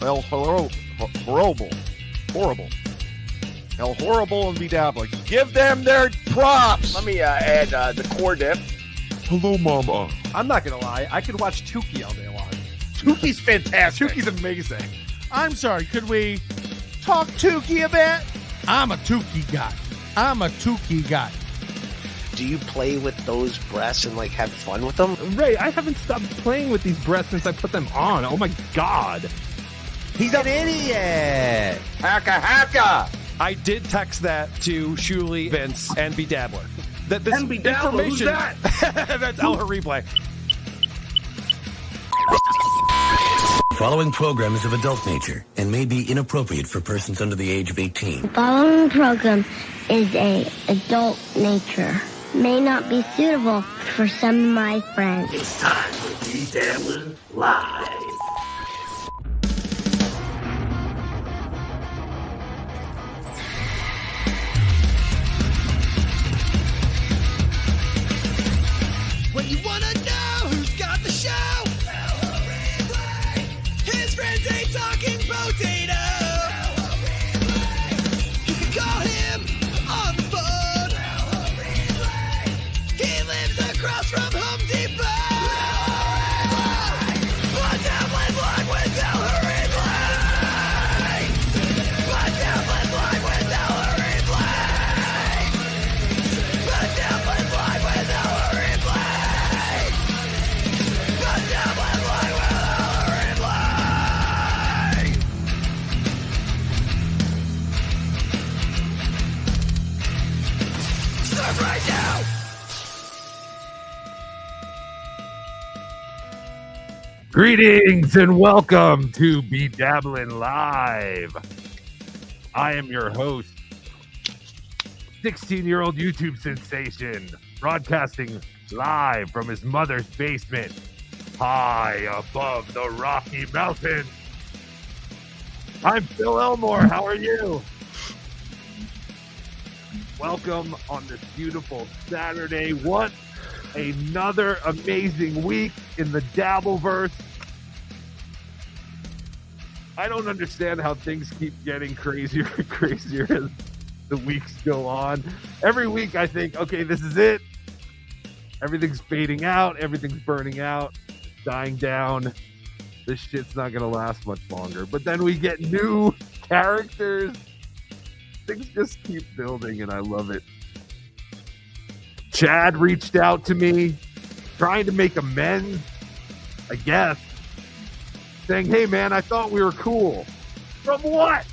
El Horrible. El Horrible and BeDabblin. Give them their props. Let me add the Cardiff. Hello, Mama. I'm not going to lie. I could watch Tukey all day long. Tukey's fantastic. Tukey's amazing. I'm sorry, could we talk Tukey a bit? I'm a Tukey guy. Do you play with those breasts and like have fun with them? Ray, I haven't stopped playing with these breasts since I put them on. Oh my God. He's an idiot. Hacka. I did text that to Shuli, Vince, and BeDabbler. That this And BeDabblin, who's that? That's our replay. Following program is of adult nature and may be inappropriate for persons under the age of 18. The following program is a adult nature. May not be suitable for some of my friends. It's time for BeDabblin Live. When you wanna know who's got the show, his friends ain't talking potato. You can call him on the phone. He lives across from Home Depot. BeDabblin Live with El Replay. BeDabblin Live with El Replay. BeDabblin Live with El Replay. BeDabblin Live with El Replay. Start right now. Greetings and welcome to BeDabblin Live. I am your host, 16-year-old YouTube sensation, broadcasting live from his mother's basement, high above the Rocky Mountains. I'm Phil Elmore. How are you? Welcome on this beautiful Saturday. What another amazing week in the Dabbleverse. I don't understand how things keep getting crazier and crazier as the weeks go on. Every week I think, okay, this is it. Everything's fading out. Everything's burning out, dying down. This shit's not going to last much longer. But then we get new characters. Things just keep building, and I love it. Chad reached out to me, trying to make amends, I guess. Saying, hey, man, I thought we were cool. From what?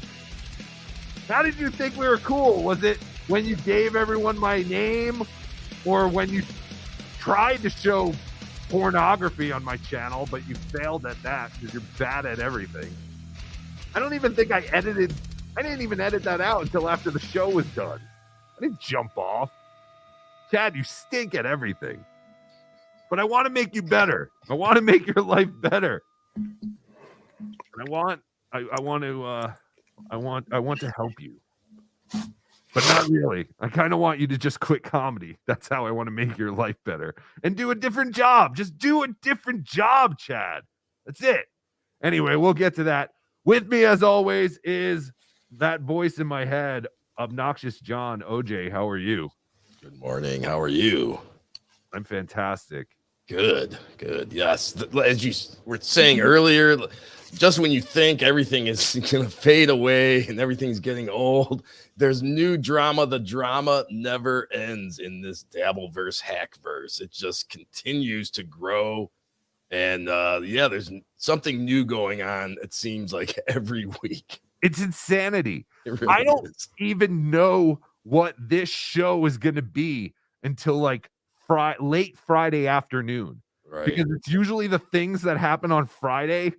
How did you think we were cool? Was it when you gave everyone my name? Or when you tried to show pornography on my channel, but you failed at that because you're bad at everything? I don't even think I didn't even edit that out until after the show was done. I didn't jump off. Chad, you stink at everything. But I want to make you better. I want to make your life better. And I want to help you. But not really. I kind of want you to just quit comedy. That's how I want to make your life better. And do a different job. Just do a different job, Chad. That's it. Anyway, we'll get to that. With me, as always, is that voice in my head, Obnoxious John. OJ, how are you? Good morning. How are you? I'm fantastic. Good. Yes. As you were saying earlier, just when you think everything is going to fade away and everything's getting old, there's new drama. The drama never ends in this Dabbleverse hackverse. It just continues to grow. And there's something new going on, it seems like, every week. It's insanity. Really I don't is. even know what this show is going to be until like late Friday afternoon. Right. Because it's usually the things that happen on Friday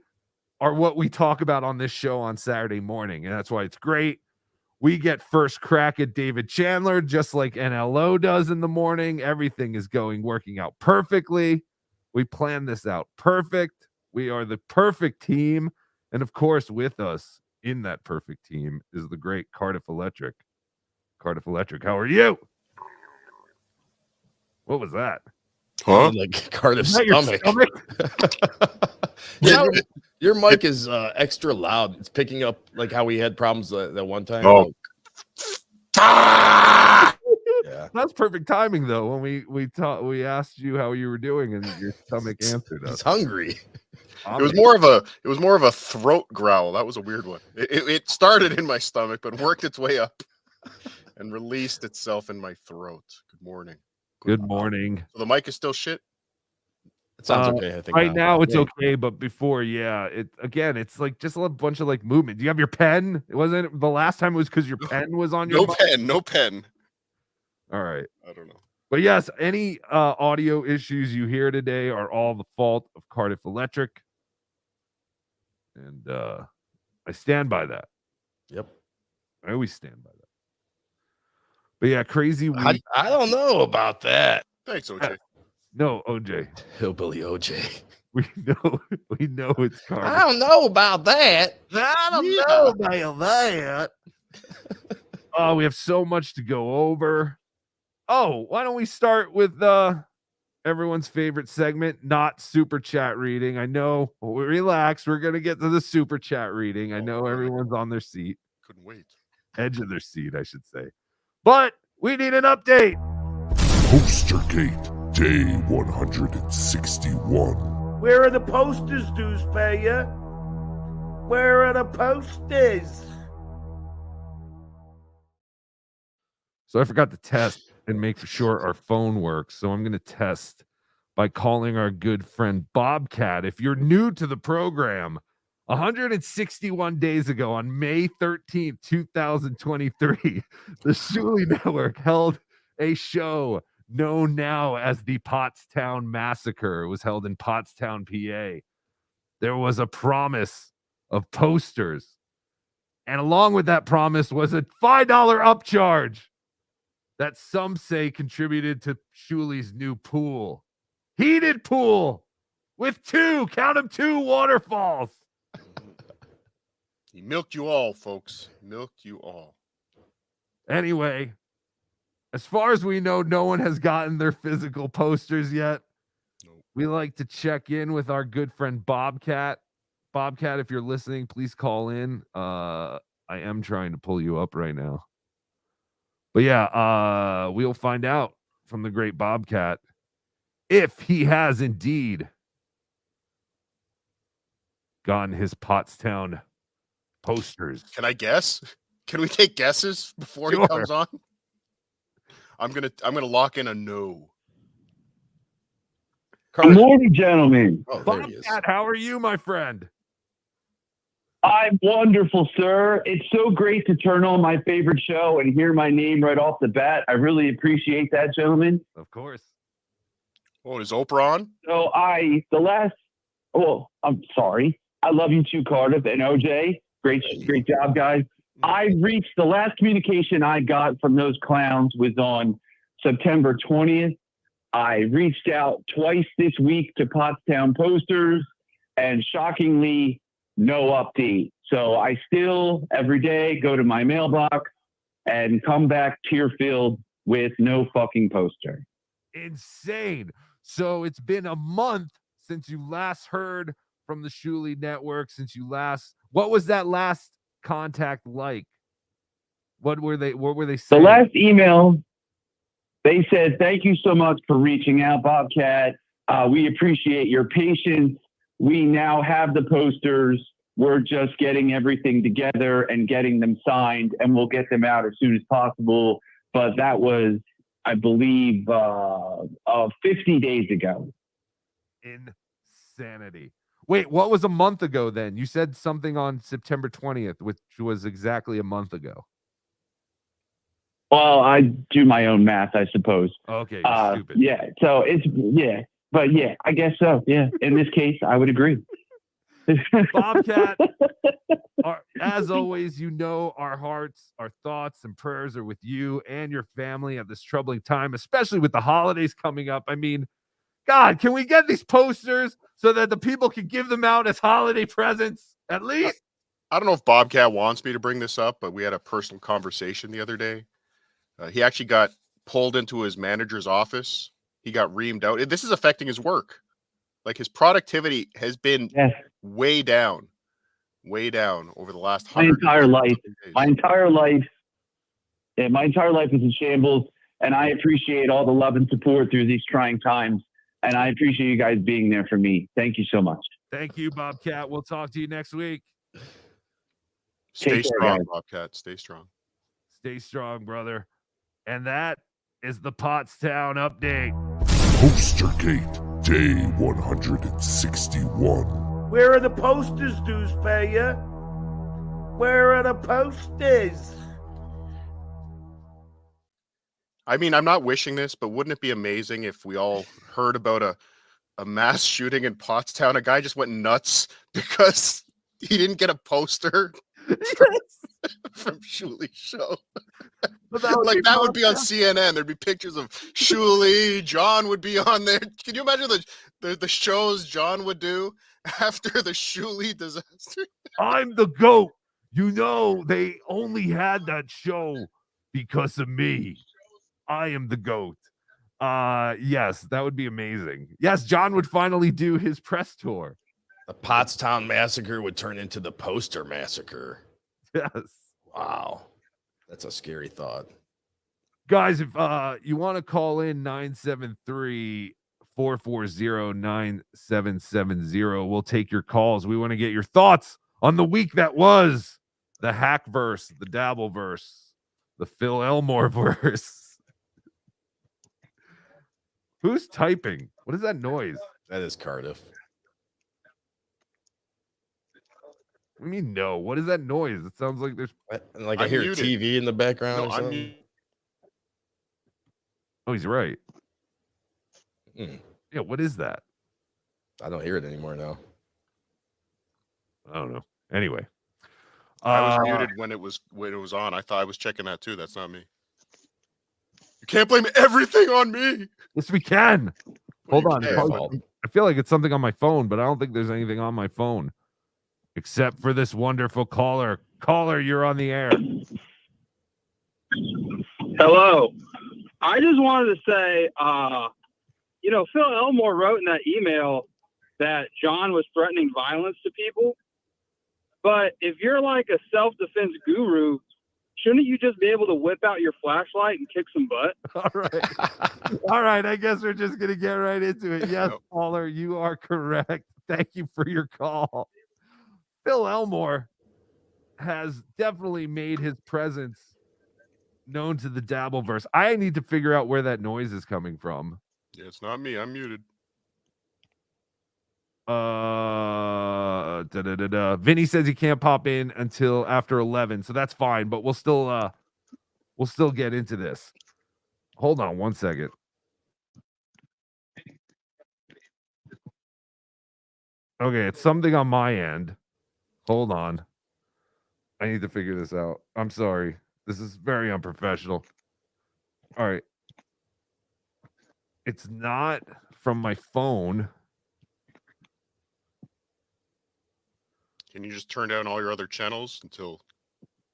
are what we talk about on this show on Saturday morning. And that's why it's great. We get first crack at David Chandler, just like NLO does in the morning. Everything is working out perfectly. We planned this out perfect. We are the perfect team. And of course, with us in that perfect team is the great Cardiff Electric. Cardiff Electric, how are you? What was that? Huh? Like Cardiff Is that your stomach. Yeah, your mic is extra loud. It's picking up like how we had problems that one time. Oh. Yeah. That's perfect timing though. When we asked you how you were doing, and your stomach answered us. He's hungry. It was more of a throat growl. That was a weird one. It started in my stomach, but worked its way up and released itself in my throat. Good morning. Good morning. So the mic is still shit. It sounds okay. I think right now it's okay, but before, it's like just a bunch of like movement. Do you have your pen? It wasn't the last time. It was because your pen was on your no pen. All right. I don't know. But yes, any audio issues you hear today are all the fault of Cardiff Electric. And I stand by that. Yep. I always stand by that. But yeah, crazy week. I don't know about that. Thanks, OJ. No, OJ. Hillbilly OJ. We know it's Cardiff. I don't know about that. I don't know about that. Oh, we have so much to go over. Oh, why don't we start with everyone's favorite segment, not super chat reading. I know. Relax. We're going to get to the super chat reading. I know everyone's on their seat. Couldn't wait. Edge of their seat, I should say. But we need an update. Postergate, day 161. Where are the posters, Deucepayer? Where are the posters? So I forgot to test and make sure our phone works. So I'm going to test by calling our good friend Bobcat. If you're new to the program, 161 days ago on May 13th, 2023, the Shuli Network held a show known now as the Pottstown Massacre. It was held in Pottstown, PA. There was a promise of posters. And along with that promise was a $5 upcharge that some say contributed to Shuli's new pool. Heated pool with two waterfalls. He milked you all, folks. Milked you all. Anyway, as far as we know, no one has gotten their physical posters yet. Nope. We like to check in with our good friend Bobcat. Bobcat, if you're listening, please call in. I am trying to pull you up right now. But yeah, we'll find out from the great Bobcat if he has indeed gotten his Pottstown posters. Can I guess? Can we take guesses before he comes on? I'm gonna lock in a no. Good morning, gentlemen. Oh, Bobcat, how are you, my friend? I'm wonderful, sir. It's so great to turn on my favorite show and hear my name right off the bat. I really appreciate that, gentlemen. Of course. Oh, is Oprah on? So I'm sorry. I love you too, Cardiff and OJ. Great job, guys. The last communication I got from those clowns was on September 20th. I reached out twice this week to Pottstown Posters, and shockingly, no update. So I still, every day, go to my mailbox and come back tear-filled with no fucking poster. Insane. So it's been a month since you last heard from the Shuli Network, what was that last contact like? What were they saying? The last email, they said, thank you so much for reaching out, Bobcat. We appreciate your patience. We now have the posters. We're just getting everything together and getting them signed, and we'll get them out as soon as possible. But that was, I believe, 50 days ago. Insanity. Wait, what was a month ago then? You said something on September 20th, which was exactly a month ago. Well, I do my own math, I suppose. Okay, stupid. Yeah, so but yeah, I guess so. Yeah, in this case, I would agree. Bobcat, as always, you know our hearts, our thoughts, and prayers are with you and your family at this troubling time, especially with the holidays coming up. I mean, God, can we get these posters so that the people can give them out as holiday presents, at least? I don't know if Bobcat wants me to bring this up, but we had a personal conversation the other day. He actually got pulled into his manager's office. He got reamed out. This is affecting his work. Like his productivity has been Yes. way down over the last My entire life. days. My entire life is in shambles, and I appreciate all the love and support through these trying times. And I appreciate you guys being there for me. Thank you so much. Thank you, Bobcat. We'll talk to you next week. Stay Take care, strong, guys. Bobcat. Stay strong. Stay strong, brother. And that is the Pottstown update. Postergate, day 161. Where are the posters, Deucepayer? Where are the posters? I mean, I'm not wishing this, but wouldn't it be amazing if we all heard about a mass shooting in Pottstown? A guy just went nuts because he didn't get a poster from Shuli's show. That would be on CNN. There'd be pictures of Shuli. John would be on there. Can you imagine the shows John would do after the Shuli disaster? I'm the GOAT. You know, they only had that show because of me. I am the GOAT. Yes, that would be amazing. Yes, John would finally do his press tour. The Pottstown massacre would turn into the poster massacre. Yes. Wow. That's a scary thought. Guys, if you want to call in 973-440-9770, we'll take your calls. We want to get your thoughts on the week that was, the Hackverse, the Dabbleverse, the Phil Elmore verse. Who's typing? What is that noise? That is Cardiff. What do you mean no? What is that noise? It sounds like there's like I hear muted. TV in the background No, or I'm something. Oh, he's right. Hmm. Yeah, what is that? I don't hear it anymore now. I don't know. Anyway. I was muted when it was on. I thought I was checking that too. That's not me. You can't blame everything on me. Yes, we can. Hold on. can. I feel like it's something on my phone, but I don't think there's anything on my phone except for this wonderful caller. Caller, you're on the air. Hello. I just wanted to say, Phil Elmore wrote in that email that John was threatening violence to people. But if you're like a self-defense guru, shouldn't you just be able to whip out your flashlight and kick some butt? All right. All right. I guess we're just going to get right into it. Yes, caller, you are correct. Thank you for your call. Phil Elmore has definitely made his presence known to the Dabbleverse. I need to figure out where that noise is coming from. Yeah, it's not me. I'm muted. Vinnie says he can't pop in until after 11, so that's fine, but we'll still get into this. Hold on one second. Okay, it's something on my end. Hold on. I need to figure this out. I'm sorry. This is very unprofessional. All right. It's not from my phone. Can you just turn down all your other channels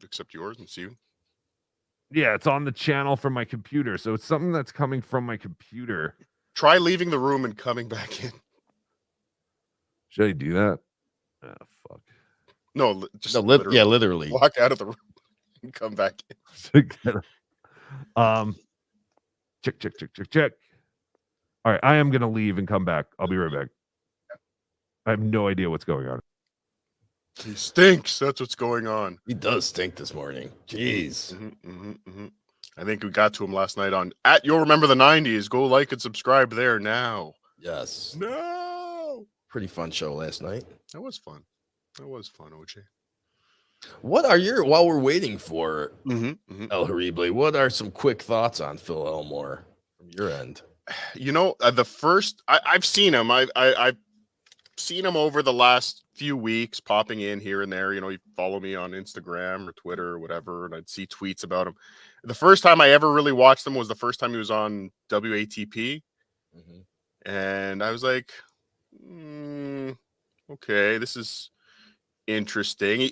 except yours and see? Yeah, it's on the channel from my computer. So it's something that's coming from my computer. Try leaving the room and coming back in. Should I do that? Ah, fuck. No, just literally. Walk out of the room and come back in. Check. All right, I am going to leave and come back. I'll be right back. I have no idea what's going on. He stinks. That's what's going on. He does stink this morning. Jeez. I think we got to him last night on You'll Remember the 90s. Go like and subscribe there now. Yes. No. Pretty fun show last night. That was fun. OJ. While we're waiting for El Horrible, what are some quick thoughts on Phil Elmore from your end? You know, I've seen him. I've seen him over the last few weeks popping in here and there. You know, you follow me on Instagram or Twitter or whatever, and I'd see tweets about him. The first time I ever really watched him was the first time he was on WATP. And I was like, okay, this is interesting.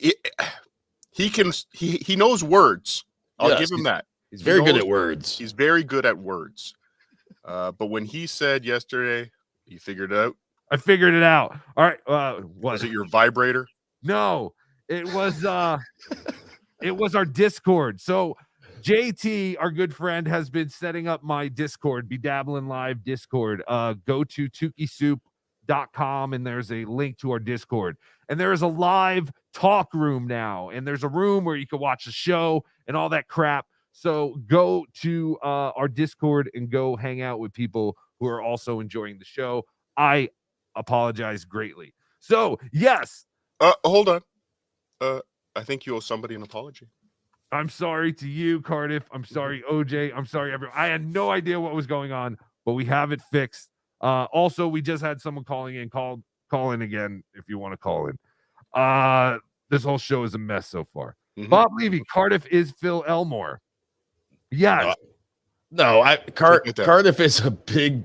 He knows words. I'll give him that. He's very good at words. He's very good at words. But when he said yesterday, he figured it out. I figured it out. All right. What Was it your vibrator? No, it was it was our Discord. So JT, our good friend, has been setting up my Discord, BeDabblin Live Discord. Go to tukisoup.com and there's a link to our Discord. And there is a live talk room now. And there's a room where you can watch the show and all that crap. So go to our Discord and go hang out with people who are also enjoying the show. I apologize greatly. So, yes. Hold on. I think you owe somebody an apology. I'm sorry to you, Cardiff. I'm sorry, OJ. I'm sorry, everyone. I had no idea what was going on, but we have it fixed. Also, we just had someone calling in. Call in again if you want to call in. This whole show is a mess so far. Bob Levy, Cardiff is Phil Elmore. Yes. Cardiff is a big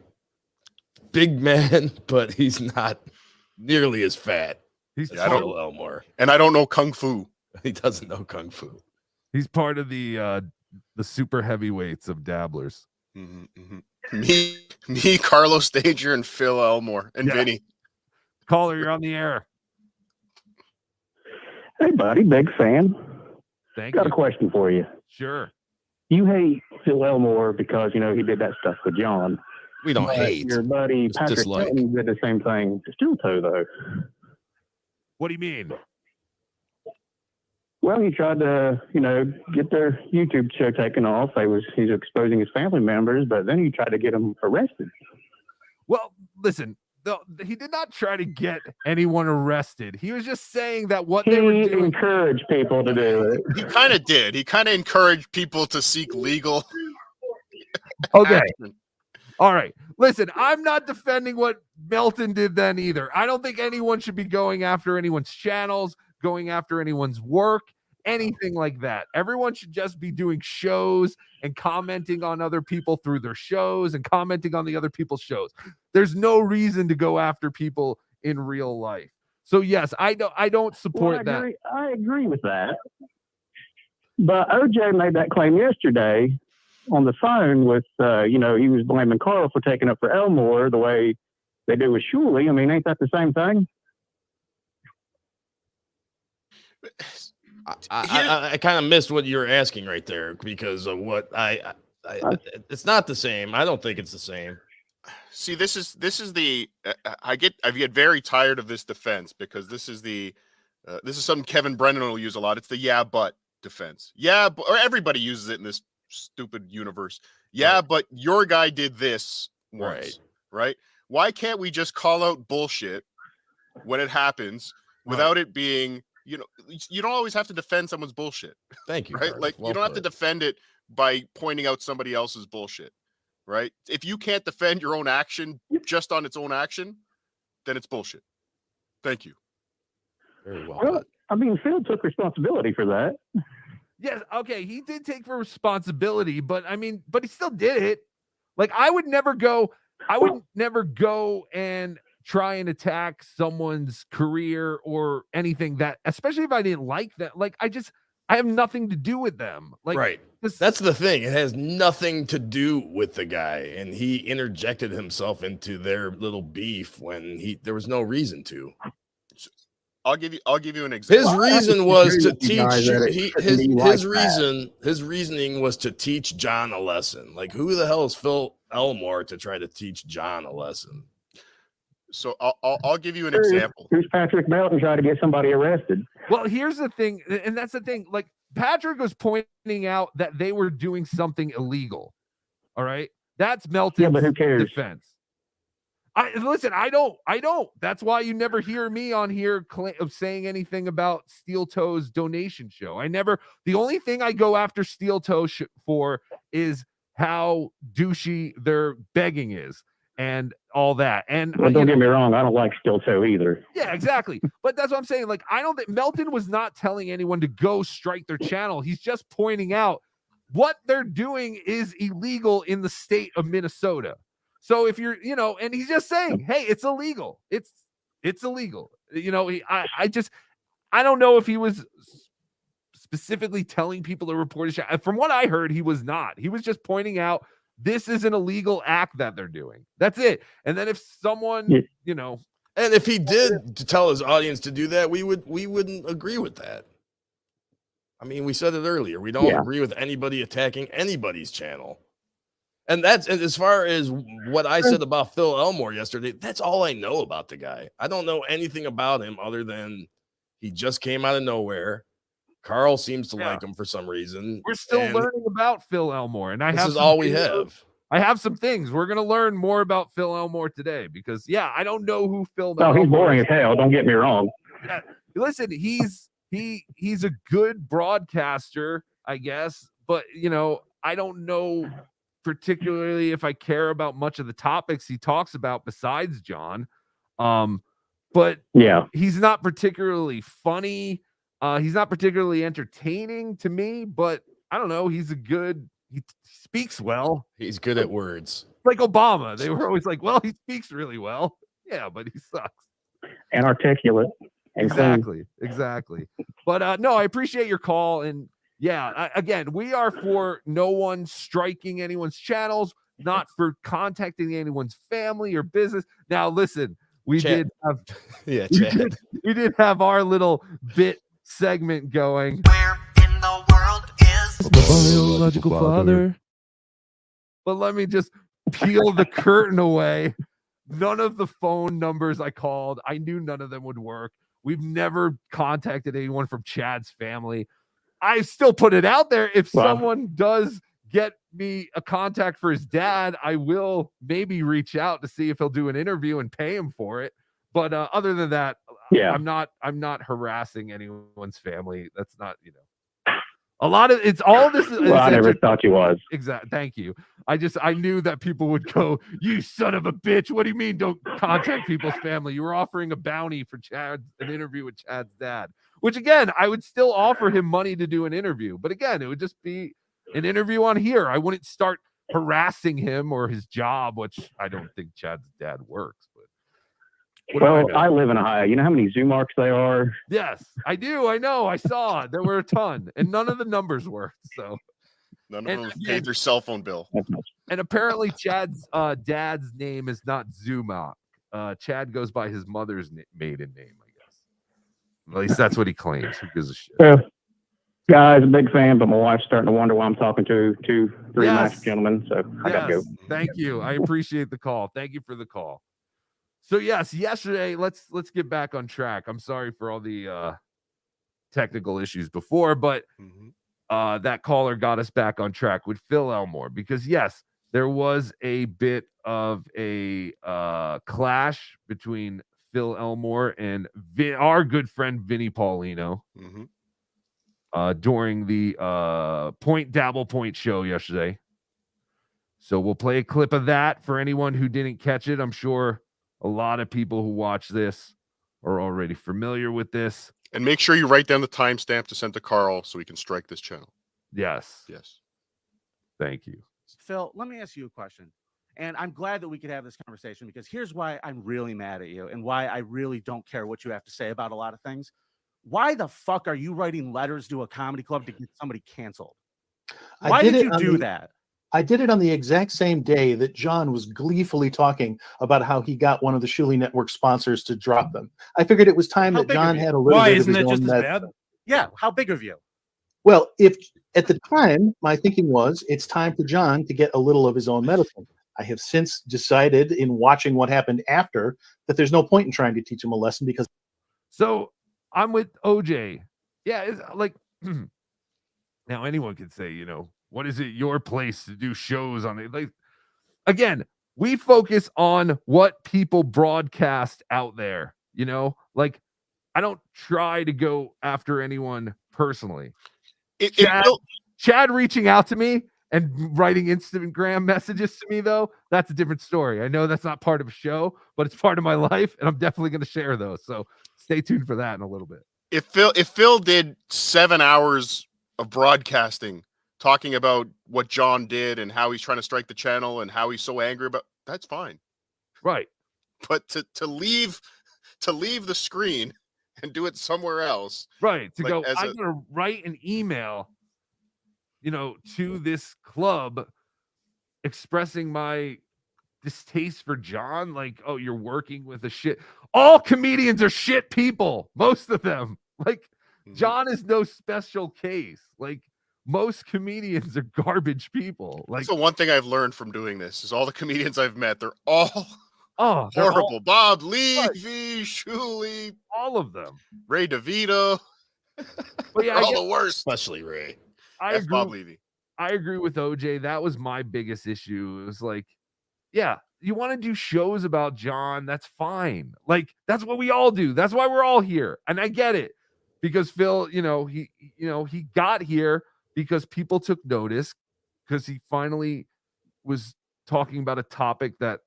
man, but he's not nearly as fat. He's Phil Elmore. And I don't know Kung Fu. He doesn't know Kung Fu. He's part of the super heavyweights of dabblers. Me, Carlos Stager, and Phil Elmore, and Vinnie. Caller, you're on the air. Hey, buddy, big fan. Thank Got you. a question for you. Sure. You hate Phil Elmore because, he did that stuff with John. We don't But hate. Your buddy Just Patrick dislike. Hilton did the same thing to Steel Toe, though. What do you mean? Well, he tried to, get their YouTube show taken off. He's exposing his family members, but then he tried to get them arrested. Well, listen, he did not try to get anyone arrested. He was just saying that what they were doing. Encouraged people to do it. He kind of did. He kind of encouraged people to seek legal. Okay. action. All right. Listen, I'm not defending what Melton did then either. I don't think anyone should be going after anyone's channels, going after anyone's work, anything like that. Everyone should just be doing shows and commenting on other people through their shows and commenting on the other people's shows. There's no reason to go after people in real life. So yes, I don't support that. I agree with that. But OJ made that claim yesterday on the phone with, he was blaming Carl for taking up for Elmore the way they do with Shuley. I mean, ain't that the same thing? I kind of missed what you were asking right there because of what it's not the same. I don't think it's the same. See, this is the I get very tired of this defense because this is something Kevin Brennan will use a lot. It's the yeah but defense. Yeah, or everybody uses it in this stupid universe. Yeah, right. But your guy did this once, right? Why can't we just call out bullshit when it happens without it being, you don't always have to defend someone's bullshit. Thank you. Right? Cardiff. Like Well you don't have put. to defend it by pointing out somebody else's bullshit. Right? If you can't defend your own action just on its own action, then it's bullshit. Thank you. Very well. Well, I mean, Phil took responsibility for that. Yes, okay, he did take for responsibility, but he still did it. Like I would never go and try and attack someone's career or anything that, especially if I didn't like that. Like I have nothing to do with them. Like right. That's the thing. It has nothing to do with the guy, and he interjected himself into their little beef when there was no reason to. I'll give you an example. His reason was to teach. His reasoning was to teach John a lesson. Like, who the hell is Phil Elmore to try to teach John a lesson? So I'll give you an example. Who's Patrick Melton trying to get somebody arrested? Well, here's the thing, and that's the thing. Like Patrick was pointing out that they were doing something illegal. All right, that's Melton's yeah, but who cares? defense. I don't. That's why you never hear me on here saying anything about Steel Toe's donation show. The only thing I go after Steel Toe for is how douchey their begging is and all that. And well, don't get me wrong, I don't like Steel Toe either. Yeah, exactly. But that's what I'm saying. Like, I don't think Melton was not telling anyone to go strike their channel. He's just pointing out what they're doing is illegal in the state of Minnesota. So if you're, and he's just saying, hey, it's illegal. It's illegal. I don't know if he was specifically telling people to report his channel. From what I heard, he was not. He was just pointing out this is an illegal act that they're doing. That's it. And then if someone, And if he did to tell his audience to do that, we wouldn't agree with that. I mean, we said it earlier. We don't agree with anybody attacking anybody's channel. And as far as what I said about Phil Elmore yesterday, that's all I know about the guy. I don't know anything about him other than he just came out of nowhere. Carl seems to like him for some reason. We're still learning about Phil Elmore, and this is all we have. I have some things. We're going to learn more about Phil Elmore today because, I don't know who Phil Elmore is. No, he's boring as hell. Don't get me wrong. Yeah, listen, he's a good broadcaster, I guess, but I don't know particularly if I care about much of the topics he talks about besides John. But he's not particularly funny. He's not particularly entertaining to me, but I don't know. He speaks well. He's good at words. Like Obama. They were always like, well, he speaks really well. Yeah, but he sucks. And articulate. Exactly. But no, I appreciate your call. And again, we are for no one striking anyone's channels, not for contacting anyone's family or business. Now, listen, we did have our little bit segment going. Where in the world is the biological father? But let me just peel the curtain away. None of the phone numbers I called, I knew none of them would work. We've never contacted anyone from Chad's family. I still put it out there. If someone does get me a contact for his dad, I will maybe reach out to see if he'll do an interview and pay him for it. But other than that, I'm not harassing anyone's family. That's not, a lot of it's all this. Well, I never thought you was. Exactly. Thank you. I knew that people would go, you son of a bitch. What do you mean don't contact people's family? You were offering a bounty for an interview with Chad's dad, which again, I would still offer him money to do an interview. But again, it would just be an interview on here. I wouldn't start harassing him or his job, which I don't think Chad's dad works. Well, I live in Ohio. You know how many Zoom marks there are? Yes, I do. I know. I saw there were a ton, and none of the numbers worked. So none of them paid their cell phone bill. And apparently, Chad's dad's name is not Zuma. Chad goes by his mother's maiden name, I guess. At least that's what he claims. Who gives a shit? Guys, a big fan, but my wife's starting to wonder why I'm talking to three nice gentlemen. So I gotta go. Thank you. I appreciate the call. Thank you for the call. So yes, yesterday, let's get back on track. I'm sorry for all the technical issues before, but that caller got us back on track with Phil Elmore because yes, there was a bit of a clash between Phil Elmore and our good friend Vinnie Paulino during the Point Dabble Point show yesterday. So we'll play a clip of that for anyone who didn't catch it. I'm sure a lot of people who watch this are already familiar with this. And make sure you write down the timestamp to send to Carl so we can strike this channel. Yes. Yes. Thank you. Phil, let me ask you a question. And I'm glad that we could have this conversation because here's why I'm really mad at you and why I really don't care what you have to say about a lot of things. Why the fuck are you writing letters to a comedy club to get somebody canceled? Why did you do that? I did it on the exact same day that John was gleefully talking about how he got one of the Shuli Network sponsors to drop them. I figured it was time that John had a little bit of his own just as bad? Yeah, how big of you? Well, if at the time my thinking was it's time for John to get a little of his own medicine. I have since decided in watching what happened after that there's no point in trying to teach him a lesson because. So I'm with OJ. Yeah, it's like now anyone can say, what is it your place to do shows on it? Like, again, we focus on what people broadcast out there, like I don't try to go after anyone personally. Chad reaching out to me and writing Instagram messages to me, though, that's a different story. I know that's not part of a show, but it's part of my life, and I'm definitely going to share those. So stay tuned for that in a little bit. If Phil did 7 hours of broadcasting talking about what John did and how he's trying to strike the channel and how he's so angry about, that's fine. Right. But to leave the screen and do it somewhere else. Right. I'm going to write an email, to this club expressing my distaste for John. Like, oh, you're working with a shit. All comedians are shit people. Most of them. Like, John is no special case. Like, most comedians are garbage people. Like, That's the one thing I've learned from doing this is all the comedians I've met, they're all they're horrible. all- Bob Levy, Shuley, all of them. Ray DeVito. But yeah, They're all the worst. Especially Ray. I F. agree. Bob Levy. I agree with OJ. That was my biggest issue. It was like, yeah, you want to do shows about John, that's fine. Like, that's what we all do. That's why we're all here. And I get it. Because Phil, he got here because people took notice, because he finally was talking about a topic that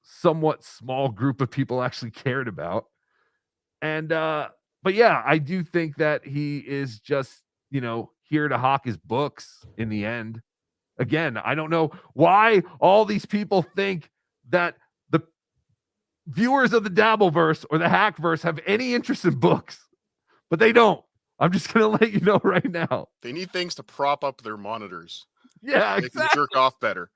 somewhat small group of people actually cared about. And but yeah, I do think that he is just, here to hawk his books in the end. Again, I don't know why all these people think that the viewers of the Dabbleverse or the Hackverse have any interest in books, but they don't. I'm just going to let you know right now. They need things to prop up their monitors. Yeah, They can exactly. jerk off better.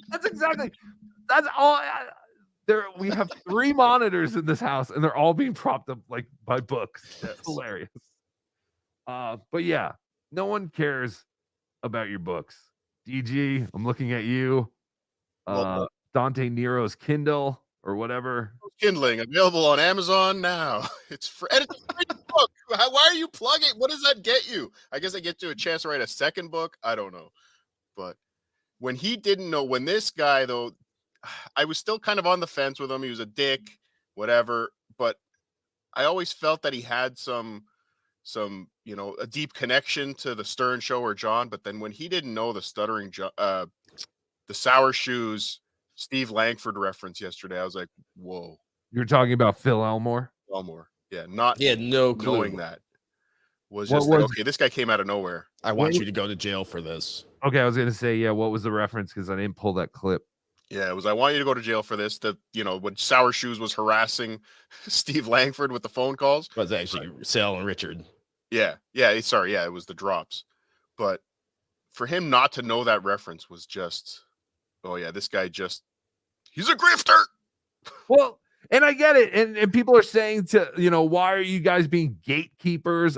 That's all. We have 3 monitors in this house, and they're all being propped up like by books. That's hilarious. But yeah, no one cares about your books. DG, I'm looking at you. Dante Nero's Kindle or whatever. Kindling available on Amazon now. It's free. And it's a free book. Why are you plugging? What does that get you? I guess I get you a chance to write a second book. I don't know. But when he didn't know, when this guy, though, I was still kind of on the fence with him. He was a dick, whatever. But I always felt that he had some, a deep connection to the Stern Show or John. But then when he didn't know the stuttering, the Sour Shoes, Steve Langford reference yesterday, I was like, whoa. You're talking about Phil Elmore? Elmore. Yeah, He had no clue. knowing that was just like, okay, this guy came out of nowhere. I want you to go to jail for this. Okay, I was going to say, yeah, what was the reference? Because I didn't pull that clip. Yeah, it was, I want you to go to jail for this. That, when Sour Shoes was harassing Steve Langford with the phone calls. It was actually Sal and Richard. Yeah, sorry, it was the drops. But for him not to know that reference was just, oh yeah, this guy he's a grifter. Well, and I get it. And people are saying why are you guys being gatekeepers?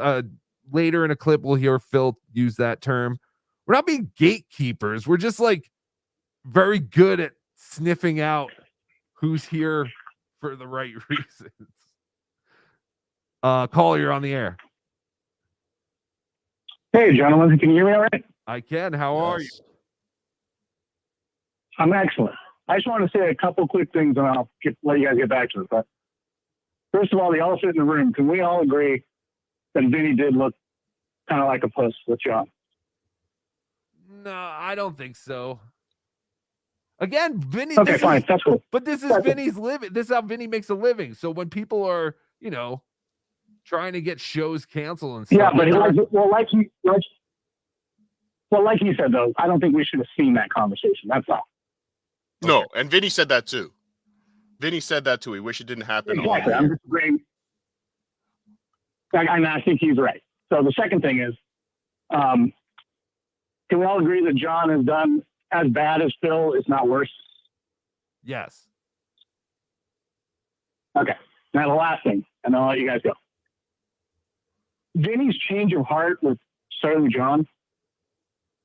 Later in a clip, we'll hear Phil use that term. We're not being gatekeepers. We're just like very good at sniffing out who's here for the right reasons. Caller, you're on the air. Hey, gentlemen, can you hear me all right? I can. How are you? I'm excellent. I just want to say a couple quick things, and I'll let you guys get back to it. But first of all, the elephant in the room. Can we all agree that Vinny did look kind of like a puss with John? No, I don't think so. Again, Vinny. Okay, fine. That's cool. But this is Vinny's living. This is how Vinny makes a living. So when people are, trying to get shows canceled and stuff. Yeah, but like you said, though, I don't think we should have seen that conversation. That's all. No, and Vinny said that too. He wish it didn't happen. Exactly. I'm just agreeing. I think he's right. So the second thing is, can we all agree that John has done as bad as Phil, if not worse? Yes. Okay. Now the last thing, and I'll let you guys go. Vinny's change of heart with starting John,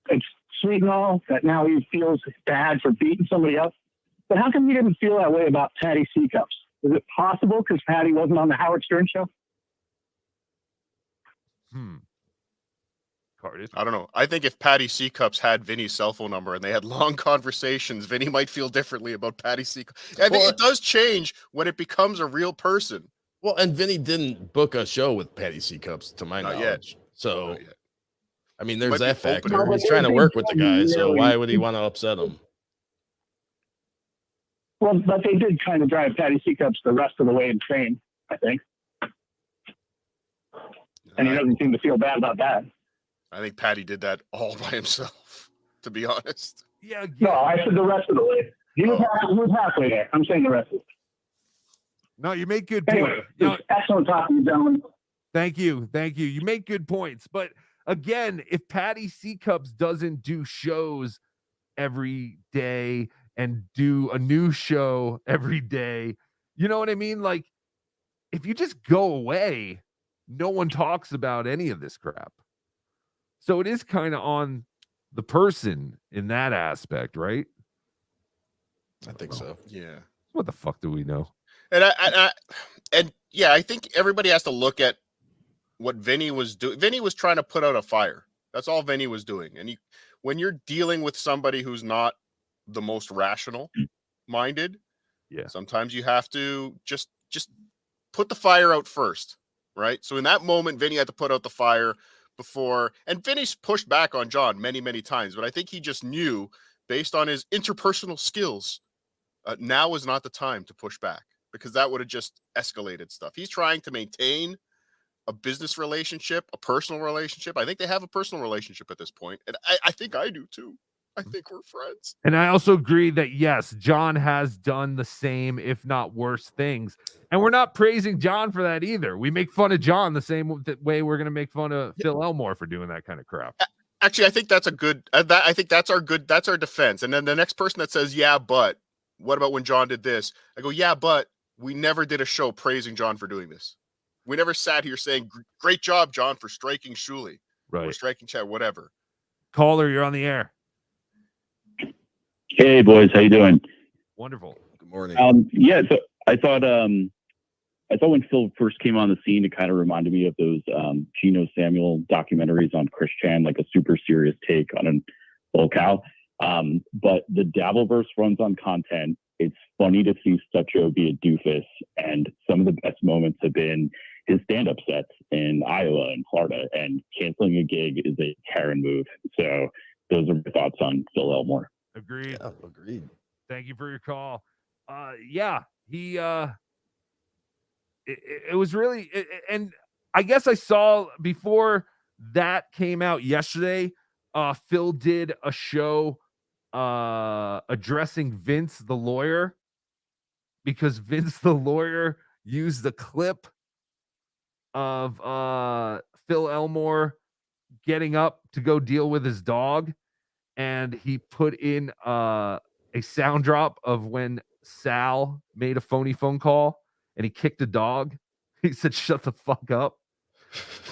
it's sweet and all that now he feels bad for beating somebody up. But how come he didn't feel that way about Patty C-Cups? Is it possible because Patty wasn't on the Howard Stern show? Cardiff. I don't know. I think if Patty C-Cups had Vinny's cell phone number and they had long conversations, Vinny might feel differently about Patty C-Cups. I think it does change when it becomes a real person. Well, and Vinny didn't book a show with Patty C-Cups, to my knowledge. So, I mean, there's that factor. He's trying to work with the guy, so why would he want to upset him? Well, but they did kind of drive Patty C-Cups the rest of the way insane, I think. And he doesn't seem to feel bad about that. I think Patty did that all by himself, to be honest. Yeah. No, I said the rest of the way. He was halfway there. I'm saying the rest of it. No, you make good Anyway, points. Excellent talking, gentlemen. Thank you. You make good points. But again, if Patty C-Cups doesn't do shows every day and do a new show every day. You know what I mean? Like, if you just go away, no one talks about any of this crap. So it is kind of on the person in that aspect, right? I think so. Yeah. What the fuck do we know? And yeah, I think everybody has to look at what Vinnie was doing. Vinnie was trying to put out a fire. That's all Vinnie was doing. And when you're dealing with somebody who's not the most rational minded, sometimes you have to just put the fire out first, right? So in that moment, Vinnie had to put out the fire before, and Vinnie's pushed back on John many, many times, but I think he just knew, based on his interpersonal skills, now is not the time to push back, because that would have just escalated stuff. He's trying to maintain a business relationship, a personal relationship. I think they have a personal relationship at this point, and I think I do too. I think we're friends. And I also agree that, yes, John has done the same, if not worse things. And we're not praising John for that either. We make fun of John the same way we're going to make fun of Phil Elmore for doing that kind of crap. Actually, I think that's a good, I think that's our defense. And then the next person that says, yeah, but what about when John did this? I go, yeah, but we never did a show praising John for doing this. We never sat here saying, great job, John, for striking Shuley. Right. Or striking Chad, whatever. Caller, you're on the air. Hey boys, how you doing? Wonderful. Good morning. Yeah, so I thought when Phil first came on the scene, it kind of reminded me of those Geno Samuel documentaries on Chris Chan, like a super serious take on an old cow. But the Dabbleverse runs on content. It's funny to see Stutcho be a doofus, and some of the best moments have been his stand-up sets in Iowa and Florida, and canceling a gig is a Karen move. So those are my thoughts on Phil Elmore. Agreed. Yeah, agreed. Thank you for your call. Yeah, he it was really, and I guess I saw before that came out yesterday, Phil did a show addressing Vince the lawyer, because Vince the lawyer used a clip of Phil Elmore getting up to go deal with his dog, and he put in a sound drop of when Sal made a phony phone call and he kicked a dog. He said, shut the fuck up.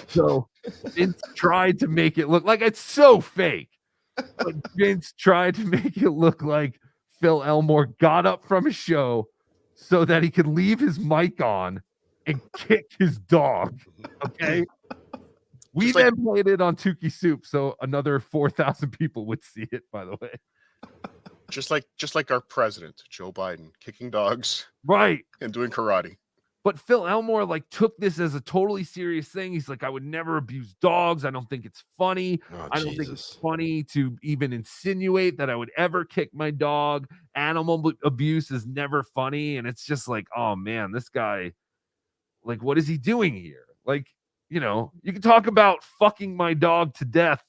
So Vince tried to make it look like it's so fake. But Vince tried to make it look like Phil Elmore got up from his show so that he could leave his mic on and kick his dog. Okay. We Just then played it on Tukey Soup, so another 4,000 people would see it, by the way. Just like our president, Joe Biden, kicking dogs. Right. And doing karate. But Phil Elmore like took this as a totally serious thing. He's like, I would never abuse dogs. I don't think it's funny. I don't think it's funny to even insinuate that I would ever kick my dog. Animal abuse is never funny. And it's just like, oh man, this guy, like, what is he doing here? Like, you know, you can talk about fucking my dog to death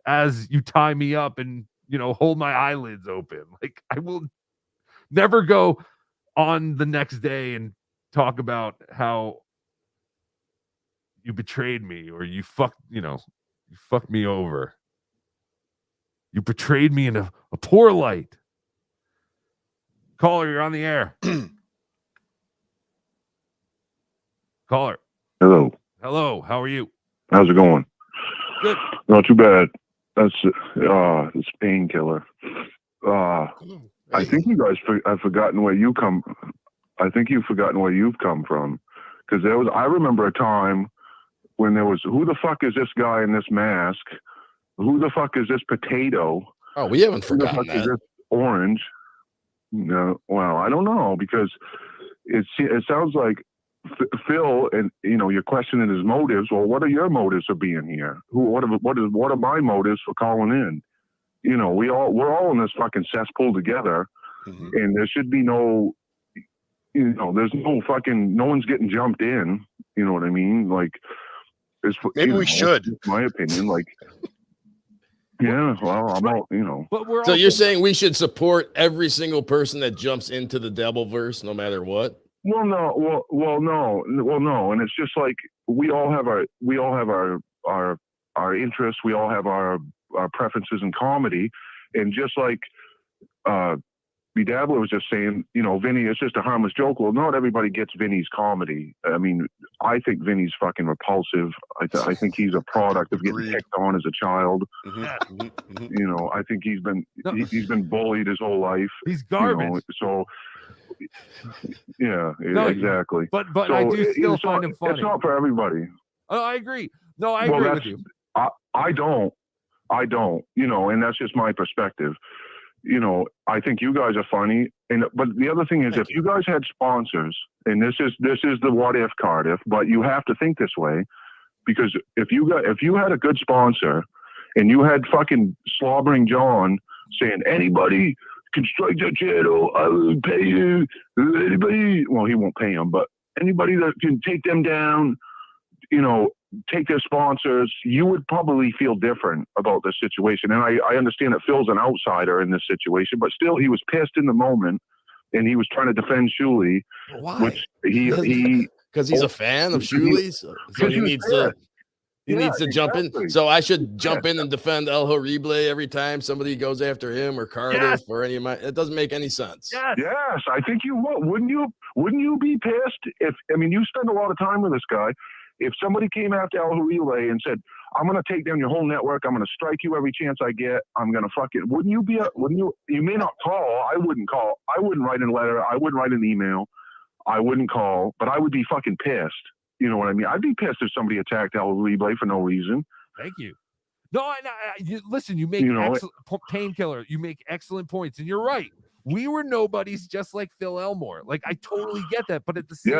as you tie me up and, you know, hold my eyelids open. Like, I will never go on the next day and talk about how you betrayed me or you fucked me over. You betrayed me in a poor light. Caller, you're on the air. Caller. Hello. How are you? How's it going? Good. Not too bad. That's this painkiller. I think you guys have forgotten where you come. I think you've forgotten where you've come from, because I remember a time when there was, who the fuck is this guy in this mask? Who the fuck is this potato? Oh, we haven't Who the forgotten fuck is that. this orange? No, well, I don't know, because it sounds like Phil, and you know, you're questioning his motives. Well, what are your motives for being here? What are my motives for calling in? You know, we're all in this fucking cesspool together, and there should be no, you know, there's no fucking, no one's getting jumped in. You know what I mean? Like, Maybe we should. That's my opinion. Like, yeah, well, I'm all, you know. But we're So you're saying we should support every single person that jumps into the Dabbleverse, no matter what? Well, no, no, and it's just like we all have our interests, we all have our preferences in comedy, and just like BeDabbler was just saying, you know, Vinny, it's just a harmless joke. Well, not everybody gets Vinny's comedy. I mean, I think Vinny's fucking repulsive. I think he's a product of getting picked on as a child. You know, I think he's been bullied his whole life. He's garbage. You know, so yeah, No, exactly. But so I do still it's find not, him funny. It's not for everybody. Oh, I agree. No, I agree with you. I don't. You know, and that's just my perspective. You know, I think you guys are funny, but the other thing is, if you guys had sponsors, and this is the what if, Cardiff, but you have to think this way, because if you had a good sponsor, and you had fucking Slobbering John saying anybody can strike the channel, I will pay you. Anybody, well, he won't pay him, but anybody that can take them down, you know, take their sponsors, you would probably feel different about this situation. And I understand that Phil's an outsider in this situation, but still he was pissed in the moment and he was trying to defend Shuley. Why? Which he because he's a fan of Shuley's. So he needs to jump in. So I should jump in and defend El Horrible every time somebody goes after him or Cardiff or any of my. It doesn't make any sense. Yes, I think you would. Wouldn't you be pissed if? I mean, you spend a lot of time with this guy. If somebody came after El Horrible and said, "I'm going to take down your whole network. I'm going to strike you every chance I get. I'm going to fuck it." Wouldn't you be? Wouldn't you? You may not call. I wouldn't call. I wouldn't write a letter. I wouldn't write an email. I wouldn't call. But I would be fucking pissed. You know what I mean? I'd be pissed if somebody attacked El Horrible for no reason. Thank you. No, listen. You make excellent painkiller. You make excellent points, and you're right. We were nobodies, just like Phil Elmore. Like, I totally get that, but at the same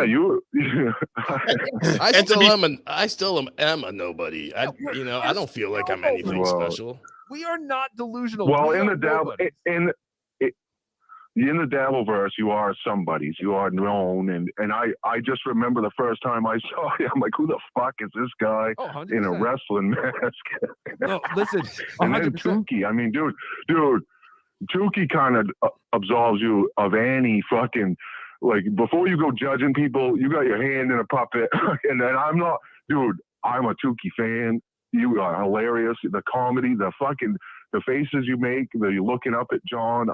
I still am a nobody. I don't feel like I'm anything special. We are not delusional. Well, in the Dabbleverse, you are somebodies. You are known, and I just remember the first time I saw you. I'm like, who the fuck is this guy in a wrestling mask? No, listen, 100%. And then Tukey. I mean, dude. Tukey kind of absolves you of any fucking, like, before you go judging people, you got your hand in a puppet. And then I'm a Tukey fan. You are hilarious. The comedy, the faces you make, you're looking up at John.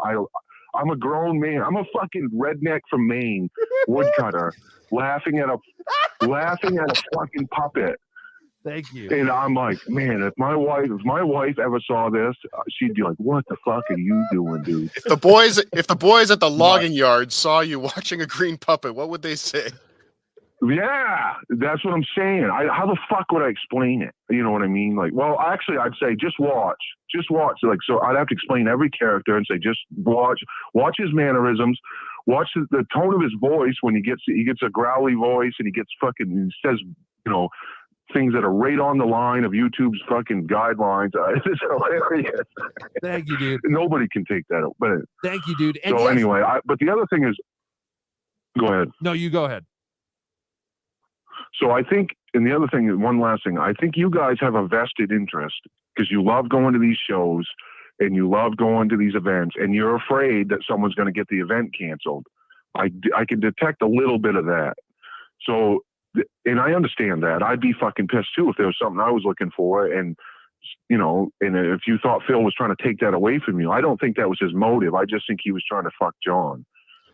I'm a grown man. I'm a fucking redneck from Maine, woodcutter, laughing at a fucking puppet. Thank you. And I'm like, man, if my wife ever saw this, she'd be like, "What the fuck are you doing, dude?" If the boys at the logging yard saw you watching a green puppet, what would they say? Yeah, that's what I'm saying. How the fuck would I explain it? You know what I mean? Like, well, actually, I'd say just watch. Like, so I'd have to explain every character and say, just watch his mannerisms, watch the tone of his voice when he gets a growly voice and he says, you know, things that are right on the line of YouTube's fucking guidelines. It's hilarious. Thank you, dude. Nobody can take that. But thank you, dude. And so anyway, but the other thing is, go ahead. No, you go ahead. So I think, and the other thing is, one last thing, I think you guys have a vested interest because you love going to these shows and you love going to these events and you're afraid that someone's going to get the event canceled. I can detect a little bit of that. So, and I understand that. I'd be fucking pissed too if there was something I was looking for, and you know, and if you thought Phil was trying to take that away from you. I don't think that was his motive. I just think he was trying to fuck John.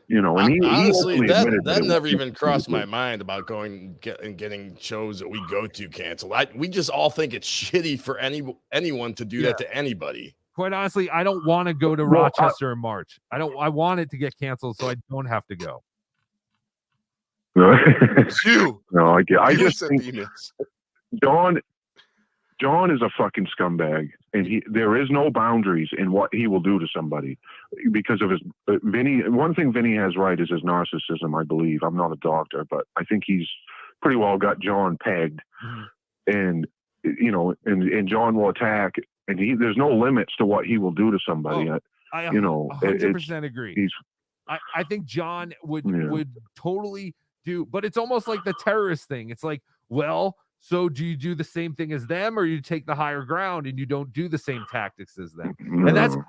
You know, and honestly, he that never even crossed my mind about going and getting shows that we go to canceled. We just all think it's shitty for anyone to do that to anybody. Quite honestly, I don't want to go to Rochester in March. I want it to get canceled so I don't have to go. No, I just think John is a fucking scumbag, and there is no boundaries in what he will do to somebody because of his Vinny. One thing Vinny has right is his narcissism. I believe. I'm not a doctor, but I think he's pretty well got John pegged, and you know, and John will attack, and there's no limits to what he will do to somebody. I you know, 100% agree. I think John would totally do, but it's almost like the terrorist thing. It's like, well, so do you do the same thing as them, or you take the higher ground and you don't do the same tactics as them?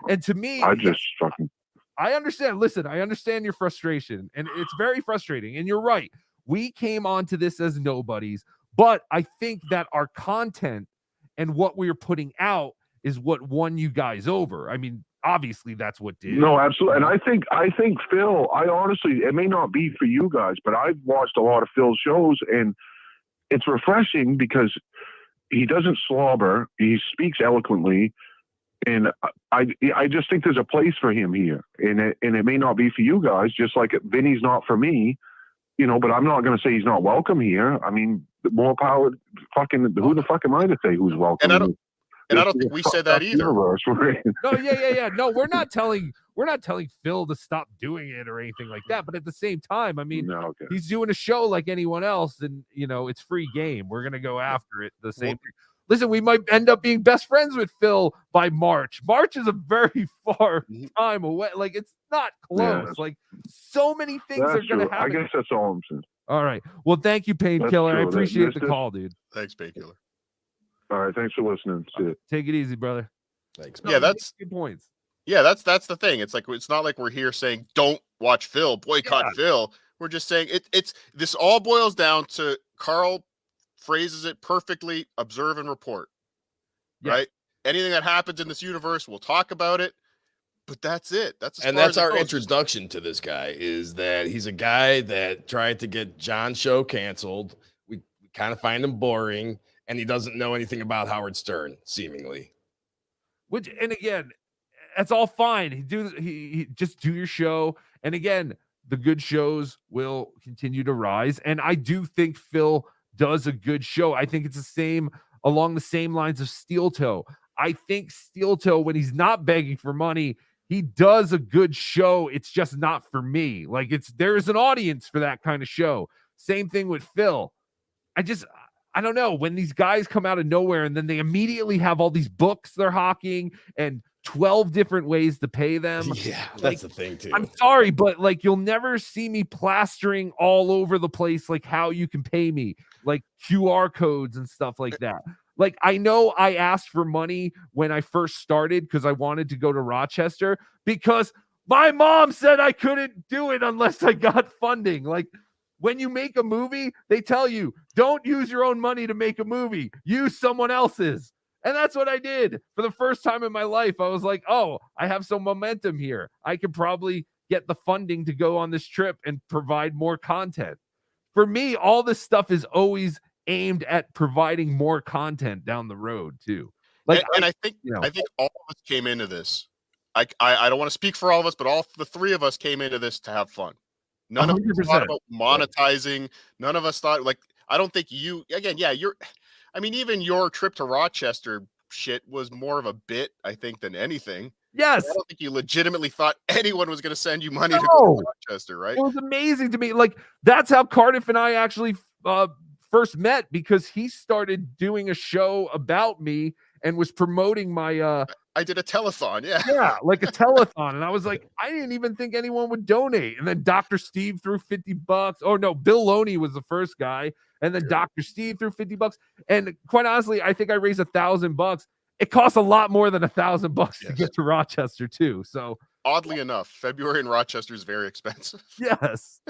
And to me, I understand. Listen, I understand your frustration, and it's very frustrating. And you're right. We came onto this as nobodies, but I think that our content and what we're putting out is what won you guys over. I mean, obviously that's what did. No, absolutely. And I think Phil, I honestly, it may not be for you guys, but I've watched a lot of Phil's shows, and it's refreshing because he doesn't slobber. He speaks eloquently. And I just think there's a place for him here. And it may not be for you guys, just like Vinny's not for me, but I'm not going to say he's not welcome here. I mean, more power, who the fuck am I to say who's welcome? And I don't think we said that either. No, yeah. No, we're not telling Phil to stop doing it or anything like that. But at the same time, I mean, he's doing a show like anyone else, and it's free game. We're gonna go after it the same. Listen, we might end up being best friends with Phil by March. March is a very far time away. Like, it's not close. Yeah. Like, so many things are gonna happen. I guess that's all I'm saying. All right. Well, thank you, Painkiller. I appreciate the call, dude. Thanks, Painkiller. All right, thanks for listening. See it. Take it easy, brother. Thanks. No, Yeah, that's good points. Yeah, that's the thing. It's like it's not like we're here saying don't watch Phil, boycott Phil. We're just saying it's this all boils down to Carl phrases it perfectly: observe and report. Yeah. Right? Anything that happens in this universe, we'll talk about it. But that's it. That's our introduction to this guy. Is that he's a guy that tried to get John's show canceled. We kind of find him boring. And he doesn't know anything about Howard Stern, seemingly. And again, that's all fine. He just do your show. And again, the good shows will continue to rise. And I do think Phil does a good show. I think it's along the same lines of Steel Toe. I think Steel Toe, when he's not begging for money, he does a good show. It's just not for me. Like, there's an audience for that kind of show. Same thing with Phil. I don't know, when these guys come out of nowhere and then they immediately have all these books they're hawking and 12 different ways to pay them. Yeah, that's the thing too. I'm sorry, but you'll never see me plastering all over the place how you can pay me, like QR codes and stuff like that. I know I asked for money when I first started because I wanted to go to Rochester because my mom said I couldn't do it unless I got funding. When you make a movie, they tell you, don't use your own money to make a movie. Use someone else's. And that's what I did. For the first time in my life, I was like, oh, I have some momentum here. I could probably get the funding to go on this trip and provide more content. For me, all this stuff is always aimed at providing more content down the road, too. I think all of us came into this. I don't want to speak for all of us, but all the three of us came into this to have fun. None 100%. Of us thought about monetizing. None of us thought I don't think you again. Yeah, even your trip to Rochester shit was more of a bit, I think, than anything. Yes, I don't think you legitimately thought anyone was going to send you money to go to Rochester, right? It was amazing to me. That's how Cardiff and I actually first met because he started doing a show about me and was promoting my I did a telethon, yeah, like a telethon, and I was like, I didn't even think anyone would donate. And then Dr. Steve threw $50. Oh no, Bill Loney was the first guy, and then Dr. Steve threw $50. And quite honestly, I think I raised $1,000. It costs a lot more than $1,000 to get to Rochester too. So oddly enough, February in Rochester is very expensive. Yes,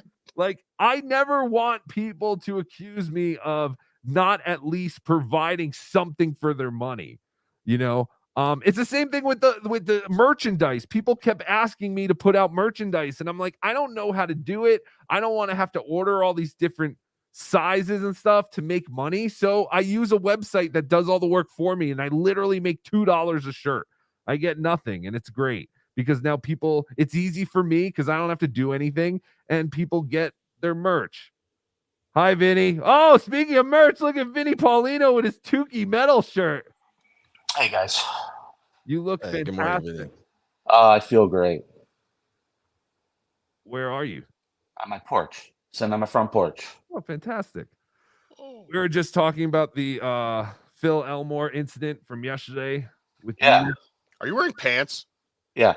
I never want people to accuse me of not at least providing something for their money. It's the same thing with the merchandise. People kept asking me to put out merchandise, and I'm like, I don't know how to do it. I don't want to have to order all these different sizes and stuff to make money. So I use a website that does all the work for me, and I literally make $2 a shirt. I get nothing, and it's great because now it's easy for me because I don't have to do anything, and people get their merch. Hi, Vinny. Oh, speaking of merch, look at Vinnie Paulino with his Tukey metal shirt. Hey guys, you look fantastic. Good morning, Vinny. I feel great. Where are you? On my porch. Sitting on my front porch. Oh, fantastic. We were just talking about the Phil Elmore incident from yesterday. Are you wearing pants? Yeah.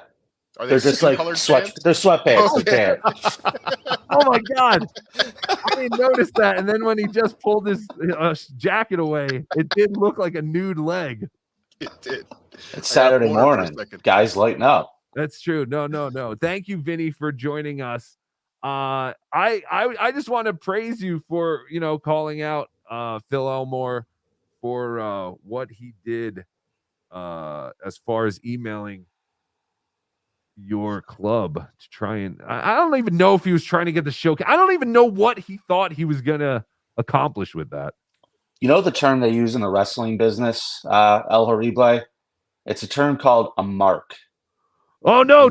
Are they're just like they're sweatpants. Okay. Oh my God. I didn't notice that. And then when he just pulled his jacket away, it did look like a nude leg. It did. It's Saturday morning. Guys, lighten up. That's true. No. Thank you, Vinny, for joining us. I just want to praise you for calling out Phil Elmore for what he did as far as emailing your club to try and I don't even know if he was trying to get the show. I don't even know what he thought he was gonna accomplish with that. You know the term they use in the wrestling business, El Harible? It's a term called a mark. Oh no,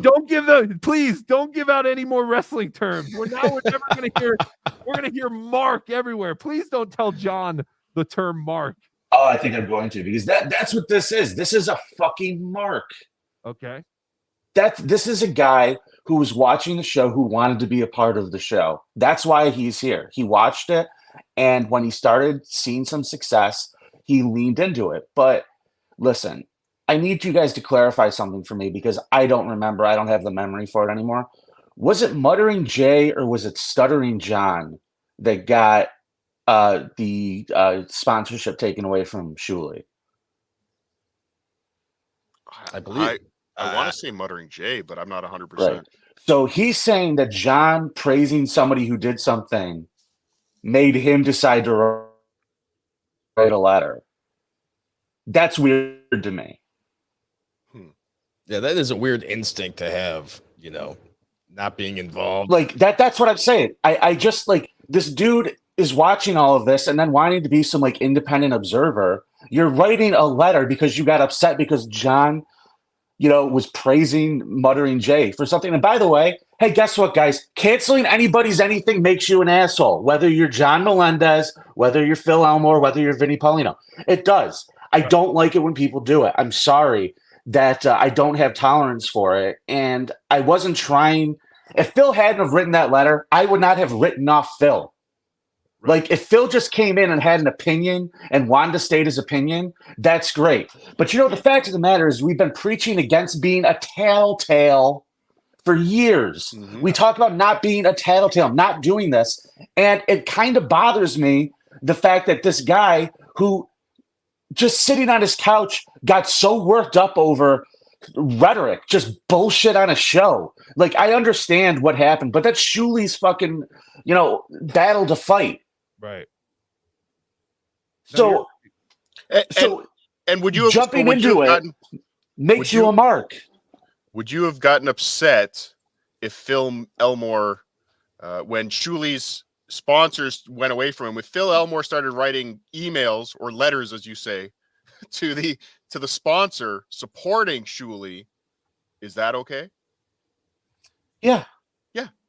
please don't give out any more wrestling terms. We're never gonna hear mark everywhere. Please don't tell John the term mark. Oh, I think I'm going to, because that's what this is. This is a fucking mark. Okay. This is a guy who was watching the show, who wanted to be a part of the show. That's why he's here. He watched it, and when he started seeing some success, he leaned into it. But listen, I need you guys to clarify something for me, because I don't remember. I don't have the memory for it anymore. Was it Muttering Jay or was it Stuttering John that got the sponsorship taken away from Shuley? I believe. I want to say Muttering Jay, but I'm not 100%. Right. So he's saying that John praising somebody who did something made him decide to write a letter. That's weird to me. Yeah, that is a weird instinct to have, not being involved. Like that's what I'm saying. I just like, this dude is watching all of this and then wanting to be some like independent observer. You're writing a letter because you got upset because John, was praising Muttering Jay for something. And by the way, hey, guess what, guys? Canceling anybody's anything makes you an asshole. Whether you're John Melendez, whether you're Phil Elmore, whether you're Vinnie Paulino. It does. I don't like it when people do it. I'm sorry that I don't have tolerance for it. And I wasn't trying. If Phil hadn't have written that letter, I would not have written off Phil. Like, if Phil just came in and had an opinion and wanted to state his opinion, that's great. But, the fact of the matter is we've been preaching against being a tattletale for years. Mm-hmm. We talk about not being a tattletale, not doing this. And it kind of bothers me, the fact that this guy who just sitting on his couch got so worked up over rhetoric, just bullshit on a show. Like, I understand what happened, but that's Shuley's fucking, battle to fight. Right. So would you have jumping into it makes you a mark? Would you have gotten upset if Phil Elmore, when Shuley's sponsors went away from him, if Phil Elmore started writing emails or letters, as you say, to the sponsor supporting Shuley? Is that okay? Yeah.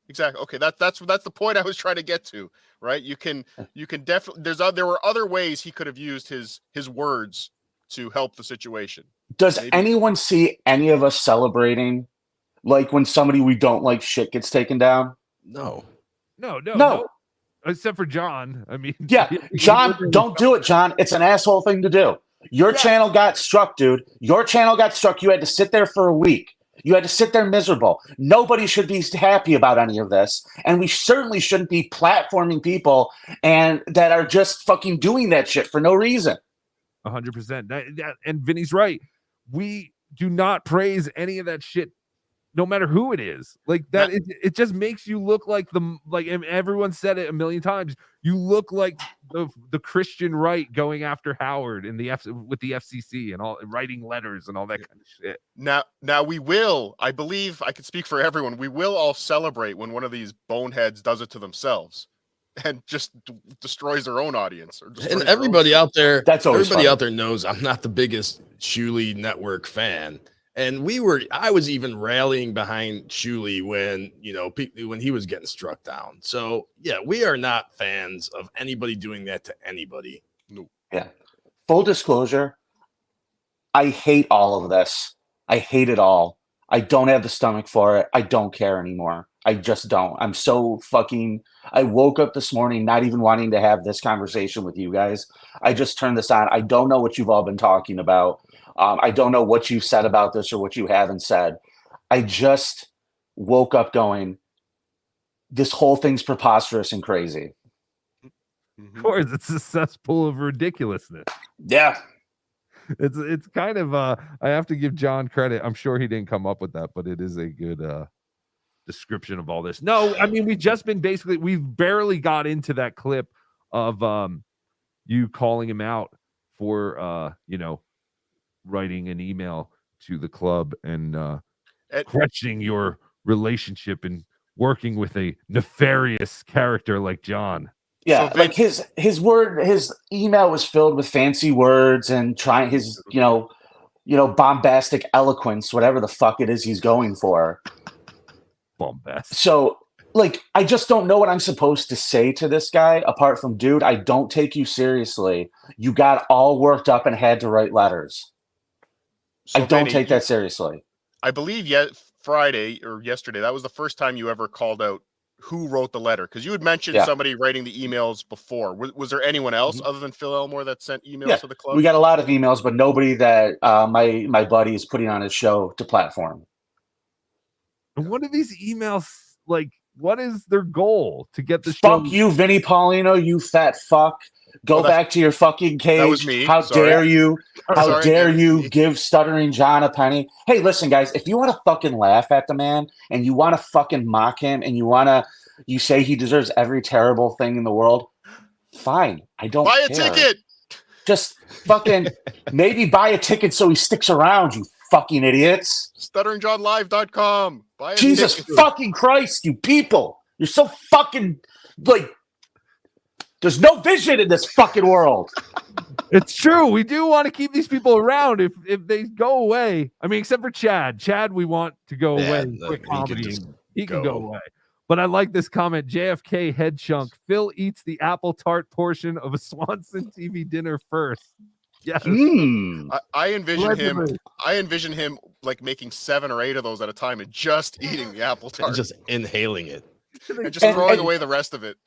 Exactly. Okay, that's the point I was trying to get to, right? You can definitely there were other ways he could have used his words to help the situation. Does anyone see any of us celebrating like when somebody we don't like shit gets taken down? No. Except for John. I mean, yeah, John, don't do it, John. It's an asshole thing to do. Your channel got struck, dude. Your channel got struck. You had to sit there for a week. You had to sit there miserable. Nobody should be happy about any of this. And we certainly shouldn't be platforming people and that are just fucking doing that shit for no reason. 100%. And Vinny's right. We do not praise any of that shit, no matter who it is. Like that, it just makes you look like and everyone said it a million times. You look like the Christian right going after Howard in with the FCC and all, writing letters and all that kind of shit. Now we will. I believe I can speak for everyone. We will all celebrate when one of these boneheads does it to themselves and just destroys their own audience. And everybody out there, everybody out there knows I'm not the biggest Shuley Network fan. And I was even rallying behind Shuley when, when he was getting struck down. So yeah, we are not fans of anybody doing that to anybody. No. Yeah. Full disclosure, I hate all of this. I hate it all. I don't have the stomach for it. I don't care anymore. I just don't. I'm so I woke up this morning not even wanting to have this conversation with you guys. I just turned this on. I don't know what you've all been talking about. I don't know what you've said about this or what you haven't said. I just woke up going, this whole thing's preposterous and crazy. Of course, it's a cesspool of ridiculousness. Yeah. It's kind of I have to give John credit. I'm sure he didn't come up with that, but it is a good description of all this. No, I mean, we've barely got into that clip of you calling him out for writing an email to the club and questioning your relationship and working with a nefarious character like John. Yeah, like his email was filled with fancy words and trying his bombastic eloquence, whatever the fuck it is he's going for. Bombastic. So, like, I just don't know what I'm supposed to say to this guy apart from, dude, I don't take you seriously. You got all worked up and had to write letters. So I don't Vinny, take that seriously. I believe Friday or yesterday, that was the first time you ever called out who wrote the letter, because you had mentioned somebody writing the emails before. Was there anyone else other than Phil Elmore that sent emails to the club? We got a lot of emails, but nobody that my buddy is putting on his show to platform. And what are these emails like? What is their goal to get the Fuck show? you, Vinnie Paulino, you fat fuck. Go back to your fucking cage. That was me. How Sorry. dare you? How Sorry, dare that was you me. give Stuttering John a penny? Hey, listen, guys, if you want to fucking laugh at the man and you want to fucking mock him and you say he deserves every terrible thing in the world, fine. I don't Buy a care. ticket. Just fucking maybe buy a ticket so he sticks around, you fucking idiots. StutteringJohnLive.com. Buy a Jesus ticket. fucking Christ, you people. You're so fucking, like, there's no vision in this fucking world. It's true. We do want to keep these people around. If they go away, I mean, except for Chad. Chad, we want to go away. Quick comedy. He can go away. But I like this comment. JFK head chunk. Phil eats the apple tart portion of a Swanson TV dinner first. Yes. I envision him like making 7 or 8 of those at a time and just eating the apple tart, just inhaling it, and just throwing away the rest of it.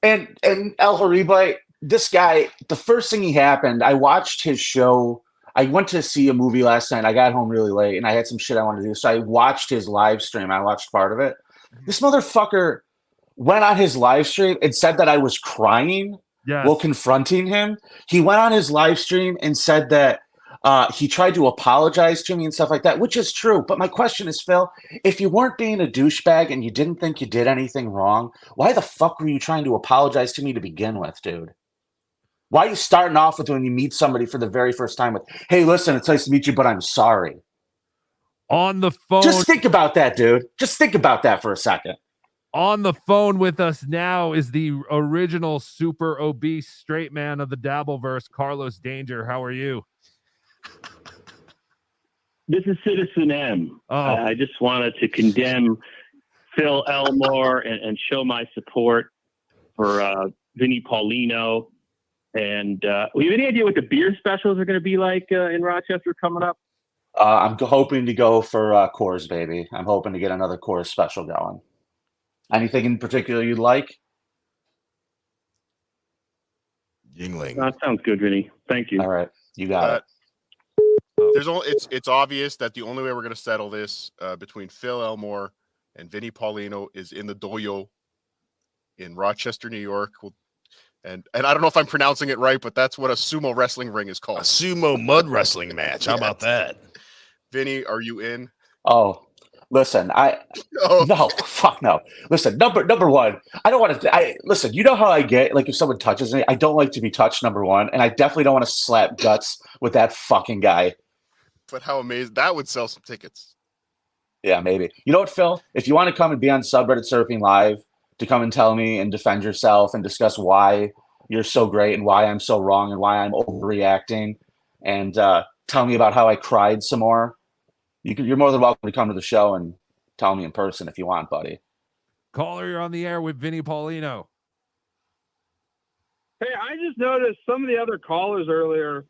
And El Hariba, this guy, the first thing he happened, I watched his show. I went to see a movie last night. I got home really late and I had some shit I wanted to do. So I watched his live stream. I watched part of it. This motherfucker went on his live stream and said that I was crying while confronting him. He went on his live stream and said that he tried to apologize to me and stuff like that, which is true. But my question is, Phil, if you weren't being a douchebag and you didn't think you did anything wrong, why the fuck were you trying to apologize to me to begin with, dude? Why are you starting off with when you meet somebody for the very first time with, hey, listen, it's nice to meet you, but I'm sorry. On the phone. Just think about that, dude. Just think about that for a second. On the phone with us now is the original super obese straight man of the Dabbleverse, Carlos Danger. How are you? This is Citizen M. Oh. I just wanted to condemn Phil Elmore and show my support for Vinnie Paulino. And do you have any idea what the beer specials are going to be like in Rochester coming up? I'm hoping to go for Coors, baby. I'm hoping to get another Coors special going. Anything in particular you'd like? Yingling. That sounds good, Vinny. Thank you. All right, you got it. It's obvious that the only way we're going to settle this between Phil Elmore and Vinnie Paulino is in the dojo in Rochester, New York. And I don't know if I'm pronouncing it right, but that's what a sumo wrestling ring is called. A sumo mud wrestling match. How about that? Vinny, are you in? Oh, listen, no, fuck no. Listen, number one, I don't want to. Listen. You know how I get, like, if someone touches me, I don't like to be touched. Number one, and I definitely don't want to slap guts with that fucking guy. But how amazing that would sell some tickets. Yeah, maybe. You know what, Phil? If you want to come and be on Subreddit Surfing Live to come and tell me and defend yourself and discuss why you're so great and why I'm so wrong and why I'm overreacting, and tell me about how I cried some more, you're more than welcome to come to the show and tell me in person if you want, buddy. Caller, you're on the air with Vinnie Paulino. Hey, I just noticed some of the other callers earlier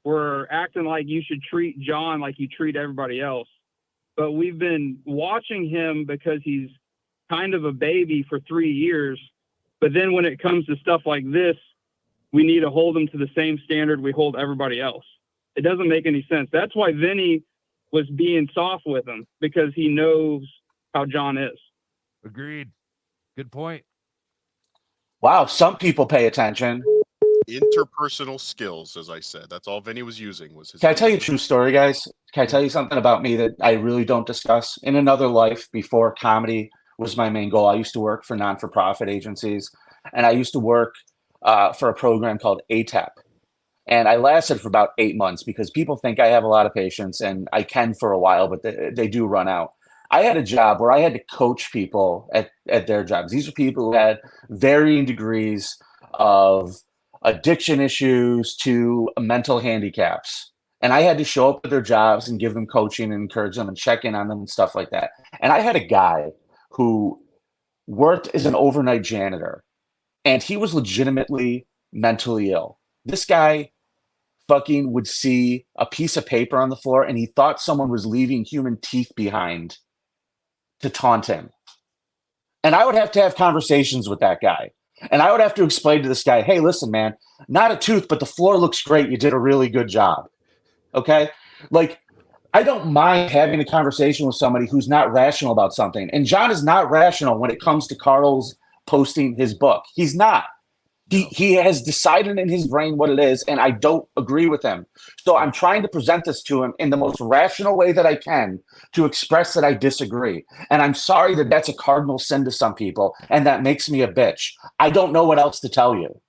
were acting like you should treat John like you treat everybody else. But we've been watching him because he's kind of a baby for 3 years. But then when it comes to stuff like this, we need to hold him to the same standard we hold everybody else. It doesn't make any sense. That's why Vinny was being soft with him, because he knows how John is. Agreed. Good point. Wow, some people pay attention. Interpersonal skills, as I said. That's all Vinny was using. Was his. Can I tell you a true story, guys? Can I tell you something about me that I really don't discuss? In another life, before comedy was my main goal, I used to work for non-for-profit agencies, and I used to work for a program called ATEP. And I lasted for about 8 months because people think I have a lot of patience, and I can for a while, but they do run out. I had a job where I had to coach people at their jobs. These are people who had varying degrees of addiction issues to mental handicaps. And I had to show up at their jobs and give them coaching and encourage them and check in on them and stuff like that. And I had a guy who worked as an overnight janitor, and he was legitimately mentally ill. This guy fucking would see a piece of paper on the floor and he thought someone was leaving human teeth behind to taunt him. And I would have to have conversations with that guy. And I would have to explain to this guy, hey, listen, man, not a tooth, but the floor looks great. You did a really good job. Okay? Like, I don't mind having a conversation with somebody who's not rational about something. And John is not rational when it comes to Carl's posting his book. He's not. He has decided in his brain what it is, and I don't agree with him. So I'm trying to present this to him in the most rational way that I can to express that I disagree. And I'm sorry that that's a cardinal sin to some people, and that makes me a bitch. I don't know what else to tell you.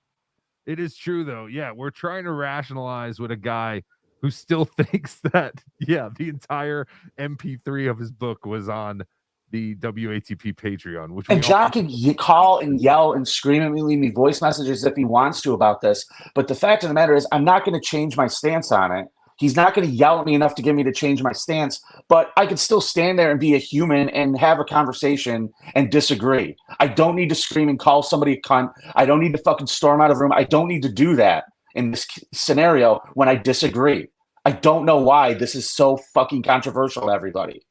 It is true, though. Yeah, we're trying to rationalize with a guy who still thinks that, the entire MP3 of his book was on the WATP Patreon. Which and John can call and yell and scream at me, leave me voice messages if he wants to about this. But the fact of the matter is, I'm not going to change my stance on it. He's not going to yell at me enough to get me to change my stance, but I could still stand there and be a human and have a conversation and disagree. I don't need to scream and call somebody a cunt. I don't need to fucking storm out of the room. I don't need to do that in this scenario when I disagree. I don't know why this is so fucking controversial to everybody.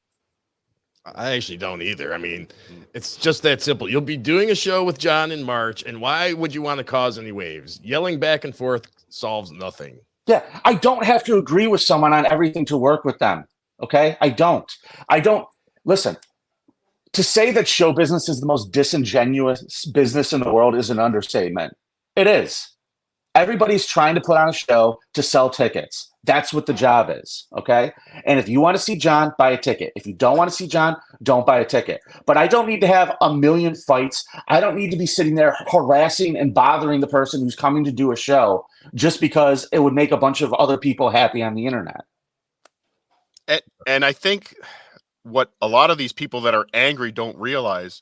I actually don't either. I mean, it's just that simple. You'll be doing a show with John in March, and why would you want to cause any waves? Yelling back and forth solves nothing. Yeah, I don't have to agree with someone on everything to work with them. Okay? I don't. Listen, to say that show business is the most disingenuous business in the world is an understatement. It is. Everybody's trying to put on a show to sell tickets. That's what the job is, okay? And if you want to see John, buy a ticket. If you don't want to see John, don't buy a ticket. But I don't need to have a million fights. I don't need to be sitting there harassing and bothering the person who's coming to do a show just because it would make a bunch of other people happy on the internet. And I think what a lot of these people that are angry don't realize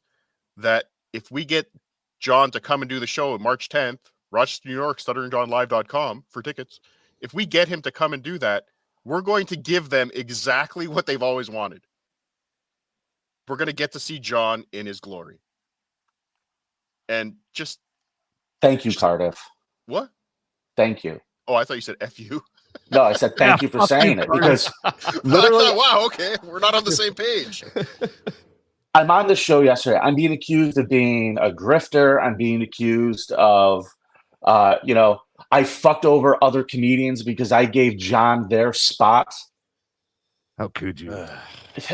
that if we get John to come and do the show on March 10th, Rochester, New York, stutteringjohnlive.com for tickets. If we get him to come and do that, we're going to give them exactly what they've always wanted. We're going to get to see John in his glory. And just... Thank you, Cardiff. What? Thank you. Oh, I thought you said F you. No, I said thank you for saying it because literally... wow, okay. We're not on the same page. I'm on the show yesterday. I'm being accused of being a grifter. I'm being accused of, I fucked over other comedians because I gave John their spot. How could you?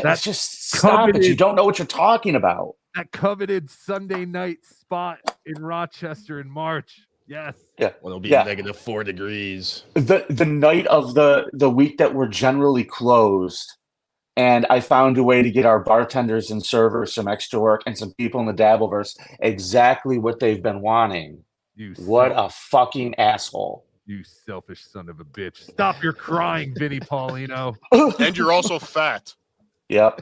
That's just stop it. You don't know what you're talking about. That coveted Sunday night spot in Rochester in March. Yes. Yeah. Well, it'll be -4 degrees. The night of the week that we're generally closed. And I found a way to get our bartenders and servers some extra work and some people in the Dabbleverse exactly what they've been wanting. What a fucking asshole. You selfish son of a bitch. Stop your crying, Vinnie Paulino. And you're also fat. Yep.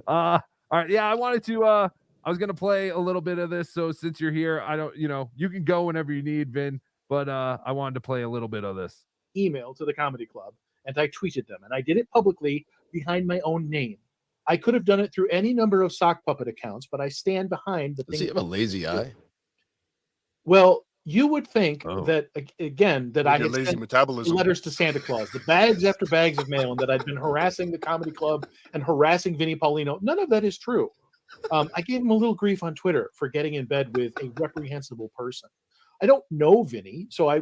All right. Yeah, I wanted to I was gonna play a little bit of this. So since you're here, I don't, you can go whenever you need, Vin, but I wanted to play a little bit of this. Email to the comedy club, and I tweeted them, and I did it publicly behind my own name. I could have done it through any number of sock puppet accounts, but I stand behind the thing. Does he have a lazy eye? Well, you would think that, again, that I had lazy sent metabolism. letters to Santa Claus, the bags after bags of mail, and that I'd been harassing the comedy club and harassing Vinnie Paulino. None of that is true. I gave him a little grief on Twitter for getting in bed with a reprehensible person. I don't know Vinnie, so I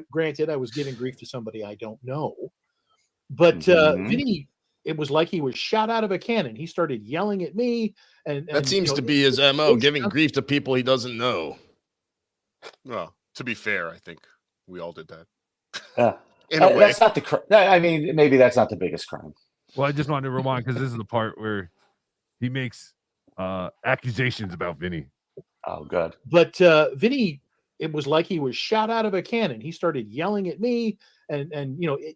was giving grief to somebody I don't know. But Vinnie, it was like he was shot out of a cannon. He started yelling at me, and that seems to be his MO, giving grief to people he doesn't know. Well, to be fair, I think we all did that. Yeah. In a way. That's not the I mean, maybe that's not the biggest crime. Well, I just wanted to rewind because this is the part where he makes accusations about Vinnie. Oh, good. But Vinnie, it was like he was shot out of a cannon. He started yelling at me, and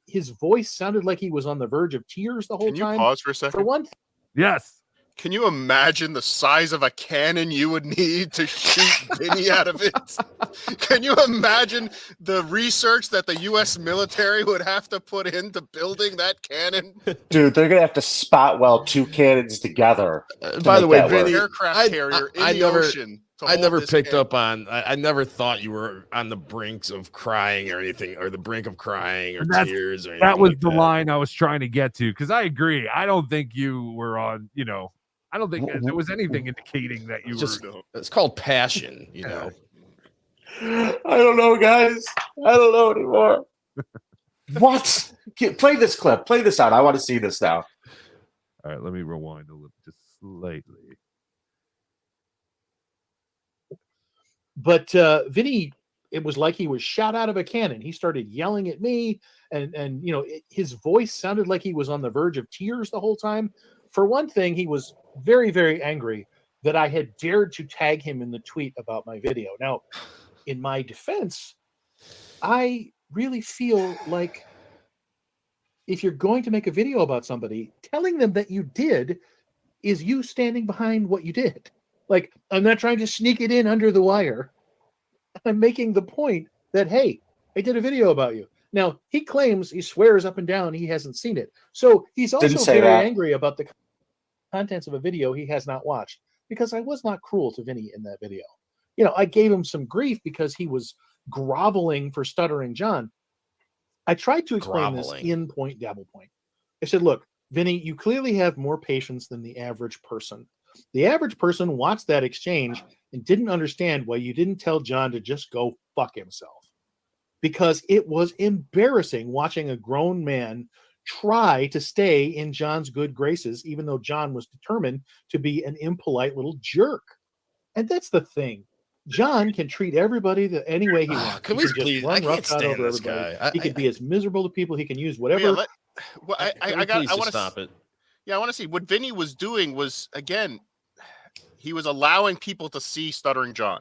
his voice sounded like he was on the verge of tears the whole time. Can you pause for a second? For one thing. Yes. Can you imagine the size of a cannon you would need to shoot Vinnie out of it? Can you imagine the research that the U.S. military would have to put into building that cannon? Dude, they're gonna have to spot weld 2 cannons together. By the way, Vinny, Aircraft carrier in the ocean. I never picked up on. I never thought you were on the brinks of crying or anything, or the brink of crying or tears or anything. That was like the that. line I was trying to get to, because I agree. I don't think you were on. I don't think there was anything indicating that you were. It's called passion, I don't know, guys. I don't know anymore. What? Play this clip. Play this out. I want to see this now. All right, let me rewind a little, just slightly. But Vinny, it was like he was shot out of a cannon. He started yelling at me, and his voice sounded like he was on the verge of tears the whole time. For one thing, he was very, very angry that I had dared to tag him in the tweet about my video. Now, in my defense, I really feel like if you're going to make a video about somebody, telling them that you did is you standing behind what you did. Like, I'm not trying to sneak it in under the wire. I'm making the point that, hey, I did a video about you. Now, he claims, he swears up and down he hasn't seen it. So he's also very angry about the contents of a video he has not watched, because I was not cruel to Vinny in that video. I gave him some grief because he was groveling for Stuttering John. I tried to explain this in Point Dabble Point. I said, look, Vinny, you clearly have more patience than the average person. The average person watched that exchange and didn't understand why you didn't tell John to just go fuck himself. Because it was embarrassing watching a grown man try to stay in John's good graces, even though John was determined to be an impolite little jerk. And that's the thing. John can treat everybody any way he wants. Can he we please? I can't stand this guy. He can be as miserable to people. He can use whatever. I want to stop it. Yeah, I want to see what Vinny was doing. Was again, he was allowing people to see Stuttering John.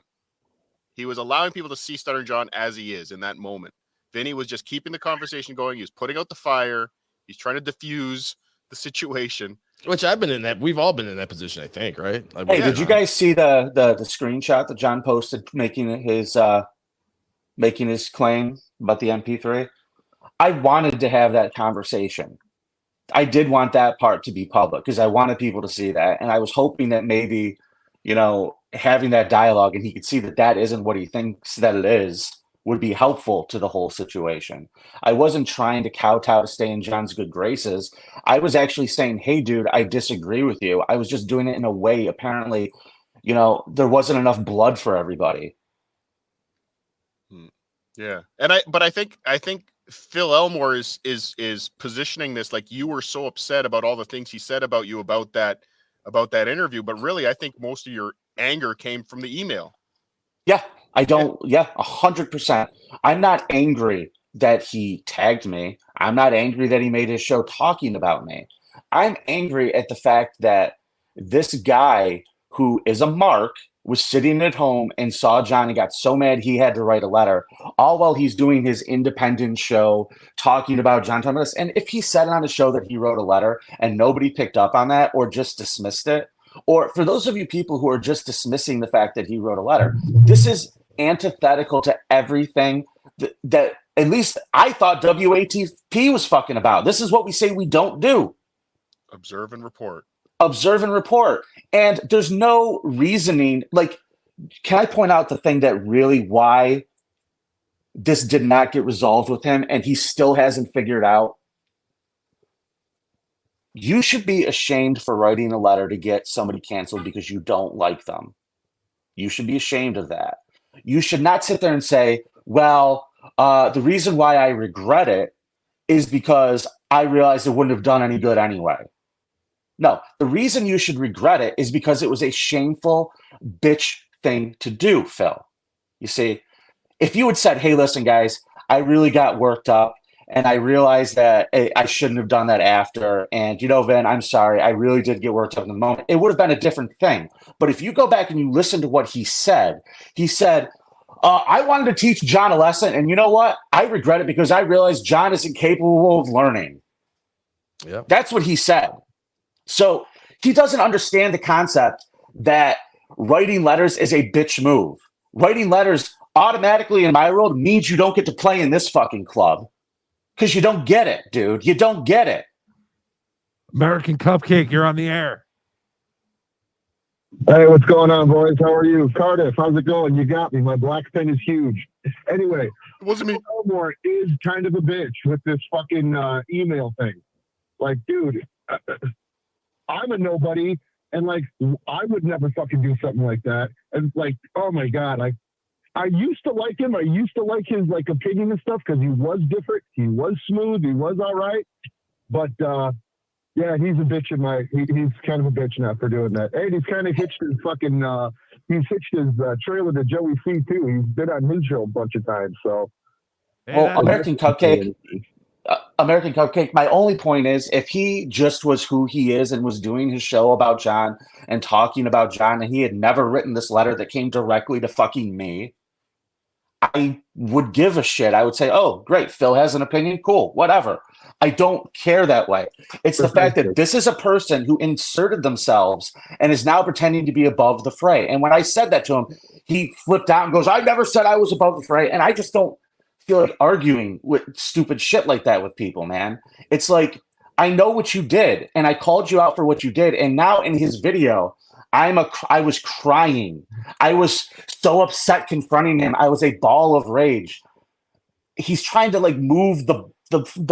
He was allowing people to see Stuttering John as he is in that moment. Vinny was just keeping the conversation going. He was putting out the fire. He's trying to diffuse the situation. Which I've been in that. We've all been in that position, I think, right? Hey, did you guys see the screenshot that John posted making his claim about the MP3? I wanted to have that conversation. I did want that part to be public because I wanted people to see that, and I was hoping that maybe, having that dialogue and he could see that that isn't what he thinks that it is would be helpful to the whole situation. I wasn't trying to kowtow to stay in John's good graces. I was actually saying, hey, dude, I disagree with you. I was just doing it in a way, apparently, there wasn't enough blood for everybody. Yeah. But I think Phil Elmore is positioning this like you were so upset about all the things he said about you about that interview. But really, I think most of your anger came from the email. Yeah. 100%. I'm not angry that he tagged me. I'm not angry that he made his show talking about me. I'm angry at the fact that this guy who is a mark was sitting at home and saw John and got so mad he had to write a letter, all while he's doing his independent show talking about John Thomas. And if he said on the show that he wrote a letter and nobody picked up on that or just dismissed it, or for those of you people who are just dismissing the fact that he wrote a letter, this is antithetical to everything that at least I thought WATP was fucking about. This is what we say we don't do. Observe and report. And there's no reasoning. Like, can I point out the thing that really why this did not get resolved with him and he still hasn't figured out? You should be ashamed for writing a letter to get somebody canceled because you don't like them. You should be ashamed of that. You should not sit there and say, well, the reason why I regret it is because I realized it wouldn't have done any good anyway. No, the reason you should regret it is because it was a shameful bitch thing to do, Phil. You see, if you had said, hey, listen, guys, I really got worked up and I realized that I shouldn't have done that after. And, Vin, I'm sorry. I really did get worked up in the moment. It would have been a different thing. But if you go back and you listen to what he said, I wanted to teach John a lesson. And you know what? I regret it because I realized John isn't capable of learning. Yep. That's what he said. So He doesn't understand the concept that writing letters is a bitch move. Writing letters automatically in my world means you don't get to play in this fucking club because you don't get it, dude. You don't get it. American Cupcake, you're on the air. Hey, what's going on, boys? How are you? Cardiff, how's it going? You got me. My black pen is huge. Anyway, wasn't me. Elmore is kind of a bitch with this fucking email thing. Like, dude, I'm a nobody, and like, I would never fucking do something like that. And like, oh my god, I used to like him. I used to like his like opinion and stuff because he was different. He was smooth. He was all right. But yeah, he's a bitch in my. He's kind of a bitch now for doing that. And he's kind of hitched his fucking. He's hitched his trailer to Joey C too. He's been on his show a bunch of times. So, well, American Cupcake. American Cupcake. My only point is, if he just was who he is and was doing his show about John and talking about John, and he had never written this letter that came directly to fucking me, I would give a shit. I would say, oh, great, Phil has an opinion. Cool, whatever. I don't care that way. It's the fact that this is a person who inserted themselves and is now pretending to be above the fray. And when I said that to him, he flipped out and goes, I never said I was above the fray. And I just don't feel like arguing with stupid shit like that with people, man. It's like, I know what you did, and I called you out for what you did. And now in his video, I was crying. I was so upset confronting him. I was a ball of rage. He's trying to like move the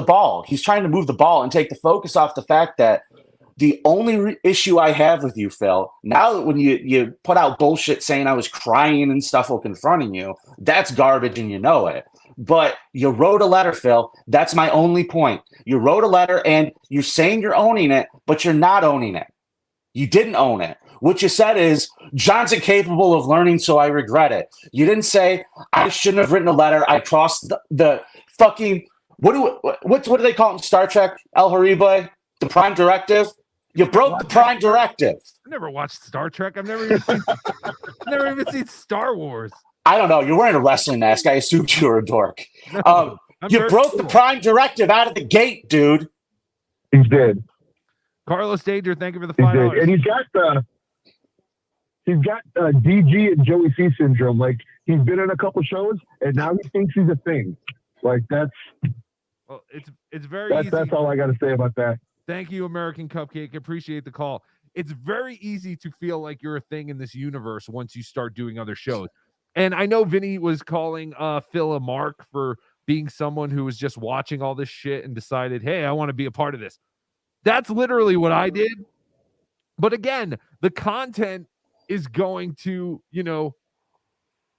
ball. He's trying to move the ball and take the focus off the fact that the only issue I have with you, Phil, now that when you put out bullshit saying I was crying and stuff while confronting you, that's garbage and you know it. But you wrote a letter, Phil. That's my only point. You wrote a letter and you're saying you're owning it, but you're not owning it. You didn't own it. What you said is, John's incapable of learning, so I regret it. You didn't say, I shouldn't have written a letter. I crossed the fucking... What do they call it in Star Trek, El Haribe? The Prime Directive? You broke the Prime Directive. I never watched Star Trek. I've never even seen Star Wars. I don't know. You're wearing a wrestling mask. I assumed you were a dork. No, you broke the Prime Directive out of the gate, dude. He's dead. Carlos Danger, thank you for the $5. And he's got DG and Joey C syndrome. Like, he's been in a couple shows, and now he thinks he's a thing. Like, that's... Well, it's very easy. That's all I got to say about that. Thank you, American Cupcake. Appreciate the call. It's very easy to feel like you're a thing in this universe once you start doing other shows. And I know Vinny was calling Phil a mark for being someone who was just watching all this shit and decided, hey, I want to be a part of this. That's literally what I did. But again, the content is going to,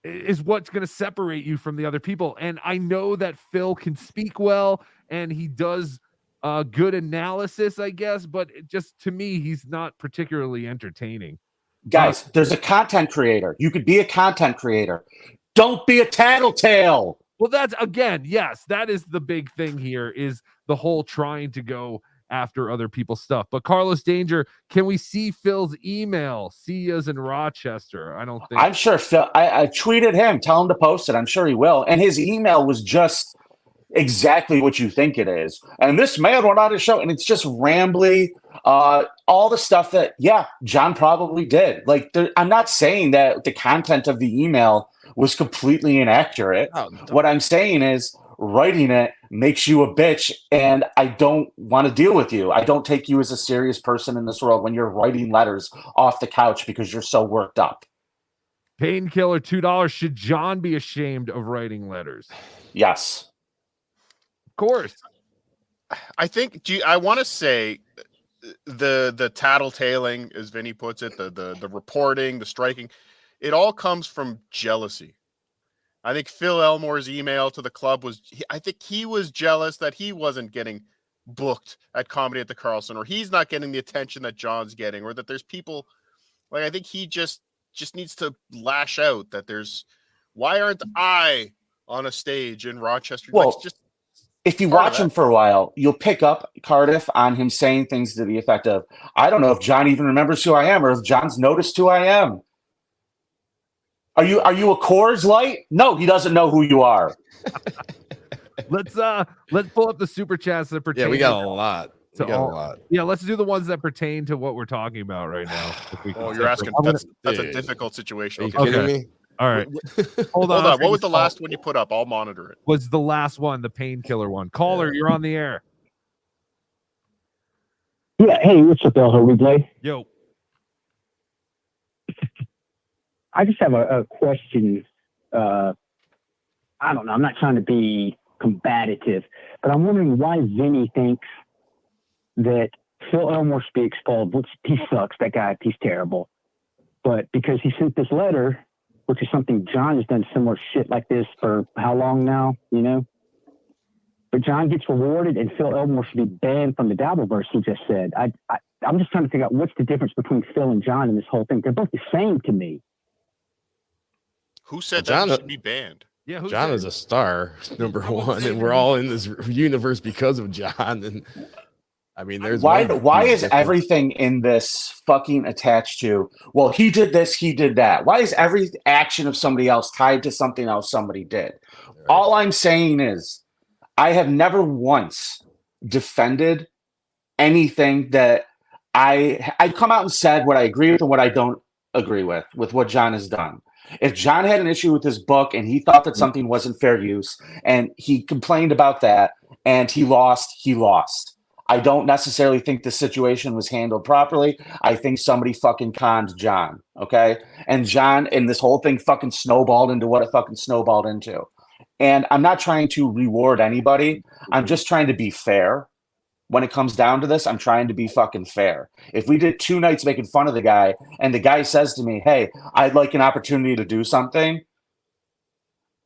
is what's going to separate you from the other people. And I know that Phil can speak well and he does good analysis, I guess, but just to me, he's not particularly entertaining. Guys, there's a content creator. You could be a content creator. Don't be a tattletale. Well, that's, again, yes, that is the big thing here, is the whole trying to go after other people's stuff. But Carlos Danger, can we see Phil's email? See us in Rochester. I don't think. I'm sure Phil, I tweeted him, tell him to post it. I'm sure he will. And his email was just exactly what you think it is. And this man went on his show, and it's just rambly, all the stuff that, yeah, John probably did. Like, I'm not saying that the content of the email was completely inaccurate. What I'm saying is writing it makes you a bitch, and I don't want to deal with you. I don't take you as a serious person in this world when you're writing letters off the couch because you're so worked up. Painkiller, $2. Should John be ashamed of writing letters? Yes. Of course. I think I want to say the tattletaling, as Vinny puts it, the reporting, the striking, it all comes from jealousy. I think Phil Elmore's email to the club I think he was jealous that he wasn't getting booked at Comedy at the Carlson, or he's not getting the attention that John's getting, or that there's people like, I think he just needs to lash out that why aren't I on a stage in Rochester? Well, like, just if you watch him for a while, you'll pick up, Cardiff, on him saying things to the effect of, I don't know if John even remembers who I am, or if John's noticed who I am. Are you a Coors Light? No, he doesn't know who you are. Let's pull up the super chats that pertain. Yeah, we got a lot. We got a lot. Yeah, let's do the ones that pertain to what we're talking about right now. Oh, you're asking. That's a difficult situation. Are you Okay. kidding me? All right. Hold on. What was the last one you put up? I'll monitor it. Was the last one the painkiller one? Caller, you're on the air. Yeah, hey, what's up, El Replay? Yo. I just have a question. I don't know. I'm not trying to be combative, but I'm wondering why Vinnie thinks that Phil Elmore should be expelled. He sucks. That guy, he's terrible. But because he sent this letter, which is something John has done similar shit like this for how long now, you know? But John gets rewarded, and Phil Elmore should be banned from the Dabbleverse, he just said. I'm just trying to figure out what's the difference between Phil and John in this whole thing. They're both the same to me. Who said John that he should be banned? Yeah, John is a star, number one, and we're all in this universe because of John. And I mean, there's why one is difference. everything in this fucking attached to? Well, he did this, he did that. Why is every action of somebody else tied to something else somebody did? Right. All I'm saying is, I have never once defended anything that I've come out and said what I agree with and what I don't agree with what John has done. If John had an issue with his book and he thought that something wasn't fair use and he complained about that and he lost, he lost. I don't necessarily think the situation was handled properly. I think somebody fucking conned John, okay? And John and this whole thing fucking snowballed into what it fucking snowballed into. And I'm not trying to reward anybody. I'm just trying to be fair. When it comes down to this, I'm trying to be fucking fair. If we did 2 nights making fun of the guy and the guy says to me, hey, I'd like an opportunity to do something,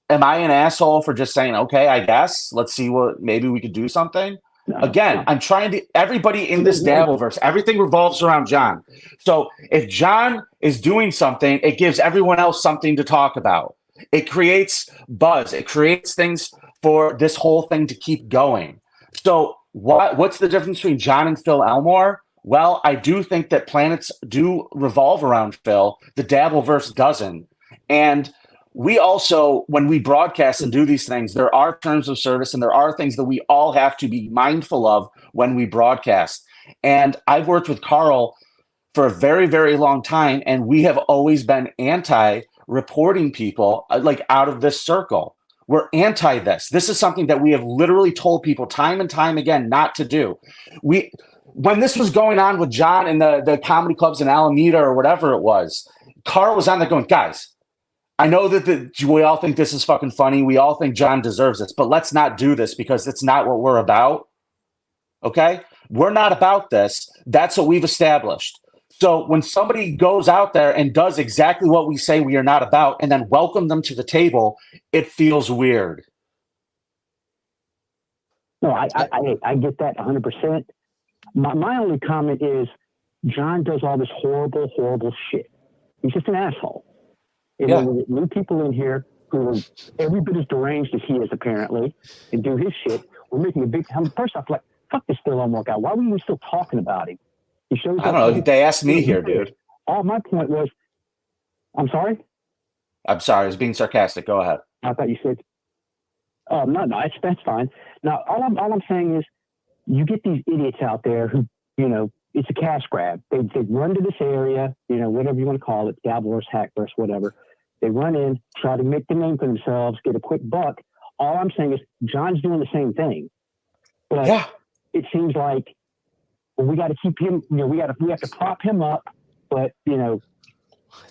am I an asshole for just saying, okay, I guess, let's see what, maybe we could do something? Again, I'm trying to, everybody in this Dabbleverse, everything revolves around John. So if John is doing something, it gives everyone else something to talk about. It creates buzz. It creates things for this whole thing to keep going. So what's the difference between John and Phil Elmore? Well, I do think that planets do revolve around Phil. The Dabbleverse doesn't. And we also, when we broadcast and do these things, there are terms of service and there are things that we all have to be mindful of when we broadcast. And I've worked with Carl for a very, very long time, and we have always been anti-reporting people like out of this circle. We're anti this. This is something that we have literally told people time and time again not to do. When this was going on with John and the comedy clubs in Alameda or whatever it was, Carl was on there going, guys, I know that we all think this is fucking funny. We all think John deserves this, but let's not do this because it's not what we're about. Okay? We're not about this. That's what we've established. So when somebody goes out there and does exactly what we say we are not about and then welcome them to the table, it feels weird. No, I get that 100%. My only comment is John does all this horrible, horrible shit. He's just an asshole. And when we get new people in here who are every bit as deranged as he is apparently and do his shit, we're making a big – first off, like, fuck this Phil Elmore guy. Why were you still talking about him? He shows I don't know. They asked me here, dude. All my point was, I'm sorry? I'm sorry. I was being sarcastic. Go ahead. I thought you said, no, that's fine. Now, all I'm saying is you get these idiots out there who, you know, it's a cash grab. They run to this area, you know, whatever you want to call it, Dabbleverse, Hackverse, whatever. They run in, try to make the name for themselves, get a quick buck. All I'm saying is John's doing the same thing. But it seems like, well, we got to keep him, you know, we have to prop him up, but, you know,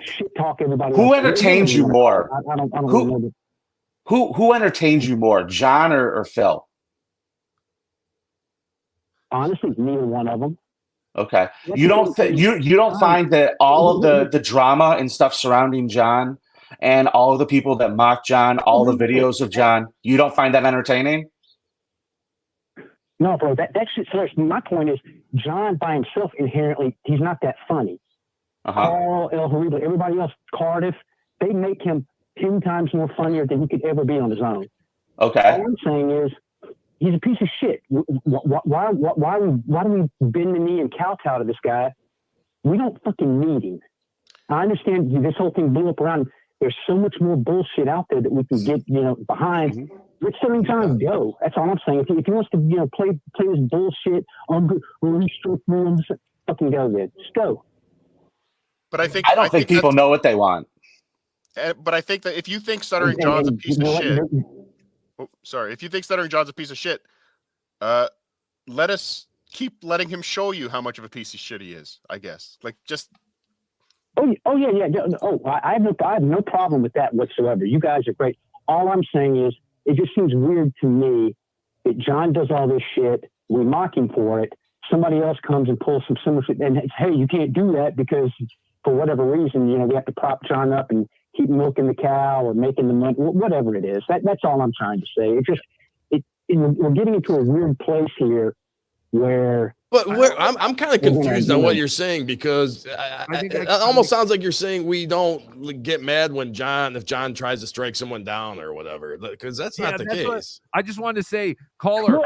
shit talk everybody. Who entertains you more? I don't know. Who entertains you more, John or Phil? Honestly, neither one of them. Okay. You don't find that all of the drama and stuff surrounding John and all of the people that mock John, all the videos of John, you don't find that entertaining? No, bro, that shit. My point is, John by himself inherently, he's not that funny. Carl, El Hariba, everybody else, Cardiff, they make him 10 times more funnier than he could ever be on his own. Okay. All I'm saying is, he's a piece of shit. Why do we bend the knee and kowtow to this guy? We don't fucking need him. I understand this whole thing blew up around. There's so much more bullshit out there that we can get, you know, behind. Rich Sterling John, go. That's all I'm saying. If he wants to, play this bullshit, restrict me, I'm just fucking go, then. Just go. But I don't think people know what they want. But I think that if you think Stuttering John's a piece of shit, if you think Stuttering John's a piece of shit, let us keep letting him show you how much of a piece of shit he is. I guess, like just. Yeah. Oh, I have no problem with that whatsoever. You guys are great. All I'm saying is, it just seems weird to me that John does all this shit. We mock him for it. Somebody else comes and pulls some similar shit, and it's, hey, you can't do that because for whatever reason, we have to prop John up and keep milking the cow or making the money, whatever it is. That's all I'm trying to say. We're getting into a weird place here where. But I'm kind of confused on what you're saying, because it almost sounds like you're saying we don't get mad when if John tries to strike someone down or whatever, because that's not the case. I just wanted to say, caller,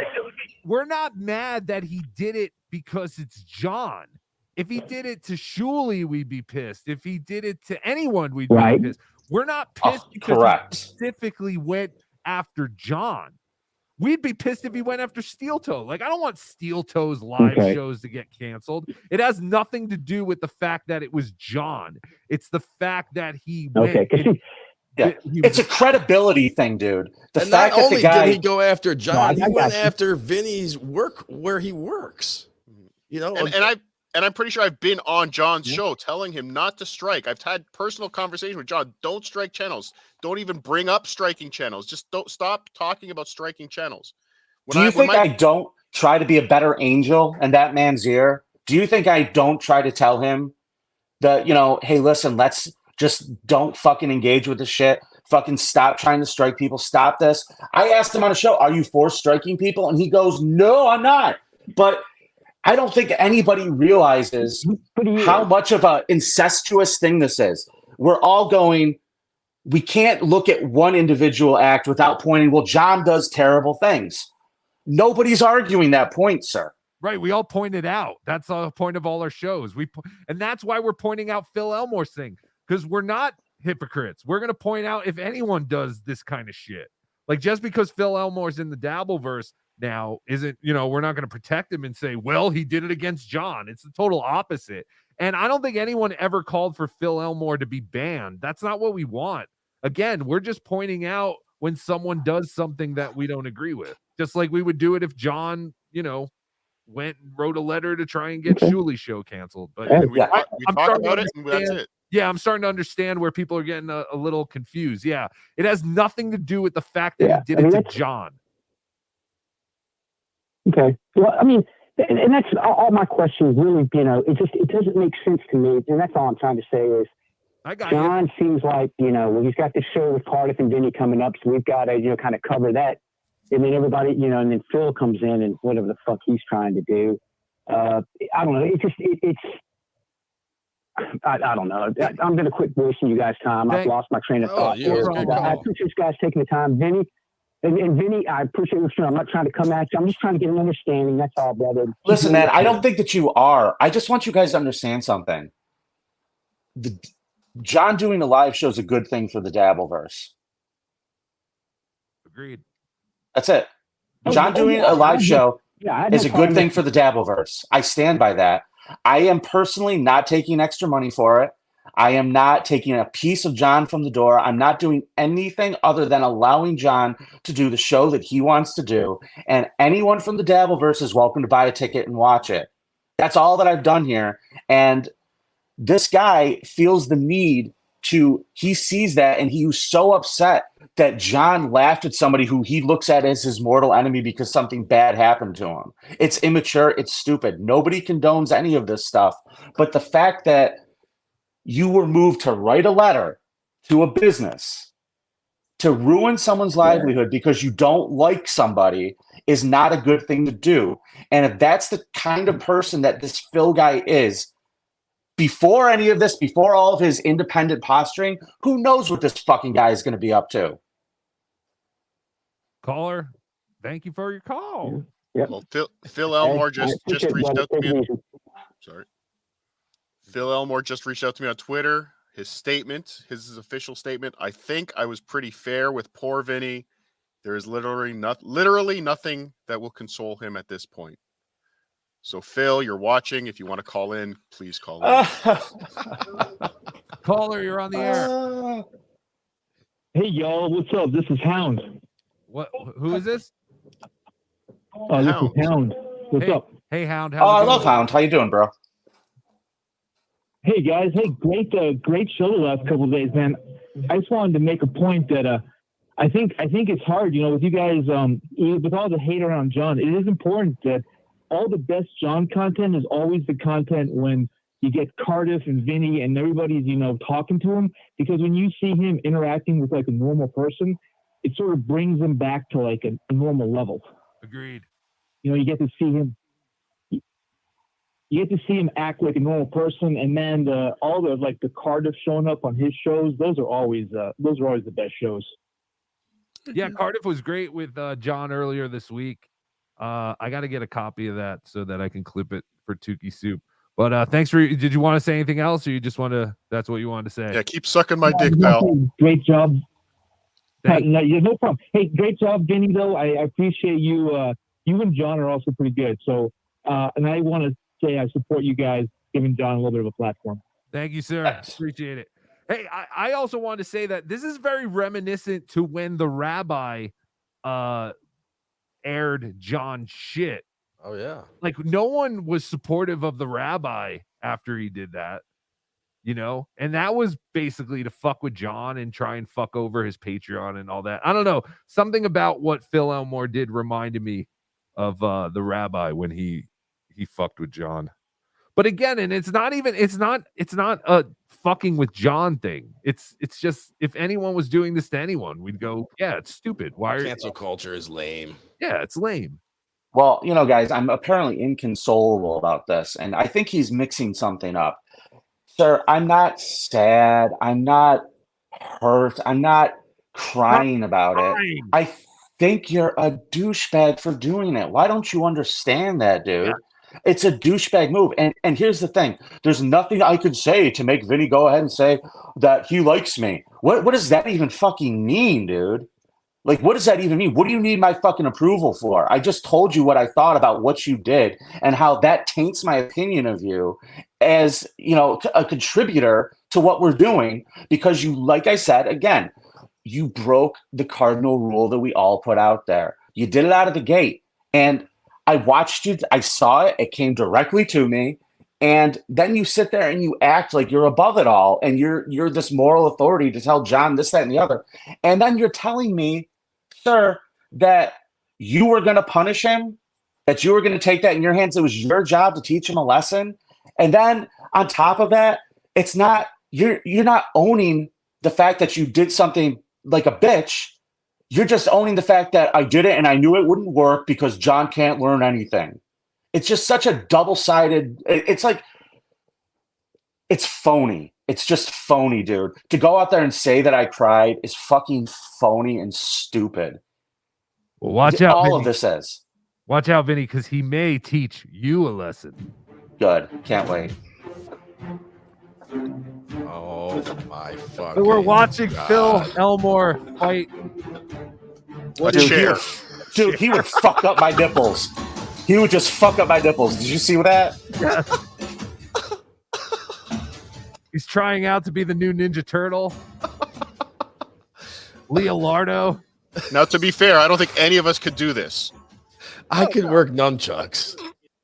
we're not mad that he did it because it's John. If he did it to Shuley, we'd be pissed. If he did it to anyone, we'd be pissed. We're not pissed because he specifically went after John. We'd be pissed if he went after Steel Toe. Like, I don't want Steel Toe's live shows to get canceled. It has nothing to do with the fact that it was John. It's the fact that he went. It's a credibility thing, dude. And not only did he go after John, he went after Vinny's work where he works. And I'm pretty sure I've been on John's show telling him not to strike. I've had personal conversation with John. Don't strike channels. Don't even bring up striking channels. Just don't stop talking about striking channels. Do you think I don't try to be a better angel in that man's ear? Do you think I don't try to tell him that, hey, listen, let's just don't fucking engage with this shit. Fucking stop trying to strike people. Stop this. I asked him on a show, are you for striking people? And he goes, no, I'm not. But I don't think anybody realizes how much of an incestuous thing this is. We're all going, we can't look at one individual act without pointing, well, John does terrible things. Nobody's arguing that point, sir. Right. We all pointed out. That's the point of all our shows. And that's why we're pointing out Phil Elmore's thing, because we're not hypocrites. We're going to point out if anyone does this kind of shit. Like, just because Phil Elmore's in the Dabbleverse now isn't, we're not going to protect him and say, well, he did it against John. It's the total opposite. And I don't think anyone ever called for Phil Elmore to be banned. That's not what we want. Again, we're just pointing out when someone does something that we don't agree with, just like we would do it if John, went and wrote a letter to try and get Shuley's show canceled. But we talked about it, and that's it. Yeah, I'm starting to understand where people are getting a little confused. Yeah, it has nothing to do with the fact that he did it to John. Okay. Well, I mean, and that's all my questions really, it doesn't make sense to me. And that's all I'm trying to say is, John seems like, he's got this show with Cardiff and Vinnie coming up, so we've got to, kind of cover that. And then everybody, and then Phil comes in and whatever the fuck he's trying to do. I don't know. I don't know. I'm going to quit wasting you guys' time. I've lost my train of thought. I appreciate you guys taking the time. Vinnie, and Vinnie, I appreciate what you're doing. I'm not trying to come at you. I'm just trying to get an understanding. That's all, brother. Listen, man, I don't think that you are. I just want you guys to understand something. John doing a live show is a good thing for the Dabbleverse. Agreed. That's it. John doing a live show is a good thing for the Dabbleverse. I stand by that. I am personally not taking extra money for it. I am not taking a piece of John from the door. I'm not doing anything other than allowing John to do the show that he wants to do. And anyone from the Dabbleverse is welcome to buy a ticket and watch it. That's all that I've done here. And this guy feels the need he sees that, and he was so upset that John laughed at somebody who he looks at as his mortal enemy because something bad happened to him. It's immature. It's stupid. Nobody condones any of this stuff. But the fact that you were moved to write a letter to a business to ruin someone's livelihood because you don't like somebody is not a good thing to do. And if that's the kind of person that this Phil guy is, before any of this, before all of his independent posturing, who knows what this fucking guy is going to be up to? Caller, thank you for your call. Yeah. Well, Phil Elmore just reached out to me. Sorry. Phil Elmore just reached out to me on Twitter. His official statement. I think I was pretty fair with poor Vinny. There is literally nothing that will console him at this point. So Phil, you're watching. If you want to call in, please call in. Caller, you're on the air. Hey y'all, what's up? This is Hound. What? Who is this? This is Hound. What's Hey, up? Hey, Hound. Oh, How's it I going? love Hound. How you doing, bro? Hey guys, hey, great show the last couple of days, man. I just wanted to make a point that I think it's hard, with you guys, with all the hate around John. It is important that all the best John content is always the content when you get Cardiff and Vinnie and everybody's, talking to him, because when you see him interacting with like a normal person, it sort of brings him back to like a normal level. Agreed. You get to see him. You get to see him act like a normal person, and then all the Cardiff showing up on his shows. Those are always the best shows. Yeah, Cardiff was great with John earlier this week. I got to get a copy of that so that I can clip it for Tukey Soup. But thanks for. Did you want to say anything else, or you just want to? That's what you wanted to say. Yeah, keep sucking my dick, pal. Great job. No problem. Hey, great job, Vinny. Though I appreciate you. You and John are also pretty good. So, and I want to say I support you guys, giving John a little bit of a platform. Thank you, sir. Appreciate it. Hey, I also want to say that this is very reminiscent to when the rabbi aired John shit. Oh, yeah. Like, no one was supportive of the rabbi after he did that, and that was basically to fuck with John and try and fuck over his Patreon and all that. I don't know. Something about what Phil Elmore did reminded me of the rabbi when he fucked with John. But again, and it's not a fucking with John thing. It's just, if anyone was doing this to anyone, we'd go, yeah, it's stupid. Why are Cancel culture is lame. Yeah, it's lame. Well, guys, I'm apparently inconsolable about this, and I think he's mixing something up. Sir, I'm not sad. I'm not hurt. I'm not crying about it. I think you're a douchebag for doing it. Why don't you understand that, dude? Yeah. It's a douchebag move. And here's the thing. There's nothing I could say to make Vinny go ahead and say that he likes me. What does that even fucking mean, dude? Like, what does that even mean? What do you need my fucking approval for? I just told you what I thought about what you did and how that taints my opinion of you as, a contributor to what we're doing, because you, like I said, again, you broke the cardinal rule that we all put out there. You did it out of the gate. And I watched you. I saw it. It came directly to me. And then you sit there and you act like you're above it all. And you're this moral authority to tell John this, that, and the other. And then you're telling me, sir, that you were going to punish him, that you were going to take that in your hands. It was your job to teach him a lesson. And then on top of that, it's not, you're not owning the fact that you did something like a bitch. You're just owning the fact that I did it and I knew it wouldn't work because John can't learn anything. It's just such a double-sided, it's like, it's phony. It's just phony, dude. To go out there and say that I cried is fucking phony and stupid. Well, watch out, all Vinny. Of this is. Watch out, Vinny, because he may teach you a lesson. Good. Can't wait. Oh, my fucking We're watching God. Phil Elmore fight. Dude, he would fuck up my nipples. He would just fuck up my nipples. Did you see that? Yeah. He's trying out to be the new Ninja Turtle. Leonardo. Now, to be fair, I don't think any of us could do this. I could work nunchucks.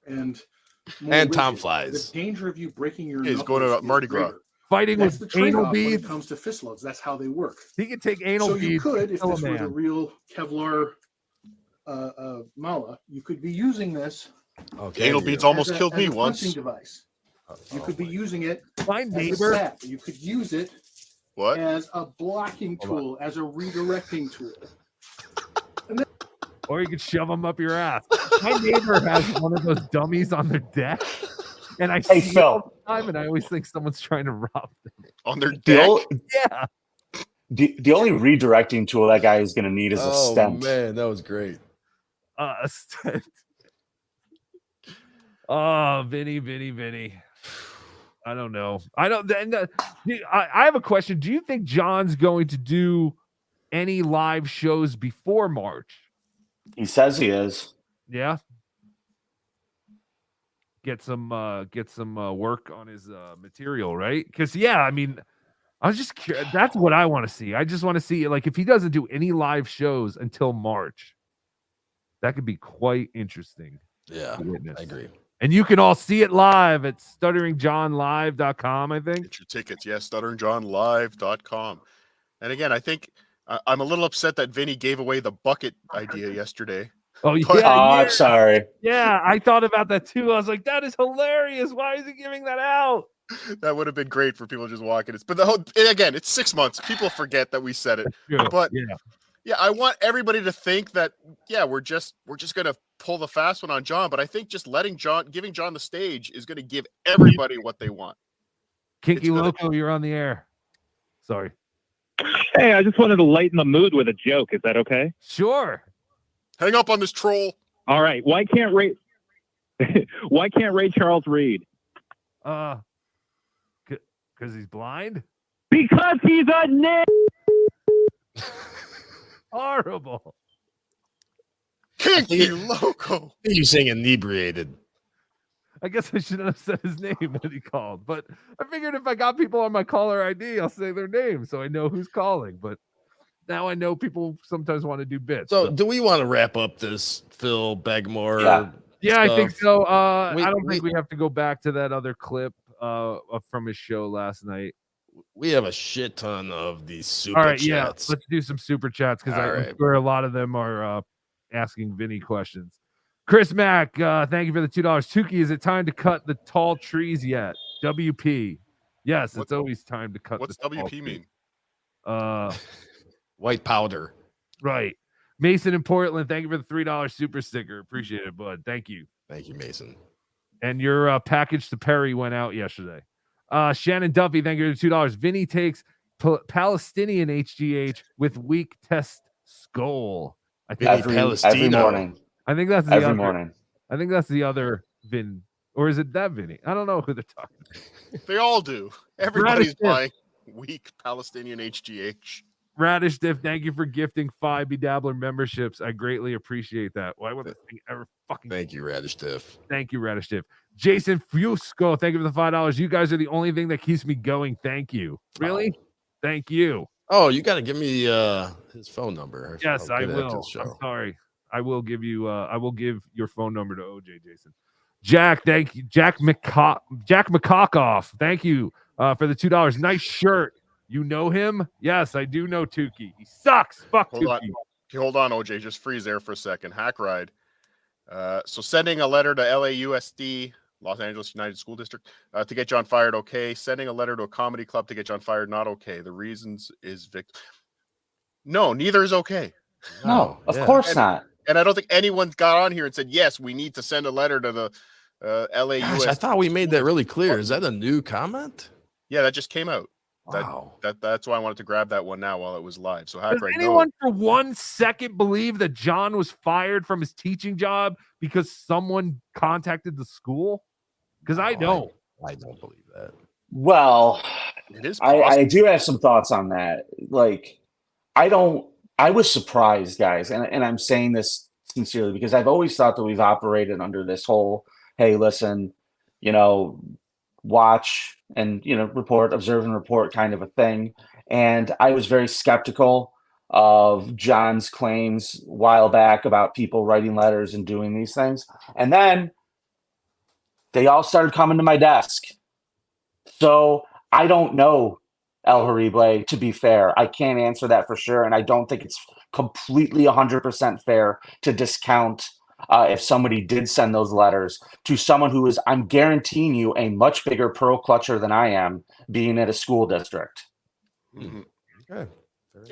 And Tom Flies. The danger of you breaking your He's going to Mardi Gras. Fighting That's with the anal trade-off beads. when it comes to fist loads. That's how they work. He can take anal so beads. you could, if kill a this was a man. real Kevlar mala, you could be using this. Okay, anal beads almost killed me as a once. punching device. You could be using it My as neighbor. a stab. You could use it What? as a blocking tool, as a redirecting tool. Or you could shove them up your ass. My neighbor has one of those dummies on their deck. And I see it Phil. all the time, and I always think someone's trying to rob them. On their deck? Yeah. The only redirecting tool that guy is going to need is a stent. Man, that was great. A stent. Oh, Vinny. I don't know. I have a question. Do you think John's going to do any live shows before March. He says he is. Yeah. Get some work on his material, right? Because I mean, I was just curious. That's what I want to see. I just want to see, like, if he doesn't do any live shows until March, that could be quite interesting. Yeah, I agree. And you can all see it live at stutteringjohnlive.com, I think. Get your tickets. Yes, stutteringjohnlive.com. And again, I think I'm a little upset that Vinny gave away the bucket idea yesterday. Oh, yeah. But- I'm sorry. Yeah, I thought about that too. I was like, that is hilarious. Why is he giving that out? That would have been great for people just walking. But the whole, and again, it's 6 months. People forget that we said it. True. But yeah, I want everybody to think that we're just gonna pull the fast one on John. But I think just giving John the stage is gonna give everybody what they want. Kinky Loco, you're on the air. Sorry. Hey, I just wanted to lighten the mood with a joke. Is that okay? Sure. Hang up on this troll. All right. Why can't Ray Charles read? Because he's blind? Because he's a nigger. Horrible. Kinky Loco. You saying inebriated. I guess I shouldn't have said his name that he called, but I figured if I got people on my caller ID, I'll say their name so I know who's calling. But now I know people sometimes want to do bits. So do we want to wrap up this Phil Begmore? Yeah, I think stuff? so. I don't think we have to go back to that other clip from his show last night. We have a shit ton of these super All right, chats. let's do some super chats because All I'm right. sure a lot of them are asking Vinny questions. Chris Mack, thank you for the $2. Tukey, is it time to cut the tall trees yet? WP. Yes, it's always time to cut. What's the tall WP trees. mean? White powder. Right. Mason in Portland, thank you for the $3 super sticker. Appreciate it, bud. Thank you. Thank you, Mason. And your package to Perry went out yesterday. Shannon Duffy, thank you for the $2. Vinny takes Palestinian HGH with weak test skull. I think Every morning. I think that's the Every other morning. I think that's the other Vin, or is it that Vinny? I don't know who they're talking about. They all do. Everybody's Radish buying weak Palestinian HGH. Radish Diff, thank you for gifting 5 BeDabbler memberships. I greatly appreciate that. Why would this thing ever fucking? Thank you, Radish Diff. Thank you, Radish Diff. Jason Fusco, thank you for the $5. You guys are the only thing that keeps me going. Thank you. Really? Thank you. Oh, you got to give me his phone number. Yes, I'll I get after will. the show. I'm sorry. I will give you. I will give your phone number to OJ, Jason. Jack, thank you. Jack McCockoff, thank you for the $2. Nice shirt. You know him? Yes, I do know Tukey. He sucks. Fuck Tukey. Hold on, OJ. Just freeze there for a second. Hack ride. So sending a letter to LAUSD, Los Angeles United School District, to get John fired, okay. Sending a letter to a comedy club to get John fired, not okay. The reasons is No, neither is okay. No, of course not. And I don't think anyone got on here and said, yes, we need to send a letter to the LAUSD. Gosh, I thought we made that really clear. Is that a new comment? Yeah, that just came out. Wow. That's why I wanted to grab that one now while it was live. So Does anyone for 1 second believe that John was fired from his teaching job because someone contacted the school? Because I don't. I don't believe that. Well, it is I do have some thoughts on that. Like, I was surprised, guys, and I'm saying this sincerely because I've always thought that we've operated under this whole, hey, listen, watch and report, observe and report kind of a thing. And I was very skeptical of John's claims a while back about people writing letters and doing these things. And then they all started coming to my desk. So I don't know, El Harible, to be fair. I can't answer that for sure. And I don't think it's completely 100% fair to discount if somebody did send those letters to someone who is, I'm guaranteeing you, a much bigger pearl clutcher than I am, being at a school district. Mm-hmm. Okay.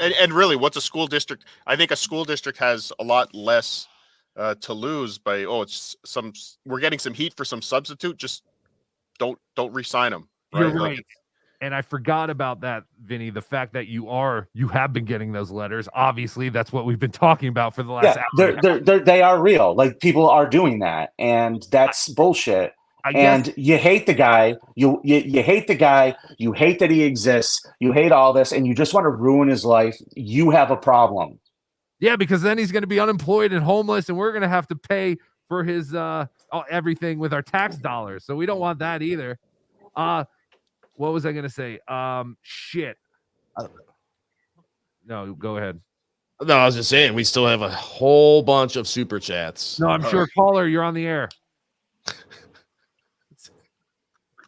And really, what's a school district? I think a school district has a lot less to lose by, we're getting some heat for some substitute. Just don't re-sign them. You're right. And I forgot about that, Vinny, the fact that you have been getting those letters. Obviously, that's what we've been talking about for the last hour. They are real. Like, people are doing that, and that's bullshit. And you hate the guy. You hate the guy. You hate that he exists. You hate all this, and you just want to ruin his life. You have a problem. Yeah, because then he's going to be unemployed and homeless, and we're going to have to pay for his everything with our tax dollars. So we don't want that either. What was I going to say? Shit. No, go ahead. No, I was just saying we still have a whole bunch of super chats. No, I'm sure. Caller, you're on the air.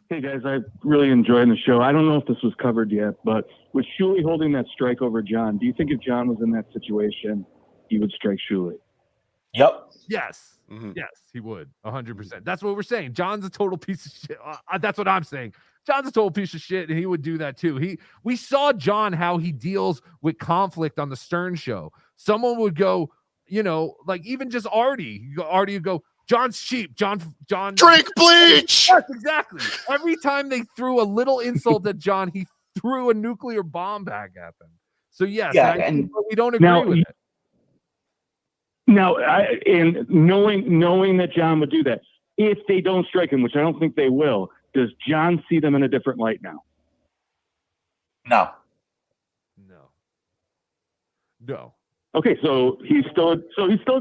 Hey guys, I'm really enjoying the show. I don't know if this was covered yet, but with Shuley holding that strike over John, do you think if John was in that situation, he would strike Shuley? Yep. Yes. Yes, he would. 100%. That's what we're saying. John's a total piece of shit. That's what I'm saying. John's a total piece of shit, and he would do that too. We saw John how he deals with conflict on the Stern show. Someone would go, like even just Artie. Artie would go, John's cheap. John drink bleach. Yes, exactly. Every time they threw a little insult at John, he threw a nuclear bomb back at them. So yes, and we don't agree with it. Now, and knowing that John would do that, if they don't strike him, which I don't think they will, does John see them in a different light now? No. Okay, so he's still a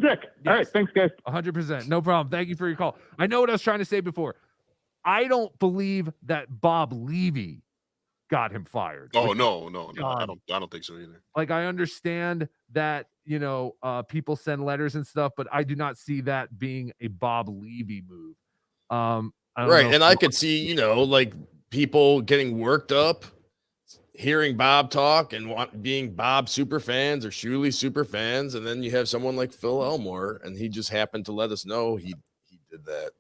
dick. Yes. All right, thanks, guys. 100%. No problem. Thank you for your call. I know what I was trying to say before. I don't believe that Bob Levy got him fired. Oh, no. I don't think so either. Like, I understand that, people send letters and stuff, but I do not see that being a Bob Levy move. Right. And I could see, like people getting worked up, hearing Bob talk and being Bob super fans or Shuley super fans. And then you have someone like Phil Elmore, and he just happened to let us know he did that.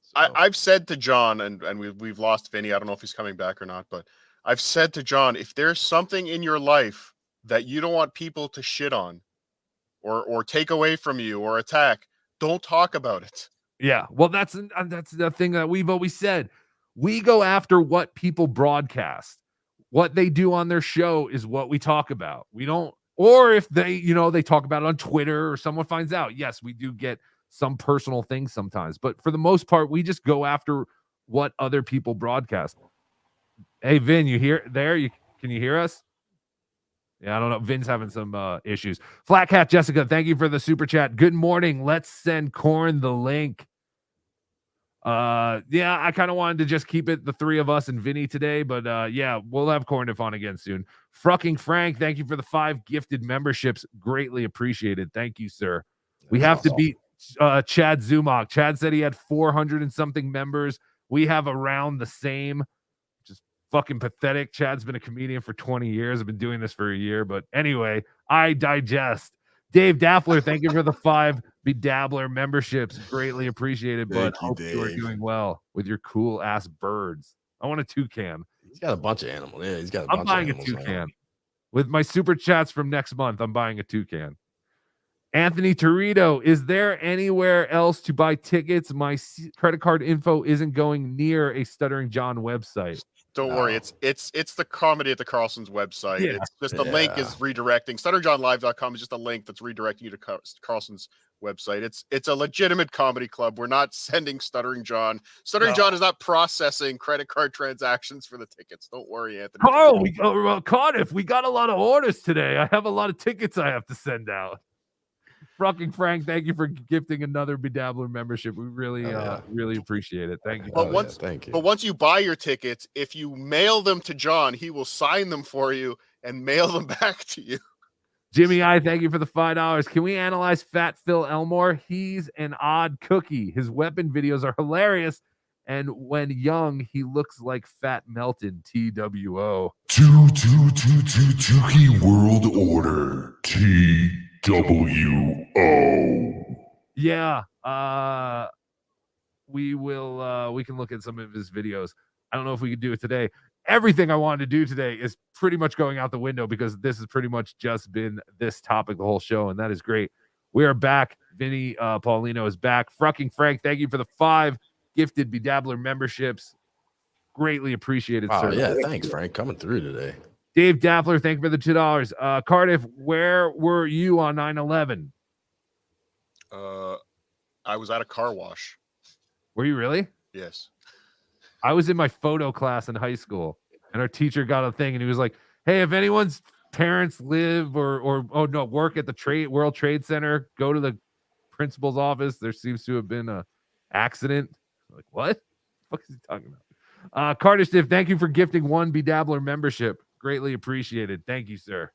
So. I've said to John, and we've lost Vinny. I don't know if he's coming back or not, but I've said to John, if there's something in your life that you don't want people to shit on or take away from you or attack, don't talk about it. Yeah, well, that's the thing that we've always said. We go after what people broadcast. What they do on their show is what we talk about. We don't, or if they, they talk about it on Twitter or someone finds out. Yes, we do get some personal things sometimes, but for the most part, we just go after what other people broadcast. Hey, Vin, you here there? Can you hear us? Yeah, I don't know. Vin's having some issues. Flat Cat Jessica, thank you for the super chat. Good morning. Let's send Corn the link. Yeah, I kind of wanted to just keep it the three of us and Vinny today, but yeah, we'll have Corniff on again soon. Frucking Frank, thank you for the 5 gifted memberships. Greatly appreciated. Thank you, sir. We have to beat Chad Zumach. Chad said he had 400 and something members. We have around the same. Just fucking pathetic. Chad's been a comedian for 20 years. I've been doing this for a year, but anyway, I digest. Dave Daffler, thank you for the 5 BeDabbler memberships. Greatly appreciated, but hope you are doing well with your cool ass birds. I want a toucan. He's got a bunch of animals. Yeah, he's got a bunch I'm buying of a animals. toucan. With my super chats from next month, I'm buying a toucan. Anthony Torito, is there anywhere else to buy tickets? My credit card info isn't going near a Stuttering John website. Don't worry, it's the comedy at the Carlson's website. Yeah. It's just the link is redirecting. StutteringJohnLive.com is just a link that's redirecting you to Carlson's website. It's a legitimate comedy club. We're not sending Stuttering John. Stuttering John is not processing credit card transactions for the tickets. Don't worry, Anthony. Carl, Cardiff, we got a lot of orders today. I have a lot of tickets I have to send out. Fucking Frank, thank you for gifting another BeDabbler membership. We really, really appreciate it. Thank you. But once you buy your tickets, if you mail them to John, he will sign them for you and mail them back to you. Jimmy I, thank you for the $5. Can we analyze Fat Phil Elmore? He's an odd cookie. His weapon videos are hilarious. And when young, he looks like Fat Melton, TWO. 2 World Order, TWO. Yeah. We can look at some of his videos. I don't know if we could do it today. Everything I wanted to do today is pretty much going out the window because this has pretty much just been this topic the whole show, and that is great. We are back. Vinny Paulino is back. Fucking Frank, thank you for the 5 gifted BeDabbler memberships. Greatly appreciated, Wow, sir. yeah, thanks, Frank, coming through today. Dave Daffler, thank you for the $2. Cardiff, where were you on 9/11? I was at a car wash. Were you really? Yes. I was in my photo class in high school, and our teacher got a thing, and he was like, "Hey, if anyone's parents live or work at the World Trade Center, go to the principal's office. There seems to have been a accident." I'm like, what? What is he talking about? Cardiff, thank you for gifting 1 BeDabbler membership. Greatly appreciated. Thank you, sir.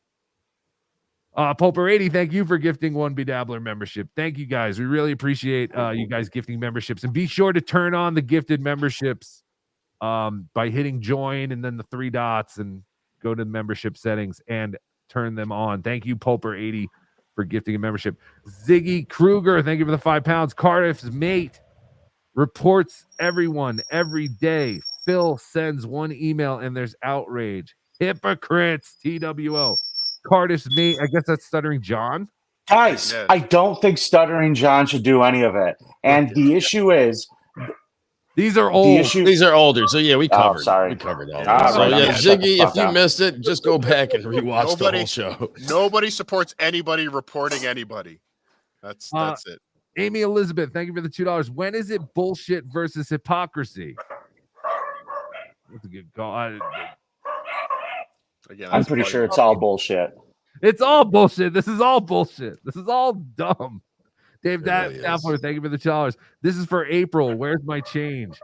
Pulper80, thank you for gifting 1 BeDabbler membership. Thank you, guys. We really appreciate you guys gifting memberships. And be sure to turn on the gifted memberships by hitting join and then the 3 dots and go to the membership settings and turn them on. Thank you, Pulper80, for gifting a membership. Ziggy Kruger, thank you for the 5 pounds. Cardiff's mate reports everyone every day. Phil sends 1 email and there's outrage. Hypocrites, TWO. Cardiff's mate, I guess that's Stuttering John. Guys, I don't think Stuttering John should do any of it. And the issue is, these are old. These are older. So yeah, we covered. sorry. We covered all All that. So right, yeah, I'm gonna shut the Ziggy, fuck if you up. missed it, just go back and rewatch the whole show. Nobody supports anybody reporting anybody. That's it. Amy Elizabeth, thank you for the $2. When is it bullshit versus hypocrisy? That's a good call. Again, I'm pretty sure it's all bullshit. It's all bullshit. This is all bullshit. This is all dumb. Dave Daffler, thank you for the $2. This is for April. Where's my change?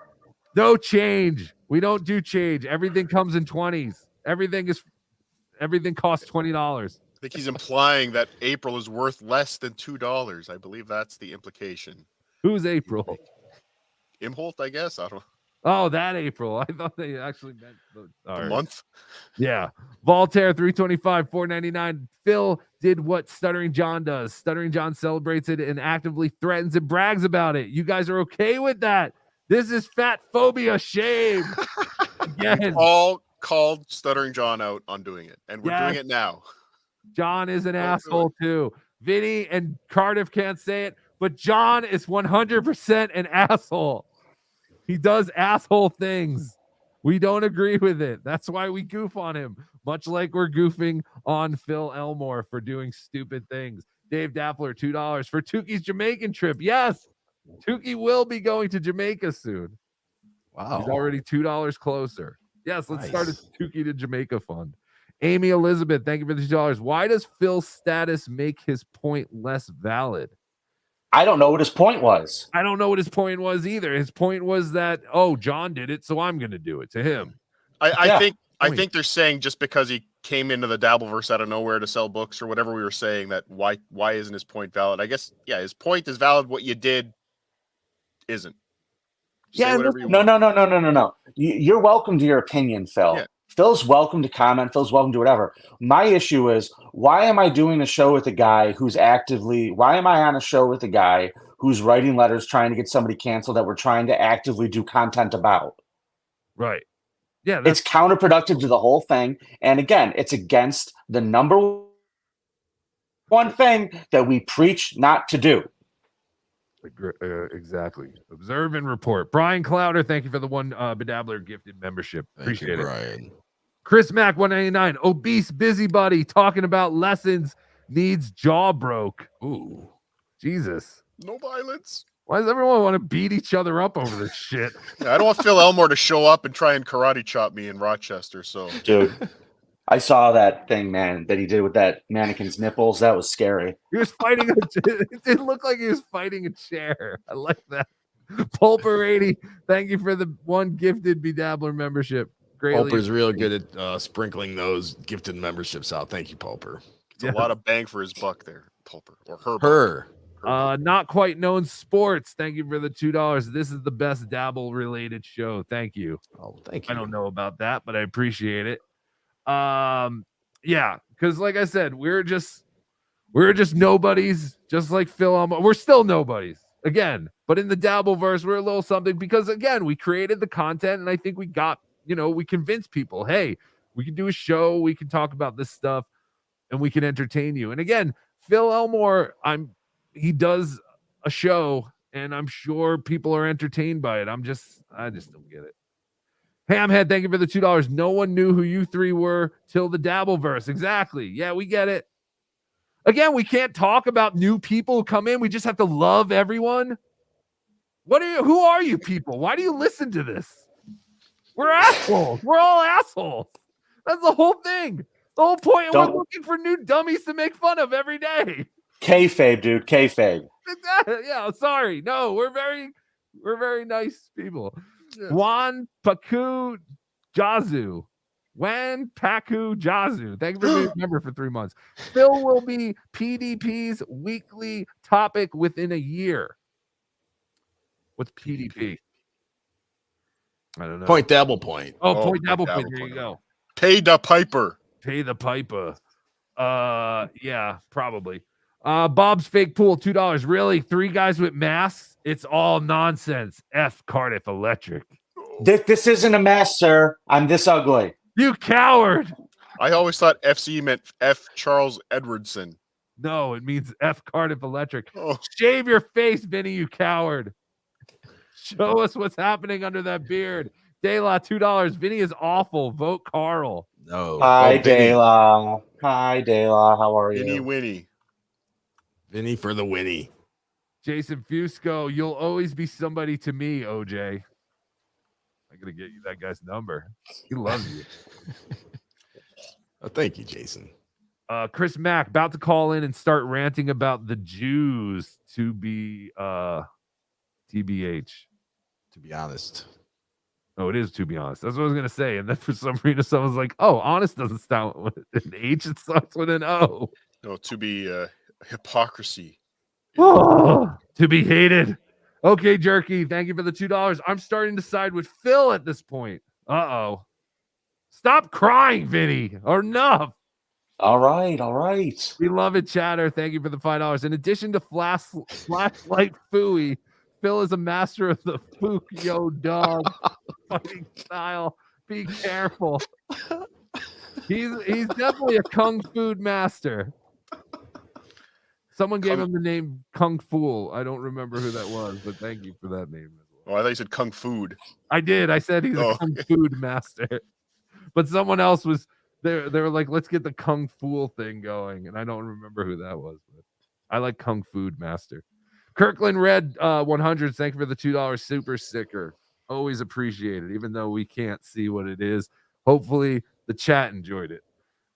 No change. We don't do change. Everything comes in 20s. Everything costs $20. I think he's implying that April is worth less than $2. I believe that's the implication. Who's April? Imholt, I guess. I don't know. Oh, that April. I thought they actually meant The month. Yeah. Voltaire 325 499. Phil did what Stuttering John does. Stuttering John celebrates it and actively threatens and brags about it. You guys are okay with that? This is fat phobia. Shame. Again. We've all called Stuttering John out on doing it, and we're doing it now. John is an asshole too. Vinnie and Cardiff can't say it, but John is 100% an asshole. He does asshole things. We don't agree with it. That's why we goof on him, much like we're goofing on Phil Elmore for doing stupid things. Dave Daffler, $2 for Tuki's Jamaican trip. Yes, Tuki will be going to Jamaica soon. Wow. He's already $2 closer. Yes, let's start a Tuki to Jamaica fund. Amy Elizabeth, thank you for the $2. Why does Phil's status make his point less valid? I don't know what his point was. I don't know what his point was either. His point was that, John did it, so I'm going to do it to him. I think they're saying just because he came into the Dabbleverse out of nowhere to sell books or whatever we were saying, that why isn't his point valid? I guess, his point is valid. What you did isn't. Yeah, no. You're welcome to your opinion, Phil. Yeah. Phil's welcome to comment. Phil's welcome to whatever. My issue is, why am I doing a show with a guy who's why am I on a show with a guy who's writing letters trying to get somebody canceled that we're trying to actively do content about? Right. Yeah. It's counterproductive to the whole thing. And again, it's against the number one thing that we preach not to do. Exactly. Observe and report. Brian Clowder, thank you for the 1 BeDabbler gifted membership. Appreciate it. Brian. Chris Mack 199. Obese busybody talking about lessons needs jaw broke. Ooh. Jesus. No violence. Why does everyone want to beat each other up over this shit? Yeah, I don't want Phil Elmore to show up and try and karate chop me in Rochester. So, dude, I saw that thing, man, that he did with that mannequin's nipples. That was scary. He was fighting. It looked like he was fighting a chair. I like that. Pulper80, thank you for the 1 gifted BeDabbler membership. Greatly. Pulper's real good at sprinkling those gifted memberships out. Thank you, Pulper. It's a lot of bang for his buck there, Pulper, or her. Not quite known sports. Thank you for the $2. This is the best Dabble related show. Thank you. Oh, thank you. I don't know about that, but I appreciate it. Yeah, because like I said, we're just nobodies, just like Phil Elmore. We're still nobodies again, but in the Dabbleverse, we're a little something because again, we created the content, and I think we got, we convinced people, hey, we can do a show, we can talk about this stuff, and we can entertain you. And again, Phil Elmore, he does a show, and I'm sure people are entertained by it. I just don't get it. Hamhead, thank you for the $2. No one knew who you 3 were till the Dabbleverse. Exactly. Yeah, we get it. Again, we can't talk about new people who come in. We just have to love everyone. Who are you people? Why do you listen to this? We're assholes. We're all assholes. That's the whole thing. The whole point. Don't- We're looking for new dummies to make fun of every day. Kayfabe, dude. Kayfabe. Yeah, sorry. No, we're very nice people. Juan Paku Jazu. Wan Paku Jazu. Thank you for being a member for 3 months. Phil will be PDP's weekly topic within a year. What's PDP? I don't know. Point Dabble Point. Oh, Point Dabble Point. There you go. Pay the piper. Pay the piper. Yeah, probably. Bob's fake pool, $2. Really? 3 guys with masks? It's all nonsense. F Cardiff Electric. This isn't a mess, sir. I'm this ugly. You coward. I always thought FC meant F Charles Edwardson. No, it means F Cardiff Electric. Oh. Shave your face, Vinny, you coward. Show us what's happening under that beard. De La, $2. Vinny is awful. Vote Carl. No. Hi, vote Vinny. De La. Hi, De La. How are Vinny you? Winnie. Vinny for the Winnie. Jason Fusco, you'll always be somebody to me, OJ. I gotta get you that guy's number. He loves you. Oh, thank you, Jason. Chris Mack about to call in and start ranting about the Jews to be TBH. To be honest. Oh, it is to be honest. That's what I was gonna say. And then for some reason, someone's like, "Oh, honest doesn't start with an H; it starts with an O." No, to be hypocrisy. Oh, to be hated. Okay, Jerky. Thank you for the $2. I'm starting to side with Phil at this point. Uh-oh. Stop crying, Vinny. Enough. All right. We love it, Chatter. Thank you for the $5. In addition to Flashlight Fooey, Phil is a master of the Fook Yo Dog fighting style. Be careful. He's definitely a kung fu master. Someone gave him the name Kung Fu. I don't remember who that was, but thank you for that name. Oh, I thought you said Kung Food. I did. I said he's a Kung Fu master. But someone else was there. They were like, let's get the Kung Fu thing going. And I don't remember who that was. But I like Kung Fu master. Kirkland Red 100. Thank you for the $2 super sticker. Always appreciated, even though we can't see what it is. Hopefully the chat enjoyed it.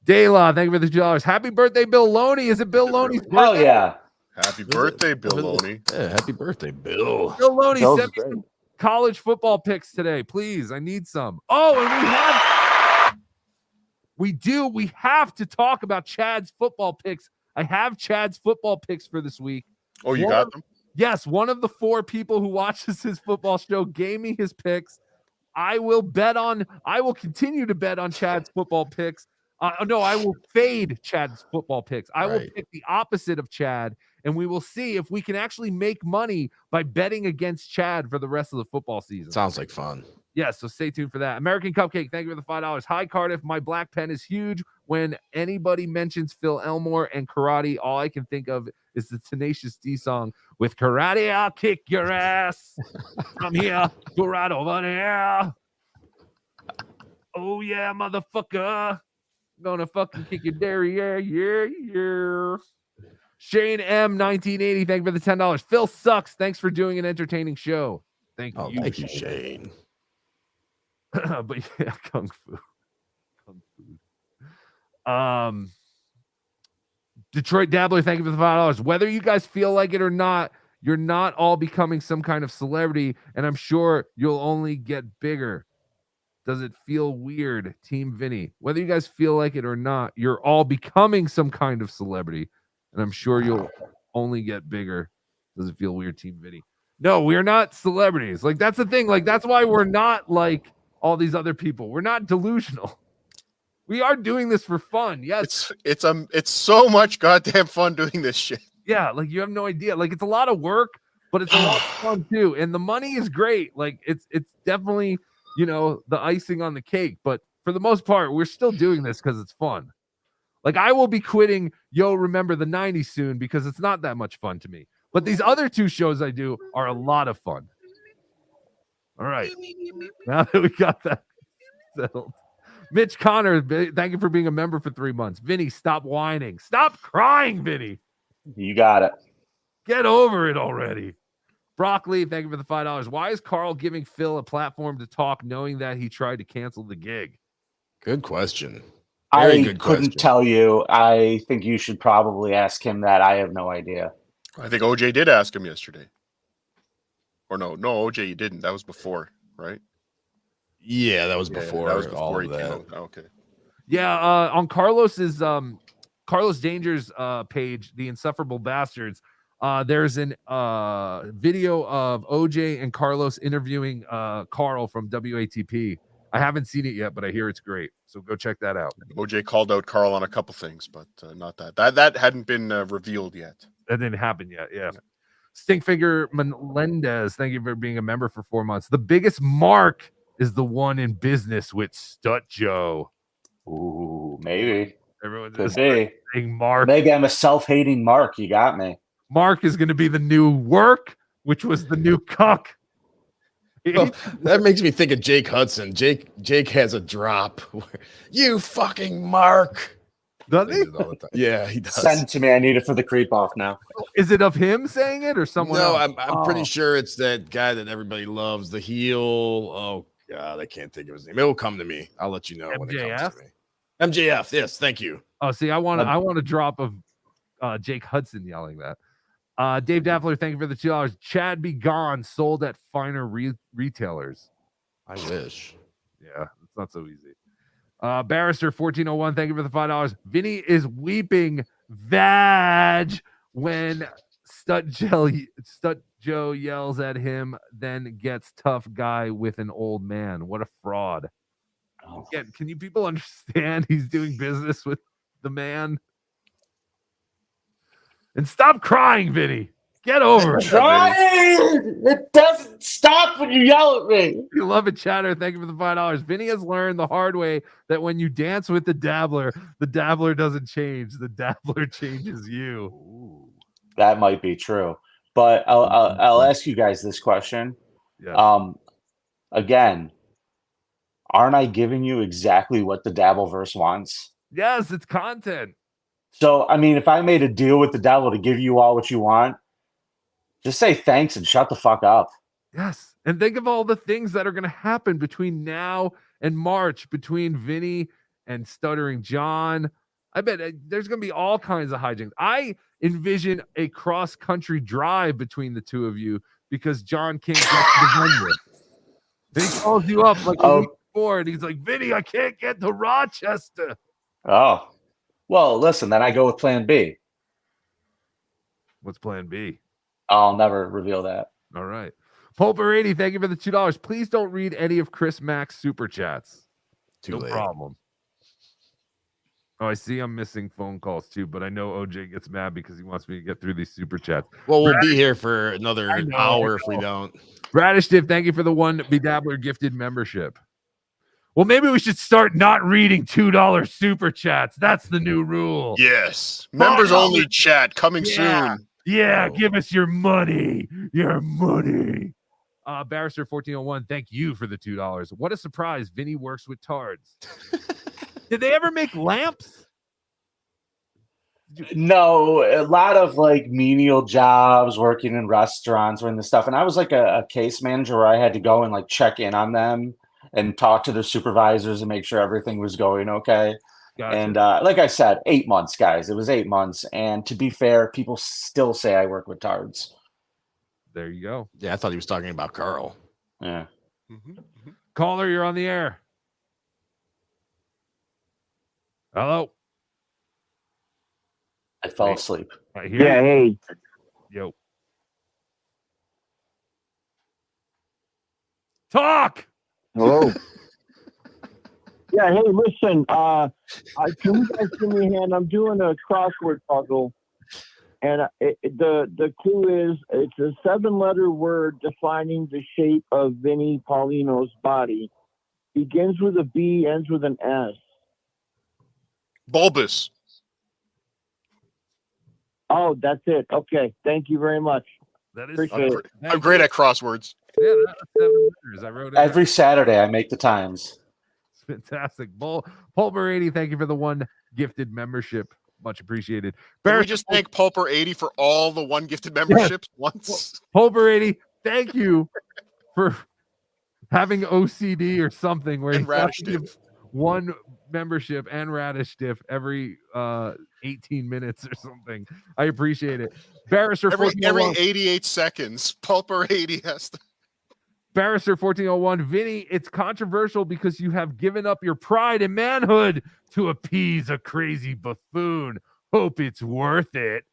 Dayla, thank you for the $2. Happy birthday, Bill Loney. Is it Bill Loney's birthday? Hell yeah. Happy birthday, Bill Loney. Yeah, happy birthday, Bill. Bill Loney, Bill's send me some college football picks today, please. I need some. Oh, and we have to talk about Chad's football picks. I have Chad's football picks for this week. Oh, you got them? Yes, one of the 4 people who watches his football show gave me his picks. I will continue to bet on Chad's football picks. No, I will fade Chad's football picks. I will pick the opposite of Chad, and we will see if we can actually make money by betting against Chad for the rest of the football season. Sounds like fun. Yeah, so stay tuned for that. American Cupcake, thank you for the $5. Hi, Cardiff. My black pen is huge. When anybody mentions Phil Elmore and karate, all I can think of is the Tenacious D song, with karate, I'll kick your ass. From here to right over there. Oh, yeah, motherfucker. Gonna fucking kick your derriere. Yeah. Shane M, 1980. Thank you for the $10. Phil sucks. Thanks for doing an entertaining show. Thank you. Thank you, Shane. But yeah, Kung Fu. Detroit Dabbler, thank you for the $5. Whether you guys feel like it or not, you're not all becoming some kind of celebrity, and I'm sure you'll only get bigger. Does it feel weird, Team Vinny? Whether you guys feel like it or not, you're all becoming some kind of celebrity, and I'm sure you'll only get bigger. Does it feel weird, Team Vinny? No, we're not celebrities. Like, that's the thing. Like, that's why we're not like all these other people. We're not delusional. We are doing this for fun. Yes. It's so much goddamn fun doing this shit. Yeah, like you have no idea. Like, it's a lot of work, but it's a lot of fun too. And the money is great. Like, it's definitely, the icing on the cake. But for the most part, we're still doing this because it's fun. Like, I will be quitting Remember the 90s soon because it's not that much fun to me. But these other 2 shows I do are a lot of fun. All right. Now that we got that settled. Mitch Connor, thank you for being a member for 3 months. Vinny, stop whining. Stop crying, Vinny. You got it. Get over it already. Broccoli, thank you for the $5. Why is Carl giving Phil a platform to talk, knowing that he tried to cancel the gig? Good question. I good couldn't question. tell you. I think you should probably ask him that. I have no idea. I think OJ did ask him yesterday. Or no, OJ, you didn't. That was before, right? Yeah, that was before. That was all before of he came that. out. Oh, okay. Yeah, on Carlos's Carlos Danger's page, The Insufferable Bastards, there's an video of OJ and Carlos interviewing Carl from WATP. I haven't seen it yet, but I hear it's great. So go check that out. OJ called out Carl on a couple things, but not that. That hadn't been revealed yet. That didn't happen yet. Yeah. Stinkfinger Melendez, thank you for being a member for 4 months. The biggest mark is the one in business with Stut Joe. Ooh, maybe. Everyone Could just be. saying Mark. Maybe I'm a self-hating Mark. You got me. Mark is going to be the new work, which was the new cuck. Well, that makes me think of Jake Hudson. Jake has a drop. You fucking Mark. Does he? Yeah, he does. Send it to me. I need it for the creep off now. Is it of him saying it or someone No, else? I'm pretty sure it's that guy that everybody loves, the heel. Oh God, I can't think of his name. It will come to me. I'll let you know when it comes to me. MJF. Yes, thank you. Oh, see, I want a drop of Jake Hudson yelling that. Dave Daffler, thank you for the $2. Chad Be Gone, sold at finer retailers. I wish. Yeah, it's not so easy. Barrister 1401, thank you for the $5. Vinny is weeping vag when Stut Joe yells at him, then gets tough guy with an old man. What a fraud. Again, can you people understand he's doing business with the man? And stop crying, Vinny. Get over it. Trying. It doesn't stop when you yell at me. You love it, Chatter. Thank you for the $5. Vinny has learned the hard way that when you dance with the dabbler doesn't change. The dabbler changes you. That might be true, but I'll ask you guys this question. Yeah. Again, aren't I giving you exactly what the Dabbleverse wants? Yes, it's content. So, I mean, if I made a deal with the devil to give you all what you want, just say thanks and shut the fuck up. Yes. And think of all the things that are going to happen between now and March, between Vinny and Stuttering John. I bet there's going to be all kinds of hijinks. I envision a cross-country drive between the two of you because John can't get to the venue. Then he calls you up like a week before, and he's like, Vinny, I can't get to Rochester. Oh. Well, listen, then I go with plan B. What's plan B? I'll never reveal that. All right. Pulper 80, thank you for the $2. Please don't read any of Chris Mack's super chats. Too no late. problem. Oh, I see I'm missing phone calls too, but I know OJ gets mad because he wants me to get through these super chats. Well, we'll be here for another hour if we don't. Radish Div, thank you for the one BeDabbler gifted membership. Well, maybe we should start not reading $2 super chats. That's the new rule. Yes. Members only chat coming soon. Yeah, give us your money. Your money. Barrister 1401, thank you for the $2. What a surprise. Vinny works with tards. Did they ever make lamps? No, a lot of like menial jobs, working in restaurants and this stuff. And I was like a case manager where I had to go and like check in on them and talk to their supervisors and make sure everything was going okay. Gotcha. And like I said, 8 months, guys. It was 8 months. And to be fair, people still say I work with tards. There you go. Yeah, I thought he was talking about Carl. Yeah. Caller, you're on the air. Hello. I fell asleep. I hear Yeah, you. hey. Yo. Talk. Hello. Yeah, hey, listen, can you guys give me a hand? I'm doing a crossword puzzle, and the clue is it's a 7-letter word defining the shape of Vinnie Paulino's body. Begins with a B, ends with an S. Bulbous. Oh, that's it. Okay, thank you very much. That is Appreciate it. I'm great at crosswords. Yeah, that's 7 letters. I wrote it Every Saturday, I make the times. Fantastic. Pulver 80, thank you for the one gifted membership. Much appreciated. Can we just thank Pulper 80 for all the one gifted memberships once? Pulver 80, thank you for having OCD or something where And you have radish to give dip. one membership and radish dip every 18 minutes or something. I appreciate it. Barrister Every 1401. 88 seconds, Pulper 80 has to. Barrister 1401. Vinny, it's controversial because you have given up your pride and manhood to appease a crazy buffoon. Hope it's worth it.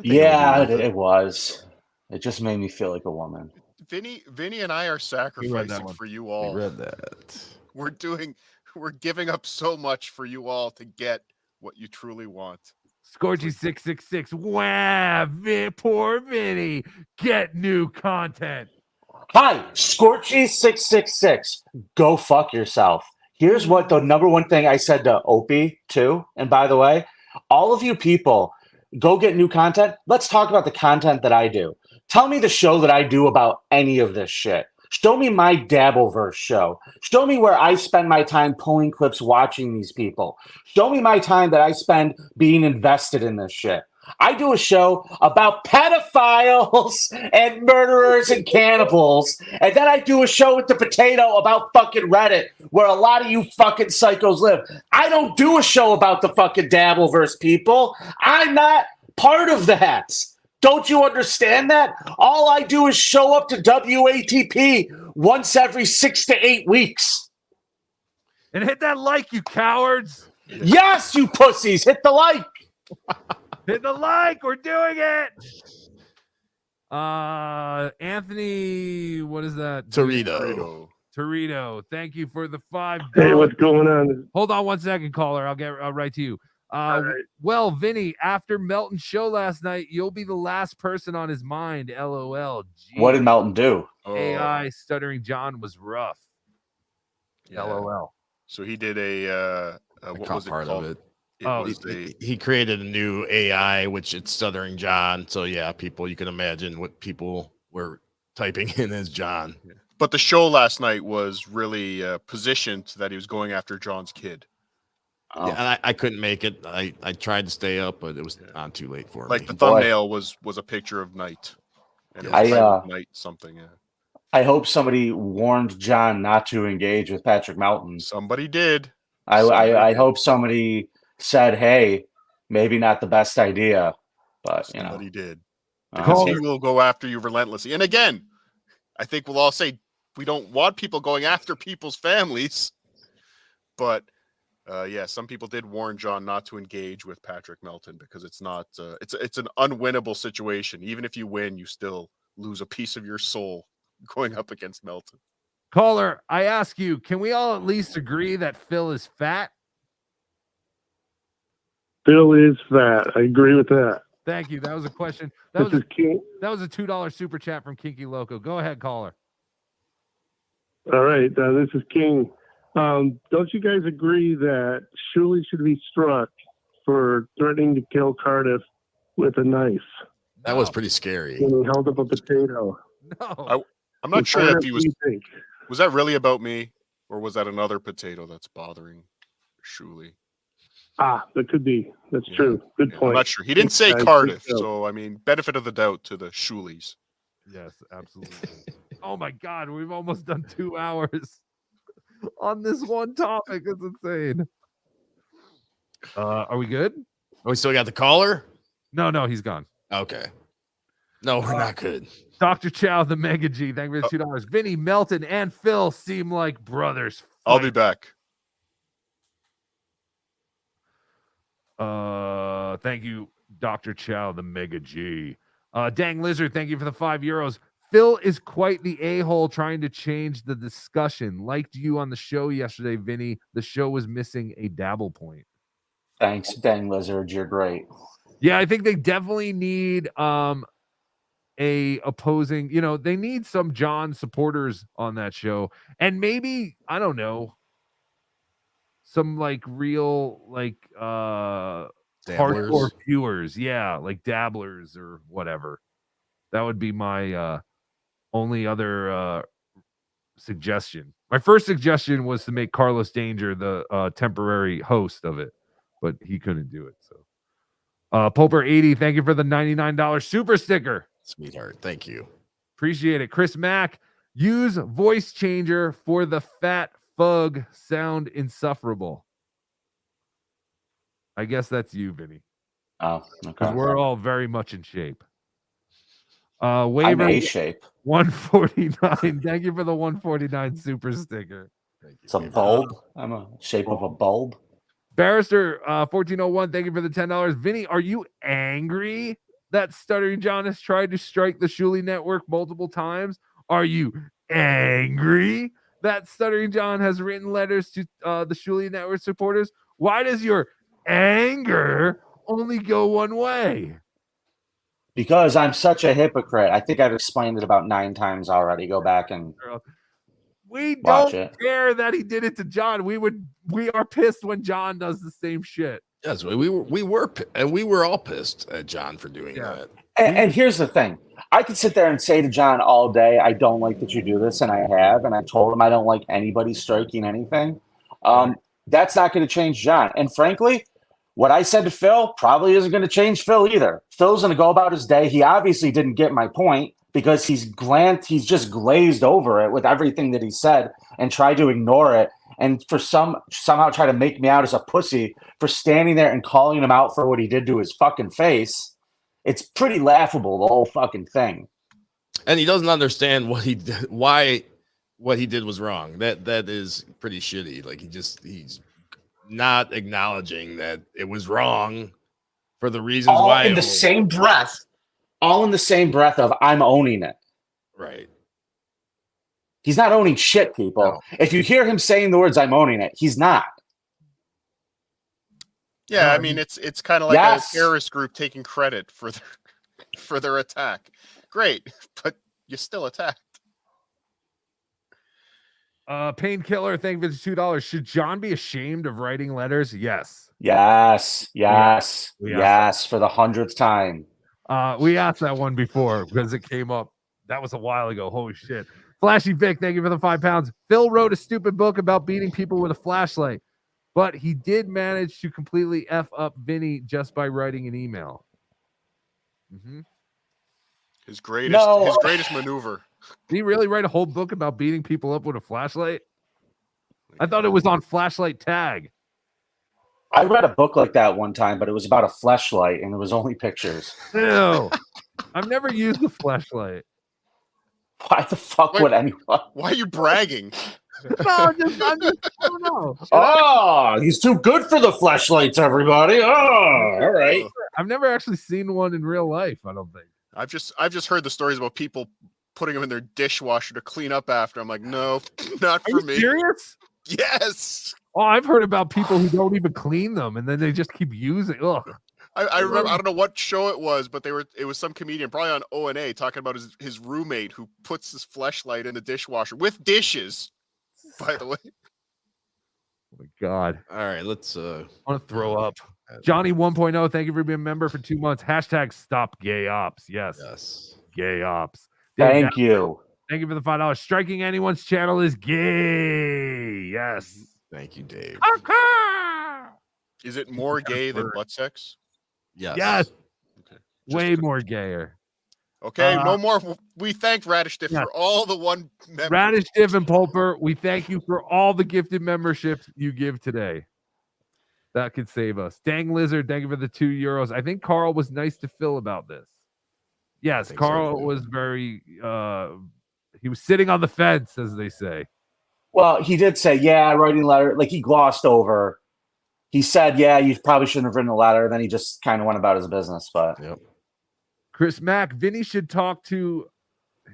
Yeah, it was. It just made me feel like a woman. Vinny and I are sacrificing for you all. We read that. We're giving up so much for you all to get what you truly want. Scorchy 666. Wow, poor Vinny. Get new content. Hi, Scorchy666. Go fuck yourself. Here's what the number one thing I said to Opie, too. And by the way, all of you people, go get new content. Let's talk about the content that I do. Tell me the show that I do about any of this shit. Show me my Dabbleverse show. Show me where I spend my time pulling clips watching these people. Show me my time that I spend being invested in this shit. I do a show about pedophiles and murderers and cannibals. And then I do a show with the potato about fucking Reddit, where a lot of you fucking psychos live. I don't do a show about the fucking Dabbleverse people. I'm not part of that. Don't you understand that? All I do is show up to WATP once every 6 to 8 weeks. And hit that like, you cowards. Yes, you pussies. Hit the like. Hit the like. We're doing it. Anthony, what is that? Torito. Thank you for the $5. Hey, what's going on? Hold on 1 second, caller. I'll write to you. Well, Vinny, after Melton's show last night, you'll be the last person on his mind. LOL. Gee. What did Melton do? AI stuttering John was rough. LOL. So he did a what was it part called? of it. It was He created a new AI, which it's stuttering John. So yeah, you can imagine what people were typing in as John. But the show last night was really positioned that he was going after John's kid. Yeah, and I couldn't make it. I tried to stay up, but it was on too late for me. Like the thumbnail was a picture of Knight. And it was Knight something. Yeah. I hope somebody warned John not to engage with Patrick Melton. Somebody did. I hope somebody said, hey, maybe not the best idea, but somebody did. Because he will go after you relentlessly. And again, I think we'll all say we don't want people going after people's families, but yeah, some people did warn John not to engage with Patrick Melton because it's not it's an unwinnable situation. Even if you win, you still lose a piece of your soul going up against Melton. Caller, I ask you, can we all at least agree that Phil is fat? Phil is fat. I agree with that. Thank you. That was a question. This is King. That was a $2 super chat from Kinky Loco. Go ahead, caller. All right, this is King. Don't you guys agree that Shuley should be struck for threatening to kill Cardiff with a knife? That was pretty scary. When he held up a potato. No. I'm not sure if he was. Was that really about me, or was that another potato that's bothering Shuley? That could be. That's true. Good point. I'm not sure. He didn't say Cardiff, so I mean, benefit of the doubt to the Shuleys. Yes, absolutely. Oh my God, we've almost done 2 hours on this one topic. It's insane. Are we good? Oh, we still got the caller? No, he's gone. Okay. No, we're not good. Dr. Chow, the Mega G, thank you for the $2. Vinny, Melton, and Phil seem like brothers. I'll be back. Thank you, Dr. Chow, the Mega G. Dang Lizard, thank you for the €5. Phil is quite the a-hole trying to change the discussion. Liked you on the show yesterday, Vinny. The show was missing a dabble point. Thanks, Dang Lizard. You're great. Yeah, I think they definitely need a opposing, they need some John supporters on that show. And maybe, I don't know, some like real hardcore viewers. Yeah, like dabblers or whatever. That would be my only other suggestion. My first suggestion was to make Carlos Danger the temporary host of it, but he couldn't do it. So Pulper 80, thank you for the $99 super sticker. Sweetheart. Thank you. Appreciate it. Chris Mack, use voice changer for the fat fug sound insufferable. I guess that's you, Vinny. Oh, Because okay. we're all very much in shape. I'm Waiver A shape. 149. Thank you for the 149 super sticker. It's a bulb. I'm a shape of a bulb. Barrister 1401, thank you for the $10. Vinny, are you angry that Stuttering John has tried to strike the Shuli Network multiple times? Are you angry that Stuttering John has written letters to the Shuli Network supporters? Why does your anger only go one way? Because I'm such a hypocrite. I think I've explained it about 9 times already. Go back and We watch don't it. care that he did it to John. We are pissed when John does the same shit. Yes, we were all pissed at John for doing that. And here's the thing. I could sit there and say to John all day, I don't like that you do this, and I have, and I told him I don't like anybody striking anything. That's not going to change John. And frankly, what I said to Phil probably isn't going to change Phil either. Phil's going to go about his day. He obviously didn't get my point because he's just glazed over it with everything that he said and tried to ignore it. And for somehow try to make me out as a pussy for standing there and calling him out for what he did to his fucking face. It's pretty laughable, the whole fucking thing. And he doesn't understand what he did, why what he did was wrong. That is pretty shitty. Like he's not acknowledging that it was wrong for the reasons All why. in the same breath of I'm owning it. Right. He's not owning shit, people. No. If you hear him saying the words "I'm owning it," he's not. Yeah, I mean it's kind of like a terrorist group taking credit for their attack. Great, but you still attacked. Painkiller, thank you for the $2. Should John be ashamed of writing letters? Yes. Yes. For the 100th time. We asked that one before because it came up. That was a while ago. Holy shit. Flashy Vic, thank you for the £5. Phil wrote a stupid book about beating people with a flashlight, but he did manage to completely F up Vinny just by writing an email. Mm-hmm. His greatest maneuver. Did he really write a whole book about beating people up with a flashlight? I thought it was on Flashlight Tag. I read a book like that one time, but it was about a flashlight and it was only pictures. No, I've never used a flashlight. Why the fuck would anyone? Why are you bragging? No, I don't know. Oh, he's too good for the flashlights, everybody. Oh, all right. I've never actually seen one in real life, I don't think. I've just heard the stories about people putting them in their dishwasher to clean up after. I'm like, no, not for me. Serious? Yes. Oh, I've heard about people who don't even clean them and then they just keep using. Ugh. I remember, I don't know what show it was, but it was some comedian, probably on O&A, talking about his roommate who puts his fleshlight in the dishwasher with dishes, by the way. Oh my God. All right, let's I want to throw up. Johnny 1.0, thank you for being a member for 2 months. # stop gay ops. Yes. Gay ops. Thank you. Thank you for the $5. Striking anyone's channel is gay. Yes. Thank you, Dave. Is it more gay than butt sex? Yes. Okay. Way more gayer. Okay, no more. We thanked Radish Diff for all the one members. Radish Diff and Pulper, we thank you for all the gifted memberships you give today. That could save us. Dang Lizard, thank you for the €2. I think Carl was nice to Phil about this. Yes, Carl was very he was sitting on the fence, as they say. Well, he did say, writing a letter, like he glossed over. He said, you probably shouldn't have written a letter. Then he just kind of went about his business. But Chris Mack, Vinny should talk to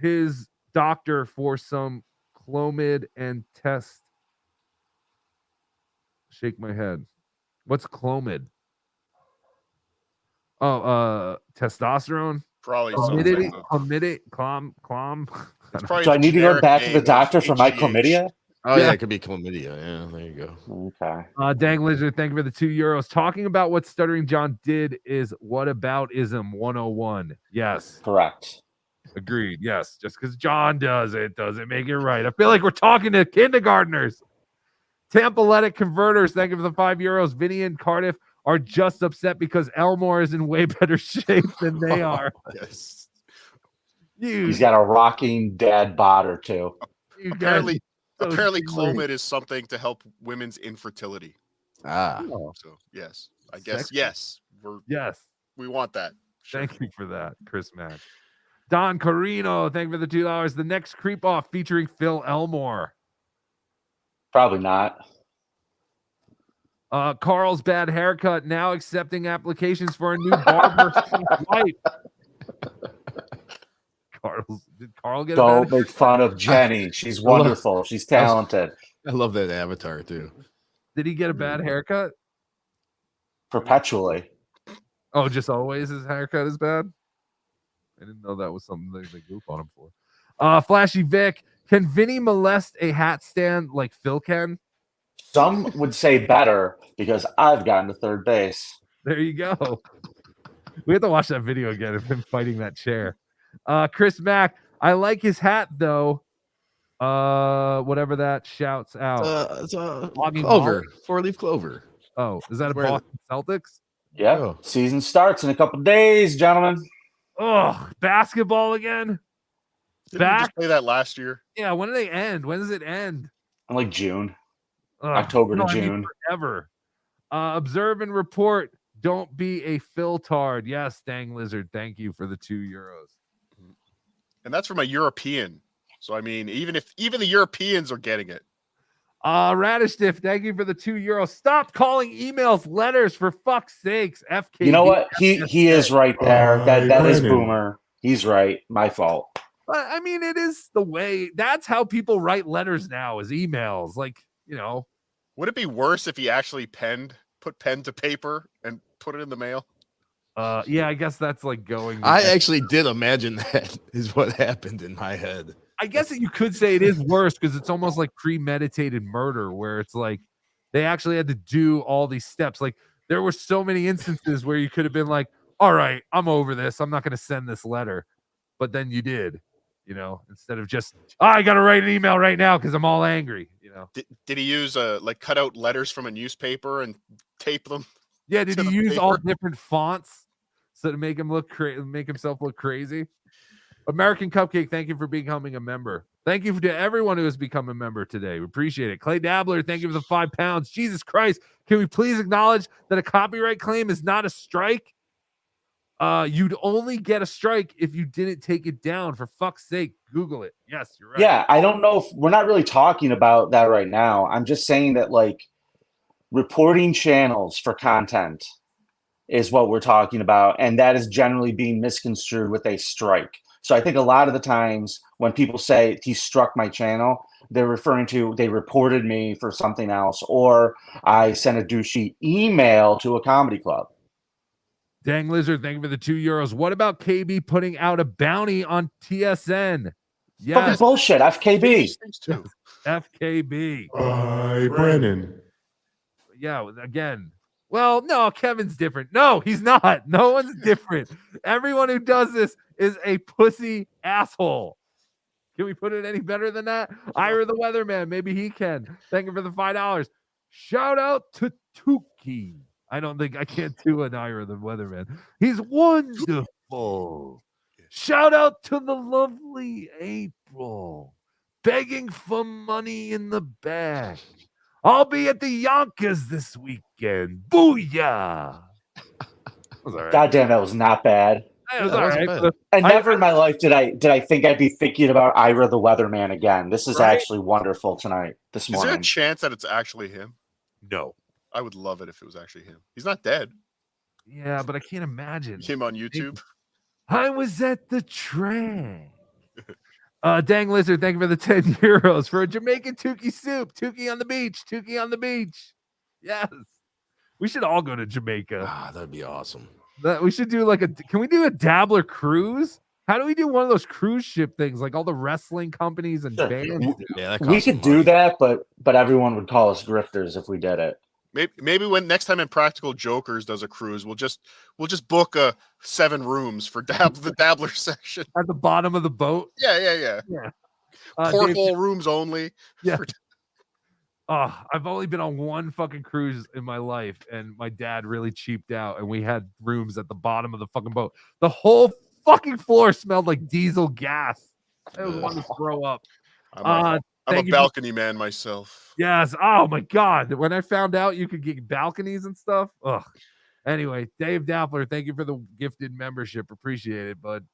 his doctor for some Clomid and test. Shake my head. What's Clomid? Oh, testosterone. Probably chlamydia. Do I need to go back to the doctor for my chlamydia? Oh yeah, it could be chlamydia. Yeah, there you go. Okay. Dang Lizard, thank you for the €2. Talking about what Stuttering John did is whataboutism 101. Yes. Correct. Agreed. Yes. Just because John does it doesn't make it right. I feel like we're talking to kindergartners. Tampaletic Converters, thank you for the €5. Vinny and Cardiff are just upset because Elmore is in way better shape than they are. Yes. You, got a rocking dad bod or two. you guys Apparently, so Clomid is something to help women's infertility. Ah, So yes, I guess Sexy. yes, Yes. we want that. Sure. Thank you for that, Chris Mack. Don Carino, thank you for the $2. The next creep off featuring Phil Elmore. Probably not. Carl's bad haircut now accepting applications for a new barber. Wife. Did Carl get a Don't bad make fun of Jenny. She's I love- wonderful. She's talented. I love that avatar too. Did he get a bad haircut? Perpetually. Oh, just always his haircut is bad? I didn't know that was something they goof on him for. Flashy Vic, can Vinny molest a hat stand like Phil can? Some would say better because I've gotten to third base. There you go. We have to watch that video again of him fighting that chair. Chris Mack, I like his hat though. Whatever that shouts out. It's a Logging clover, Molly? 4-leaf clover. Oh, is that a Where- Boston Celtics? Yeah. Oh. Season starts in a couple days, gentlemen. Oh, basketball again. Didn't we Back. just play that last year? Yeah, when do they end? When does it end? In like June. Ugh, October to no, I mean June. forever. Observe and report. Don't be a Philtard. Yes, dang lizard. Thank you for the €2. And that's from a European. So I mean, even the Europeans are getting it. Radish Diff, thank you for the €2. Stop calling emails letters for fuck's sakes. FK. You know what? He is right there. That is Boomer. He's right. My fault. But I mean, it is the way. That's how people write letters now, is emails. Like, you know. Would it be worse if he actually put pen to paper and put it in the mail? Yeah, I guess that's like going. I actually did imagine that is what happened in my head. I guess that you could say it is worse because it's almost like premeditated murder, where it's like they actually had to do all these steps. Like there were so many instances where you could have been like, all right, I'm over this. I'm not going to send this letter. But then you did, you know, instead of just, I got to write an email right now because I'm all angry, you know. Did he use like cut out letters from a newspaper and tape them? Yeah, did to he the use all paper? different fonts so to make him make himself look crazy? American Cupcake, thank you for becoming a member. Thank you to everyone who has become a member today. We appreciate it. Clay Dabbler, thank you for the £5. Jesus Christ, can we please acknowledge that a copyright claim is not a strike? You'd only get a strike if you didn't take it down. For fuck's sake, Google it. Yes, you're right. Yeah, I don't know if we're not really talking about that right now. I'm just saying that like reporting channels for content is what we're talking about, and that is generally being misconstrued with a strike. So I think a lot of the times when people say he struck my channel, they're referring to they reported me for something else, or I sent a douchey email to a comedy club. Dang Lizard, thank you for the €2. What about KB putting out a bounty on TSN? Fucking bullshit. FKB. FKB. Hi, Brennan. Yeah, again. Well, no, Kevin's different. No, he's not. No one's different. Everyone who does this is a pussy asshole. Can we put it any better than that? Ira the Weatherman, maybe he can. Thank you for the $5. Shout out to Tukey. I can't do an Ira the Weatherman. He's wonderful. Shout out to the lovely April, begging for money in the bag. I'll be at the Yonkers this weekend. Booyah! God damn, that was not bad. It was all right. And never in my life did I think I'd be thinking about Ira the Weatherman again. This is actually wonderful tonight. This Is there morning. a chance that it's actually him? No. I would love it if it was actually him. He's not dead. Yeah, but I can't imagine. Him on YouTube. I was at the train. Dang Lizard, thank you for the €10 for a Jamaican Tukey soup. Tukey on the beach. Tukey on the beach. Yes. We should all go to Jamaica. Ah, that'd be awesome. We should do can we do a Dabbler cruise? How do we do one of those cruise ship things like all the wrestling companies and bands do? Yeah, We could do that, but everyone would call us grifters if we did it. Maybe when next time Impractical Jokers does a cruise, we'll just book 7 rooms for the Dabbler section at the bottom of the boat. Yeah. Porthole rooms only. Yeah. I've only been on one fucking cruise in my life, and my dad really cheaped out, and we had rooms at the bottom of the fucking boat. The whole fucking floor smelled like diesel gas. I was wanting to throw up. I'm a thank you balcony man myself. Yes. Oh my God. When I found out you could get balconies and stuff. Ugh. Anyway, Dave Dappler, thank you for the gifted membership. Appreciate it, bud.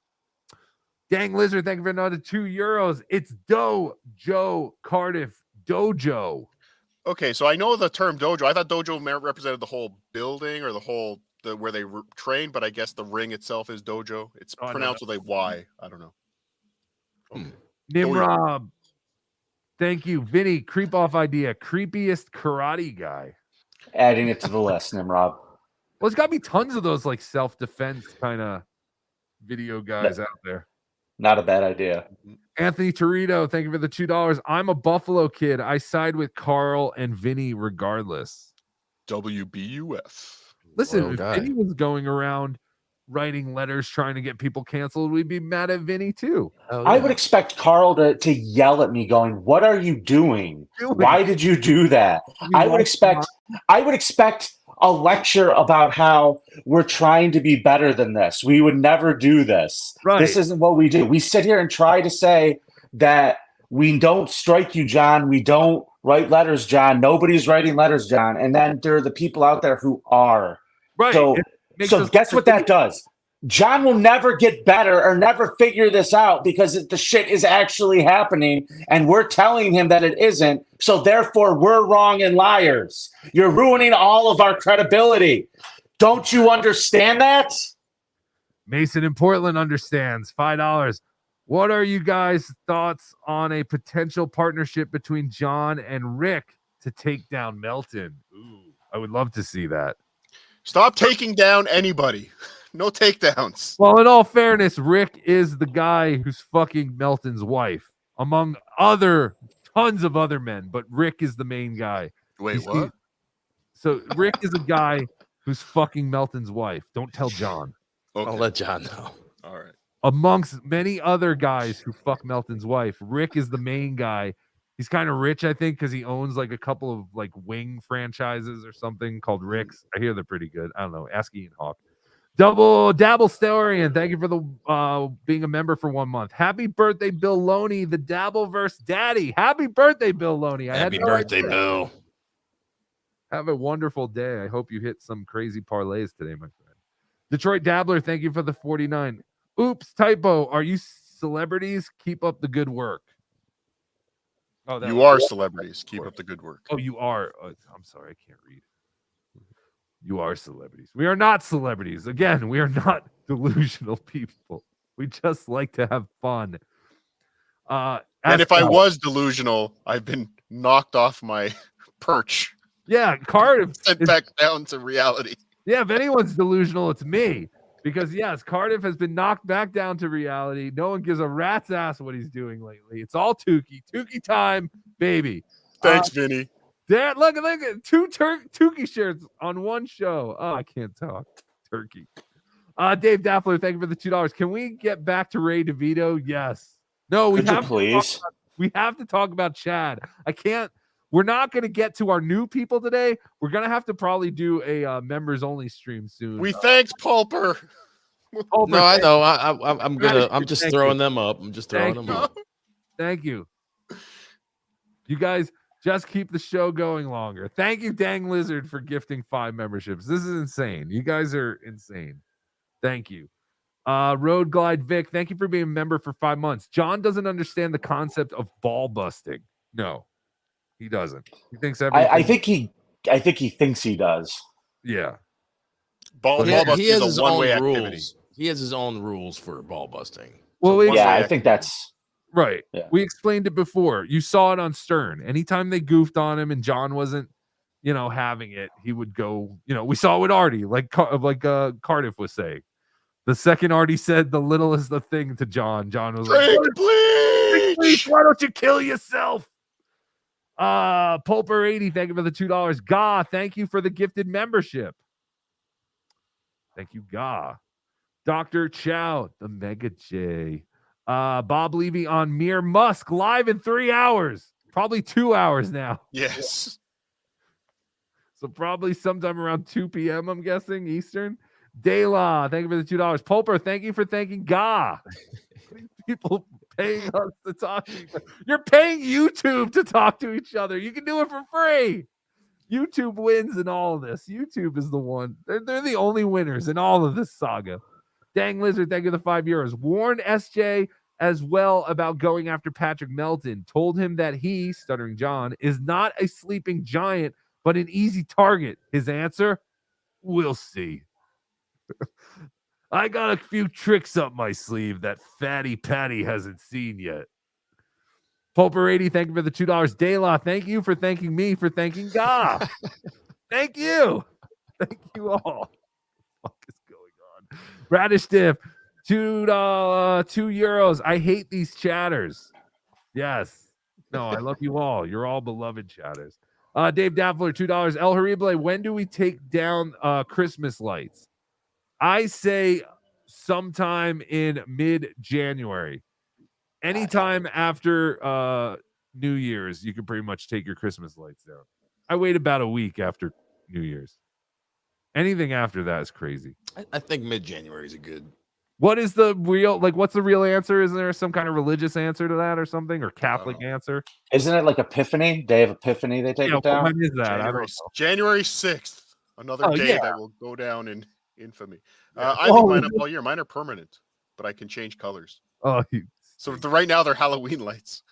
Dang Lizard, thank you for another €2. It's Dojo Cardiff Dojo. Okay, so I know the term dojo. I thought dojo represented the whole building or where they train, but I guess the ring itself is dojo. It's pronounced with a Y. I don't know. Okay. Nimrob, thank you. Vinny, creep off idea. Creepiest karate guy. Adding it to the list, Nimrob. Well, there's got to be tons of those like self-defense kind of video guys out there. Not a bad idea. Anthony Torito, thank you for the $2. I'm a Buffalo kid. I side with Carl and Vinny regardless. WBUF. Listen, if Vinny was going around writing letters trying to get people canceled, we'd be mad at Vinny too. I would expect Carl to yell at me going, "What are you doing? Why did you do that?" I would expect a lecture about how we're trying to be better than this. We would never do this. Right. This isn't what we do. We sit here and try to say that we don't strike you, John. We don't write letters, John. Nobody's writing letters, John. And then there are the people out there who are. Right. So guess what that does? John will never get better or never figure this out because the shit is actually happening and we're telling him that it isn't. So therefore, we're wrong and liars. You're ruining all of our credibility. Don't you understand that? Mason in Portland understands. $5. What are you guys' thoughts on a potential partnership between John and Rick to take down Melton? Ooh, I would love to see that. Stop taking down anybody. No takedowns. Well, in all fairness, Rick is the guy who's fucking Melton's wife, among tons of other men, but Rick is the main guy. Wait, what? So Rick is a guy who's fucking Melton's wife. Don't tell John. Okay. I'll let John know. All right. Amongst many other guys who fuck Melton's wife, Rick is the main guy. He's kind of rich, I think, because he owns like a couple of like wing franchises or something called Rick's. I hear they're pretty good. I don't know. Ask Ian Hawk. Double Dabble Storian, thank you for the being a member for 1 month. Happy birthday, Bill Loney, the Dabbleverse daddy. Happy birthday, Bill Loney. Happy birthday, Bill. Have a wonderful day. I hope you hit some crazy parlays today, my friend. Detroit Dabbler, thank you for the 49. Oops, typo. Are you celebrities? Keep up the good work. Oh, you are celebrities. Keep up the good work. Oh, you are. Oh, I'm sorry, I can't read. You are celebrities. We are not celebrities. Again, we are not delusional people. We just like to have fun. And if I was delusional, I've been knocked off my perch. Yeah, Cardiff sent back down to reality. Yeah, if anyone's delusional, it's me. Because yes, Cardiff has been knocked back down to reality. No one gives a rat's ass what he's doing lately. It's all Tukey. Tukey time, baby. Thanks, Vinny. Dad, look at two Tukey shirts on one show. Oh, I can't talk. Turkey. Dave Daffler, thank you for the $2. Can we get back to Ray DeVito? Yes. No, we have to talk about Chad. I can't. We're not going to get to our new people today. We're going to have to probably do a members only stream soon. We thanks Pulper. No, I know. I'm just throwing them up. I'm just throwing them up. Thank you. You guys just keep the show going longer. Thank you, Dang Lizard, for gifting 5 memberships. This is insane. You guys are insane. Thank you. Road Glide Vic, thank you for being a member for 5 months. John doesn't understand the concept of ball busting. No, he doesn't. He thinks everything. I think he thinks he does. Yeah. Ball busting he has is his a one-way own activity. rules. He has his own rules for ball busting. Well, Yeah, I think that's right. Yeah. We explained it before. You saw it on Stern. Anytime they goofed on him and John wasn't, having it, he would go. We saw it with Artie, like Cardiff was saying. The second Artie said the littlest of thing to John, John was like, bleach! Why don't you kill yourself? Pulper 80, thank you for the $2. Gah, thank you for the gifted membership. Thank you, Gah. Dr. Chow, the Mega J. Bob Levy on Mere Musk live in 3 hours. Probably 2 hours now. Yes. So probably sometime around 2 p.m., I'm guessing, Eastern. Dayla, thank you for the $2. Pulper, thank you for thanking Ga. People paying us to talk to each other. You're paying YouTube to talk to each other. You can do it for free. YouTube wins in all of this. YouTube is the one. They're the only winners in all of this saga. Dang Lizard, thank you for the €5. Warn SJ as well about going after Patrick Melton. Told him that he, Stuttering John, is not a sleeping giant, but an easy target. His answer? We'll see. I got a few tricks up my sleeve that Fatty Patty hasn't seen yet. Pulper 80, thank you for the $2. Dayla, thank you for thanking me for thanking God. Thank you. Thank you all. What the fuck is going on? Radish Dip, €2. I hate these chatters. Yes. No, I love you all. You're all beloved chatters. Dave Daffler, $2. El Horrible, when do we take down Christmas lights? I say sometime in mid-January. Anytime after New Year's, you can pretty much take your Christmas lights down. I wait about a week after New Year's. Anything after that is crazy. I think mid-January is a good. What is the real, what's the real answer? Is there some kind of religious answer to that or something? Or Catholic answer? Isn't it like Epiphany? Day of Epiphany, they take it down? When is that? January 6th. Another Oh, day yeah. that will go down in infamy. I leave mine up all year. Mine are permanent, but I can change colors. Oh, so right now they're Halloween lights.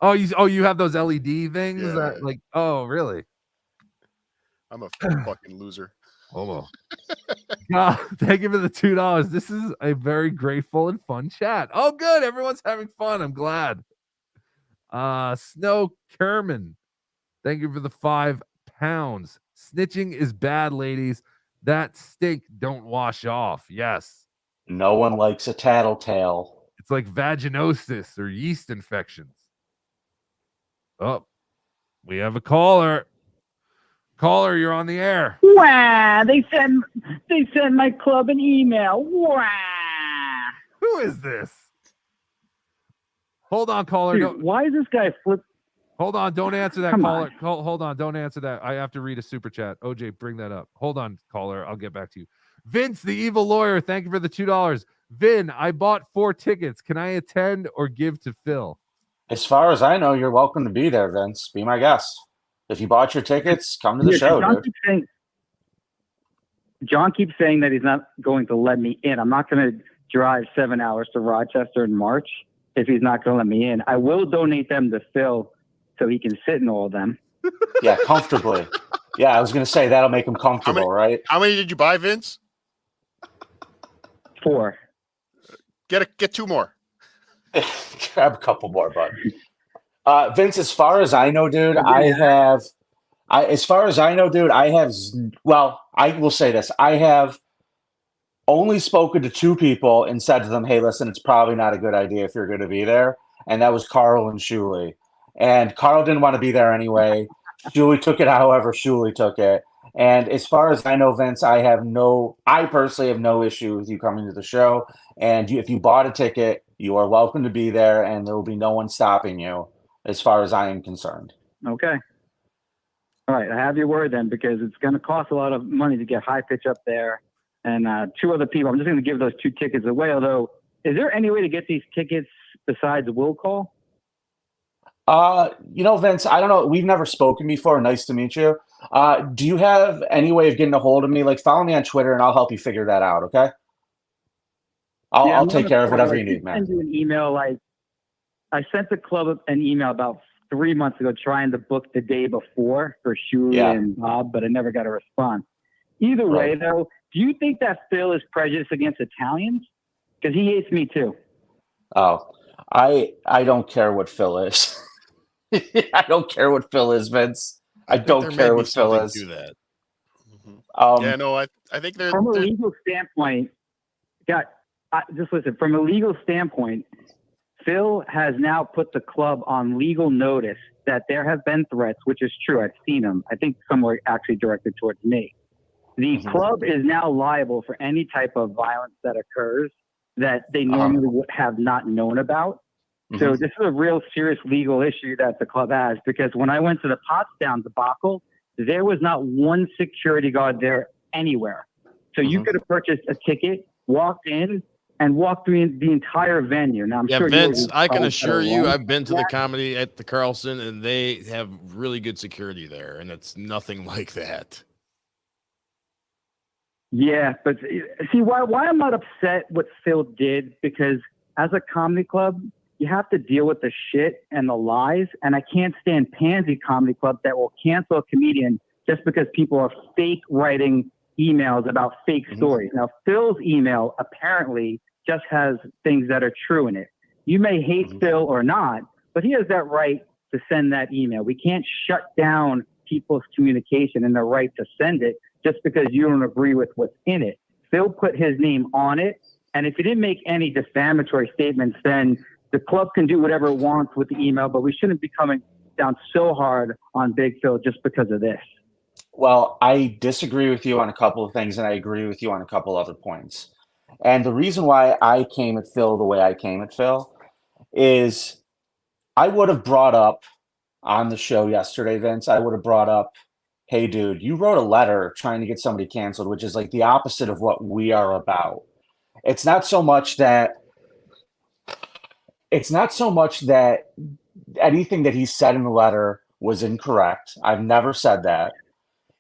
Oh, you have those LED things Yeah. that oh, really? I'm a fucking loser. Hold on. Thank you for the $2. This is a very grateful and fun chat. Oh, good. Everyone's having fun. I'm glad. Snow Kerman, thank you for the £5. Snitching is bad, ladies. That steak don't wash off. Yes. No one likes a tattletale. It's like vaginosis or yeast infections. Oh, we have a caller. Caller, you're on the air. Wow, they sent my club an email. Wow. Who is this? Hold on, caller. Dude, why is this guy flip? Hold on, don't answer that, Come caller. Hold on, don't answer that. I have to read a super chat. OJ, bring that up. Hold on, caller. I'll get back to you. Vince, the evil lawyer, thank you for the $2. Vin, I bought 4 tickets. Can I attend or give to Phil? As far as I know, you're welcome to be there, Vince. Be my guest. If you bought your tickets, come to the show, dude. John keeps saying that he's not going to let me in. I'm not going to drive 7 hours to Rochester in March if he's not going to let me in. I will donate them to Phil so he can sit in all of them. Yeah, comfortably. Yeah, I was going to say that'll make him comfortable, right? How many did you buy, Vince? 4. Get 2 more. Grab a couple more, bud. Vince, as far as I know, dude, I will say this. I have only spoken to 2 people and said to them, hey, listen, it's probably not a good idea if you're going to be there. And that was Carl and Shuli. And Carl didn't want to be there anyway. Shuli took it however Shuli took it. And as far as I know, Vince, I personally have no issue with you coming to the show. And if you bought a ticket, you are welcome to be there, and there will be no one stopping you as far as I am concerned. Okay. All right. I have your word then, because it's going to cost a lot of money to get High Pitch up there. And 2 other people, I'm just going to give those 2 tickets away. Although, is there any way to get these tickets besides will call? Vince, I don't know. We've never spoken before. Nice to meet you. Do you have any way of getting a hold of me? Follow me on Twitter and I'll help you figure that out. Okay. I'll take care of whatever you need, man. Send you an email. I sent the club an email about 3 months ago trying to book the day before for Shuli and Bob, but I never got a response. Either way, though, do you think that Phil is prejudiced against Italians? Because he hates me too. Oh, I don't care what Phil is. I don't care what Phil is, Vince. I don't care what Phil is. Do that. I think from a legal standpoint. Just listen. From a legal standpoint, Phil has now put the club on legal notice that there have been threats, which is true. I've seen them. I think some were actually directed towards me. The club is now liable for any type of violence that occurs that they normally would have not known about. So this is a real serious legal issue that the club has, because when I went to the Potsdam debacle, there was not one security guard there anywhere. So you could have purchased a ticket, walked in, and walked through the entire venue. Now, I'm Yeah, sure Vince, yours I can probably assure better you, run. I've been to the comedy at the Carlson, and they have really good security there, and it's nothing like that. Yeah, but see why I'm not upset what Phil did, because as a comedy club, you have to deal with the shit and the lies, and I can't stand pansy comedy clubs that will cancel a comedian just because people are fake writing emails about fake stories. Now, Phil's email apparently just has things that are true in it. You may hate Phil or not, but he has that right to send that email. We can't shut down people's communication and their right to send it just because you don't agree with what's in it. Phil put his name on it, and if he didn't make any defamatory statements, then the club can do whatever it wants with the email, but we shouldn't be coming down so hard on Big Phil just because of this. Well, I disagree with you on a couple of things, and I agree with you on a couple other points. And the reason why I came at Phil the way I came at Phil is I would have brought up on the show yesterday, Vince, I would have brought up, hey, dude, you wrote a letter trying to get somebody canceled, which is like the opposite of what we are about. It's not so much that anything that he said in the letter was incorrect. I've never said that.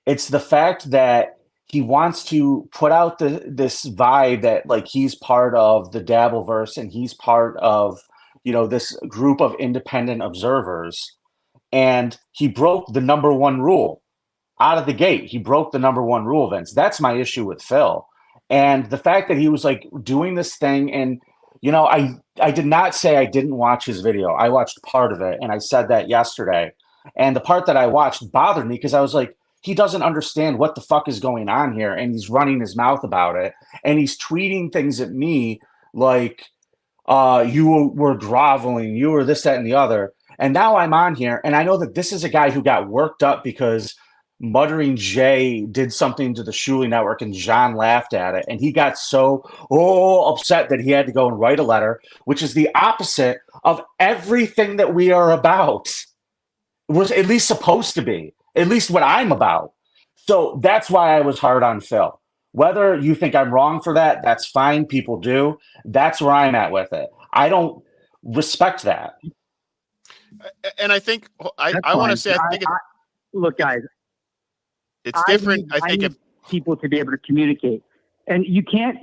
It's the fact that he wants to put out this vibe that like he's part of the Dabbleverse and he's part of, this group of independent observers. And he broke the number one rule out of the gate. He broke the number one rule, Vince. That's my issue with Phil. And the fact that he was like doing this thing, and I did not say I didn't watch his video. I watched part of it, and I said that yesterday. And the part that I watched bothered me because I was like, he doesn't understand what the fuck is going on here, and he's running his mouth about it, and he's tweeting things at me like, you were groveling, you were this, that, and the other. And now I'm on here, and I know that this is a guy who got worked up because Muttering Jay did something to the Shuley Network, and John laughed at it, and he got so upset that he had to go and write a letter, which is the opposite of everything that we are about. Was at least supposed to be, at least what I'm about. So that's why I was hard on Phil. Whether you think I'm wrong for that, that's fine. People do. That's where I'm at with it. I don't respect that. And I think I want to say I think look, guys, it's different. I think need people to be able to communicate, and you can't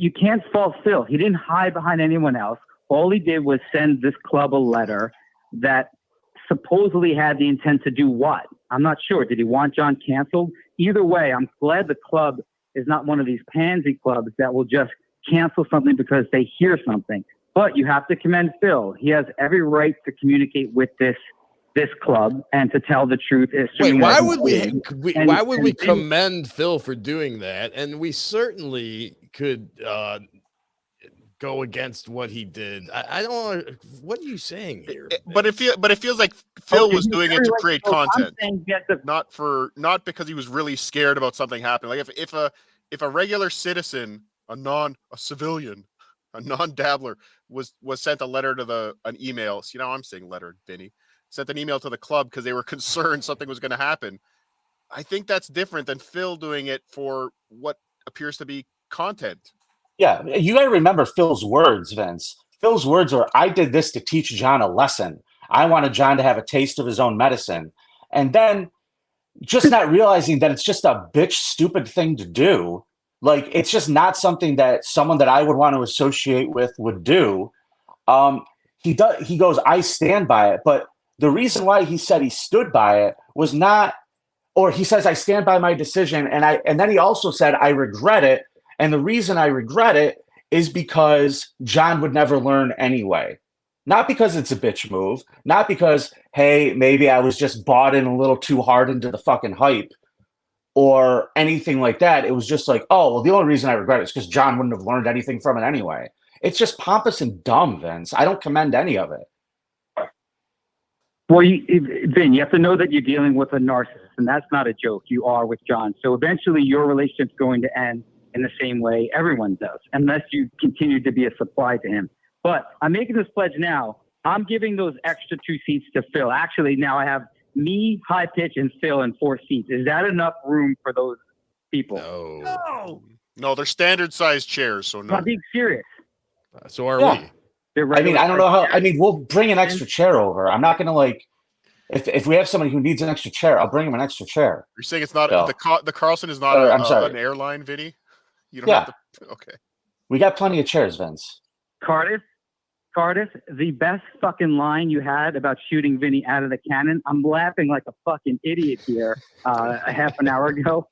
fault Phil. He didn't hide behind anyone else. All he did was send this club a letter that supposedly had the intent to do what? I'm not sure. Did he want John canceled? Either way, I'm glad the club is not one of these pansy clubs that will just cancel something because they hear something. But you have to commend Phil. He has every right to communicate with this club and to tell the truth. Wait, why would we commend Phil for doing that? And we certainly could go against what he did. I don't. What are you saying here? But it feels like Phil was doing it to create content, not because he was really scared about something happening. Like if a regular citizen, a civilian, a non-dabbler was sent a letter to an email. So, I'm saying letter, Vinnie, sent an email to the club because they were concerned something was going to happen. I think that's different than Phil doing it for what appears to be content. Yeah, you got to remember Phil's words, Vince. Phil's words are, I did this to teach John a lesson. I wanted John to have a taste of his own medicine. And then just not realizing that it's just a bitch stupid thing to do. Like, it's just not something that someone that I would want to associate with would do. He goes, I stand by it. But the reason why he said he stood by it was not, or he says, I stand by my decision. And then he also said, I regret it. And the reason I regret it is because John would never learn anyway. Not because it's a bitch move. Not because, hey, maybe I was just bought in a little too hard into the fucking hype or anything like that. It was just like, oh, well, the only reason I regret it is because John wouldn't have learned anything from it anyway. It's just pompous and dumb, Vince. I don't commend any of it. Well, Vin, you have to know that you're dealing with a narcissist, and that's not a joke. You are with John. So eventually your relationship's going to end in the same way everyone does, unless you continue to be a supply to him. But I'm making this pledge now. I'm giving those extra 2 seats to Phil. Actually, now I have me, High Pitch, and Phil in 4 seats. Is that enough room for those people? No. No, they're standard size chairs, so no. I'm being serious. So are Yeah. we. They're I mean, I don't know how. I chairs. mean, we'll bring an extra chair over. I'm not gonna like if we have somebody who needs an extra chair, I'll bring him an extra chair. You're saying it's not Phil. the Carlson is not I'm sorry. an airline, Vinny? You don't Yeah. have to. Okay. We got plenty of chairs, Vince. Cardiff, the best fucking line you had about shooting Vinny out of the cannon. I'm laughing like a fucking idiot here a half an hour ago.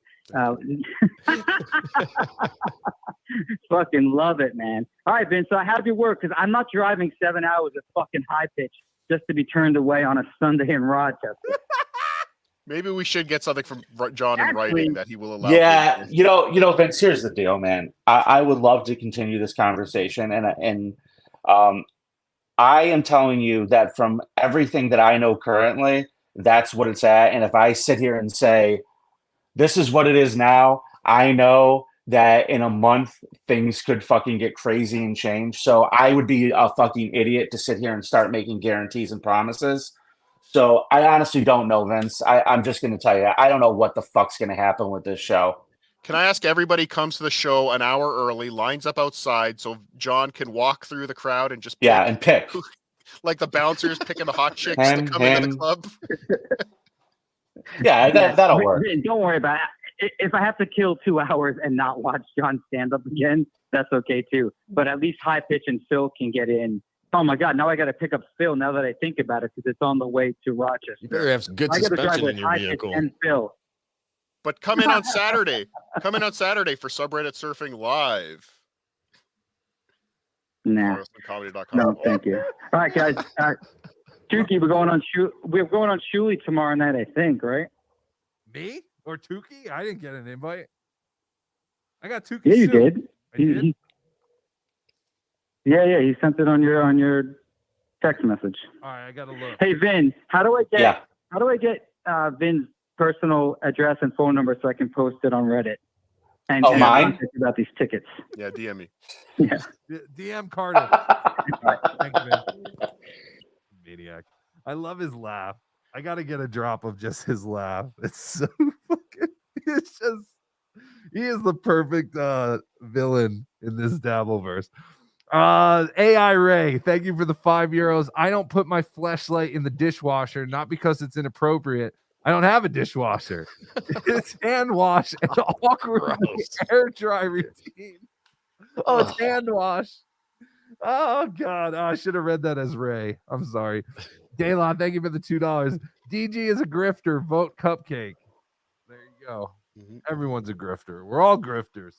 Fucking love it, man. All right, Vince, so I have your work because I'm not driving 7 hours of fucking high pitch just to be turned away on a Sunday in Rochester. Maybe we should get something from John in writing that he will allow. Yeah, you know, Vince. Here's the deal, man. I would love to continue this conversation, and I am telling you that from everything that I know currently, that's what it's at. And if I sit here and say, this is what it is now, I know that in a month things could fucking get crazy and change. So I would be a fucking idiot to sit here and start making guarantees and promises. So I honestly don't know, Vince. I'm just going to tell you, I don't know what the fuck's going to happen with this show. Can I ask everybody comes to the show an hour early, lines up outside so John can walk through the crowd and just pick like the bouncers picking the hot chicks to come into the club? Yeah, that'll work. Don't worry about it. If I have to kill 2 hours and not watch John stand up again, that's okay too. But at least High Pitch and Phil can get in. Oh my God! Now I got to pick up Phil. Now that I think about it, because it's on the way to Rochester. You better have some good I gotta drive suspension with in your High Pitch vehicle. and Phil. But come in on Saturday. Come in on Saturday for Subreddit Surfing Live. Nah. WrestlingComedy.com. No, thank you. All right, guys. Tukey, we're going on Shuli tomorrow night, I think, right? Me or Tukey? I didn't get an invite. I got Tukey. Yeah, you suit. did. I did? Yeah, he sent it on your text message. All right, I gotta look. Hey, Vin, how do I get Vin's personal address and phone number so I can post it on Reddit? And mine? About these tickets. Yeah, DM me. Yeah. DM Cardiff. Thank you, man. Maniac. I love his laugh. I gotta get a drop of just his laugh. It's so fucking. It's just. He is the perfect villain in this Dabbleverse. AI Ray, thank you for the €5. I don't put my fleshlight in the dishwasher, not because it's inappropriate. I don't have a dishwasher. It's hand wash and awkward air dry routine. Oh, it's hand wash. Oh God, I should have read that as Ray. I'm sorry. Daylon, thank you for the $2. DG is a grifter. Vote Cupcake. There you go. Everyone's a grifter. We're all grifters.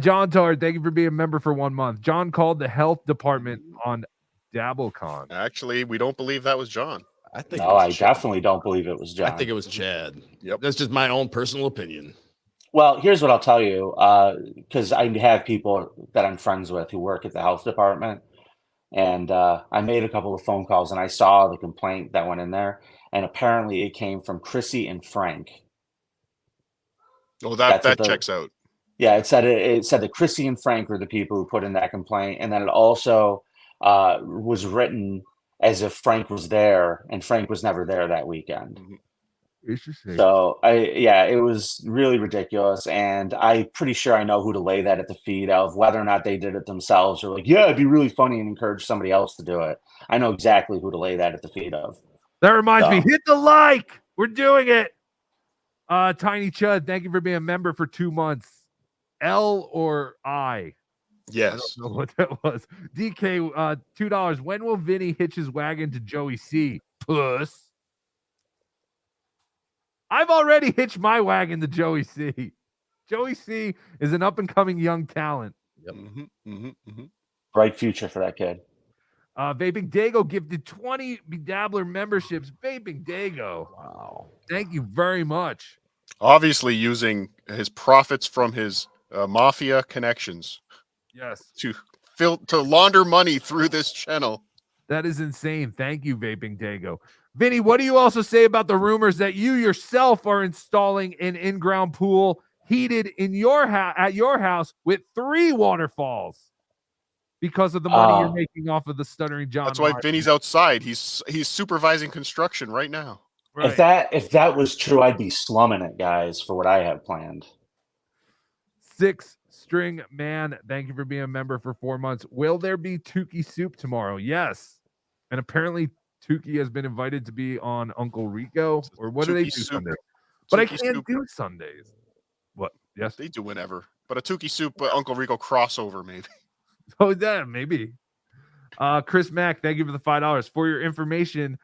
John Tard, thank you for being a member for 1 month. John called the health department on DabbleCon. Actually, we don't believe that was John. I think. No, I definitely don't believe it was John. I think it was Chad. Yep. That's just my own personal opinion. Well, here's what I'll tell you, because I have people that I'm friends with who work at the health department, and I made a couple of phone calls, and I saw the complaint that went in there, and apparently it came from Chrissy and Frank. Oh, that checks out. Yeah, it said that Chrissy and Frank were the people who put in that complaint, and then it also was written as if Frank was there, and Frank was never there that weekend. So it was really ridiculous, and I'm pretty sure I know who to lay that at the feet of, whether or not they did it themselves or like, yeah, it'd be really funny and encourage somebody else to do it. I know exactly who to lay that at the feet of. That reminds me, hit the like. We're doing it. Tiny Chud, thank you for being a member for 2 months. L or I? Yes. I don't know what that was. DK, $2. When will Vinny hitch his wagon to Joey C? Puss. I've already hitched my wagon to Joey C. Joey C is an up-and-coming young talent. Yep. Bright future for that kid. Vaping Dago gifted 20 BeDabbler memberships. Vaping Dago. Wow. Thank you very much. Obviously using his profits from his mafia connections. Yes. To launder money through this channel. That is insane. Thank you, Vaping Dago. Vinny, what do you also say about the rumors that you yourself are installing an in-ground pool heated in your at your house with 3 waterfalls because of the money you're making off of the Stuttering John? That's why Vinny's outside. He's supervising construction right now. Right. If that was true, I'd be slumming it, guys, for what I have planned. Six String Man, thank you for being a member for 4 months. Will there be Tukey soup tomorrow? Yes. And apparently Tukey has been invited to be on Uncle Rico, or what do they do Tukey soup. Sunday? But I Tukey can't soup. do Sundays. What? Yes. They do whenever. But a Tukey soup, Uncle Rico crossover, maybe. Oh, yeah, maybe. Chris Mack, thank you for the $5. For your information,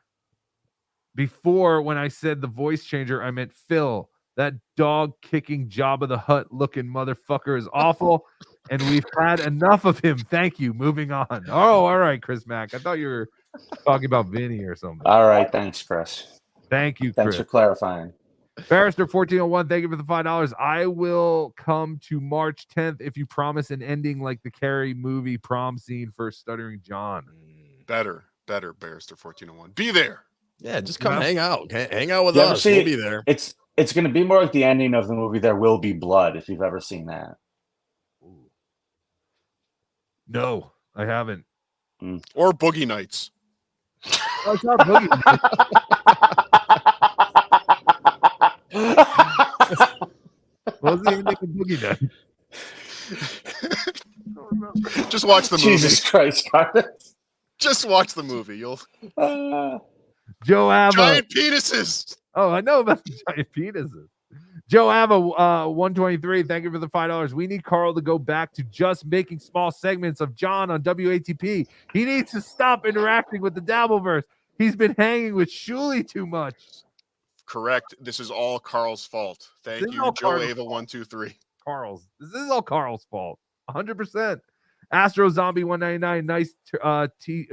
before when I said the voice changer, I meant Phil. That dog kicking Jabba the Hutt looking motherfucker is awful, and we've had enough of him. Thank you. Moving on. Oh, all right, Chris Mack. I thought you were talking about Vinnie or something. All right, thanks, Chris. Thank you, Thanks Chris. for clarifying. Barrister 1401, thank you for the $5. I will come to March 10th if you promise an ending like the Carrie movie prom scene for Stuttering John. Better, Barrister 1401. Be there. Yeah, just come hang out. Hang out with You ever us. see We'll it? be there. It's going to be more like the ending of the movie There Will Be Blood, if you've ever seen that. No, I haven't. Or Boogie Nights. Oh, it's not Boogie What was the ending of Boogie Nights? Just watch the movie. Jesus Christ, Cardiff. Just watch the movie. You'll Joe Ava. giant penises. Oh, I know about the giant penises. Joe Ava, 123. Thank you for the $5. We need Carl to go back to just making small segments of John on WATP. He needs to stop interacting with the Dabbleverse. He's been hanging with Shuli too much. Correct. This is all Carl's fault. Thank This is you, all Joe Carl's Ava 123. Carl's. This is all Carl's fault. 100%. Astro Zombie 199.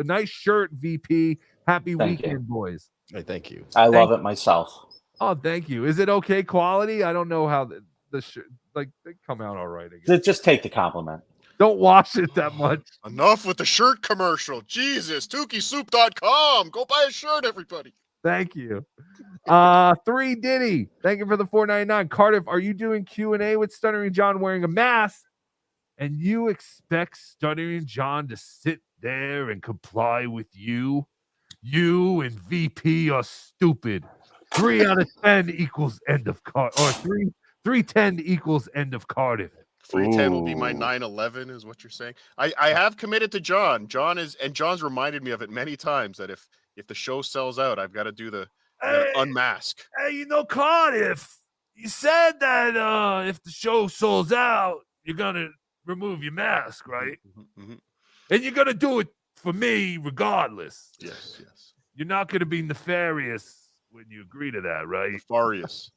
Nice shirt, VP. Happy Thank you. weekend, boys. Hey, thank you. I love it myself. Oh, thank you. Is it okay quality? I don't know how the shirt, like, they come out all right. I guess. Just take the compliment. Don't wash it that much. Enough with the shirt commercial. Jesus, TukeySoup.com. Go buy a shirt, everybody. Thank you. 3 Diddy. Thank you for the $4.99. Cardiff, are you doing Q&A with Stuttering John wearing a mask? And you expect Stuttering John to sit there and comply with you? You and VP are stupid. 3 out of 10 equals end of Cardiff. Or 310 equals end of Cardiff. 310 will be my 9/11, is what you're saying. I have committed to John. John's reminded me of it many times that if the show sells out, I've got to do the unmask. Hey, you know, Cardiff, you said that if the show sells out, you're going to remove your mask, right? Mm-hmm. And you're going to do it for me regardless. Yes. You're not going to be nefarious when you agree to that, right? Nefarious.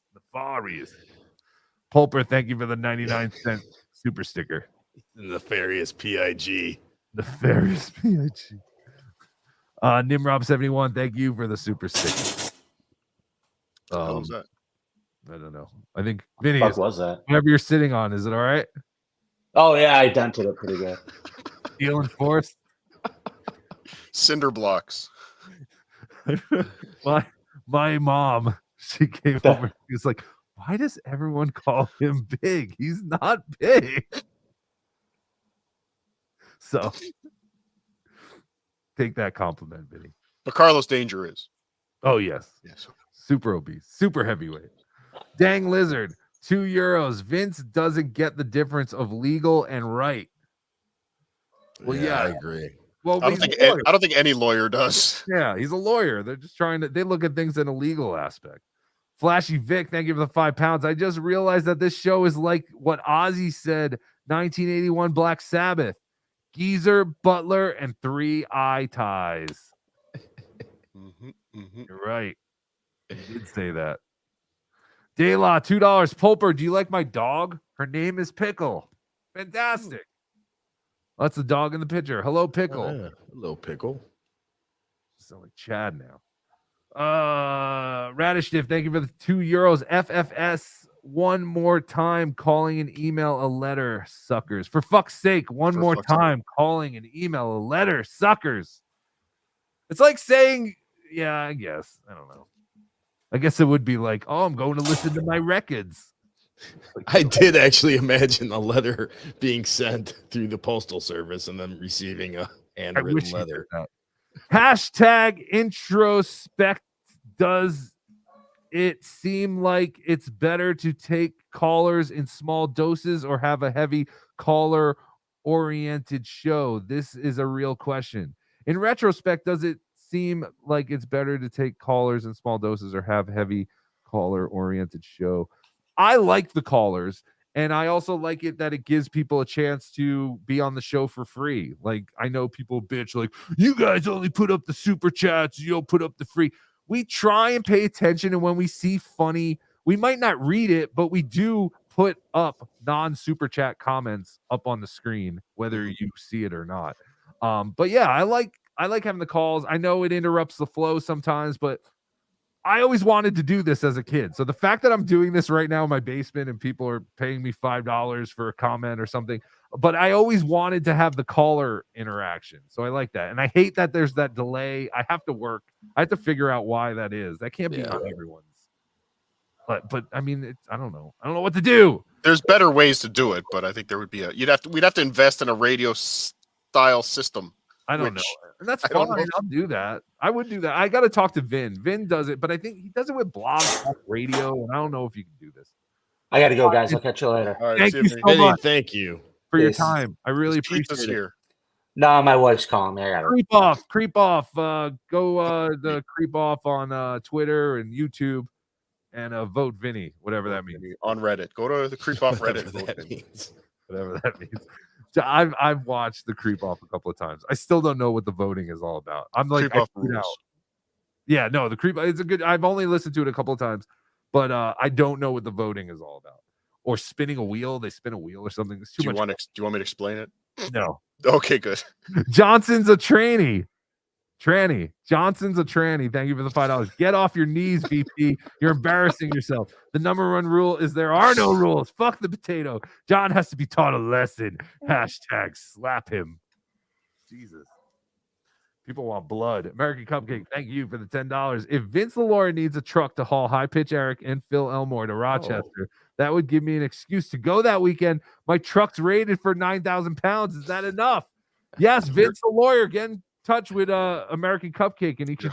Pulper, thank you for the 99-cent super sticker. Nefarious PIG. Nefarious PIG. Nimrob71, thank you for the super sticker. How was that? I don't know. I think Vinny, What was that? whatever you're sitting on, is it all right? Oh, yeah, I dented it pretty good. Feeling forced? Cinder blocks. my mom, she came over. She was like, why does everyone call him big? He's not big. So take that compliment, Vinny. But Carlos Danger is. Oh, yes. Yes. Super obese, super heavyweight. Dang Lizard, €2. Vince doesn't get the difference of legal and right. Well, yeah, I agree. Well, I don't think any lawyer does. Yeah, he's a lawyer. They're just they look at things in a legal aspect. Flashy Vic, thank you for the £5. I just realized that this show is like what Ozzy said, 1981 Black Sabbath. Geezer, Butler, and 3 eye ties. You're right. You did say that. Daylaw, $2. Pulper, do you like my dog? Her name is Pickle. Fantastic. That's the dog in the picture. Hello, Pickle. Oh, yeah. Hello, Pickle. Sound like Chad now. Radish Diff, thank you for the €2. FFS, one more time, calling an email a letter, suckers. For fuck's sake, one more time, calling an email a letter, suckers. It's like saying, yeah, I guess. I don't know. I guess it would be like, oh, I'm going to listen to my records. I did actually imagine a letter being sent through the postal service and then receiving a handwritten letter. Hashtag introspect. Does it seem like it's better to take callers in small doses or have a heavy caller oriented show? This is a real question. In retrospect, does it seem like it's better to take callers in small doses or have heavy caller oriented show? I like the callers, and I also like it that it gives people a chance to be on the show for free. Like, I know people bitch like, you guys only put up the super chats, you don't put up the free. We try and pay attention, and when we see funny, we might not read it, but we do put up non-super chat comments up on the screen, whether you see it or not. But yeah, I like having the calls. I know it interrupts the flow sometimes, but I always wanted to do this as a kid. So the fact that I'm doing this right now in my basement and people are paying me $5 for a comment or something, but I always wanted to have the caller interaction. So I like that. And I hate that there's that delay. I have to work. I have to figure out why that is. That can't be on everyone's. But I mean, I don't know. I don't know what to do. There's better ways to do it, but I think there would be we'd have to invest in a radio style system. I don't know. And that's fine. I'll do that. I would do that. I got to talk to Vin. Vin does it, but I think he does it with Blog Talk Radio, and I don't know if you can do this. I got to go, guys. I'll catch you later. All right, Thank you so much. Thank you for your time. I really appreciate it. Here. No, my wife's calling me. I got to Creep off. Go the creep off on Twitter and YouTube, and vote Vinny, whatever that means. On Reddit. Go to the creep off Reddit. Whatever that means. I've watched the creep off a couple of times. I still don't know what the voting is all about. I'm like, Creep off rules. Yeah, no, the creep. It's a good. I've only listened to it a couple of times, but I don't know what the voting is all about. Or spinning a wheel. They spin a wheel or something. It's too Do you much. want me to explain it? No. Okay, good. Johnson's a tranny. Johnson's a tranny. Thank you for the $5. Get off your knees, VP. You're embarrassing yourself. The number one rule is there are no rules. Fuck the potato. John has to be taught a lesson. Hashtag slap him. Jesus. People want blood. American Cupcake, thank you for the $10. If Vince LaLaura needs a truck to haul High Pitch Eric and Phil Elmore to Rochester, that would give me an excuse to go that weekend. My truck's rated for 9,000 pounds. Is that enough? Yes, Vince the lawyer, get in touch with American Cupcake, and he can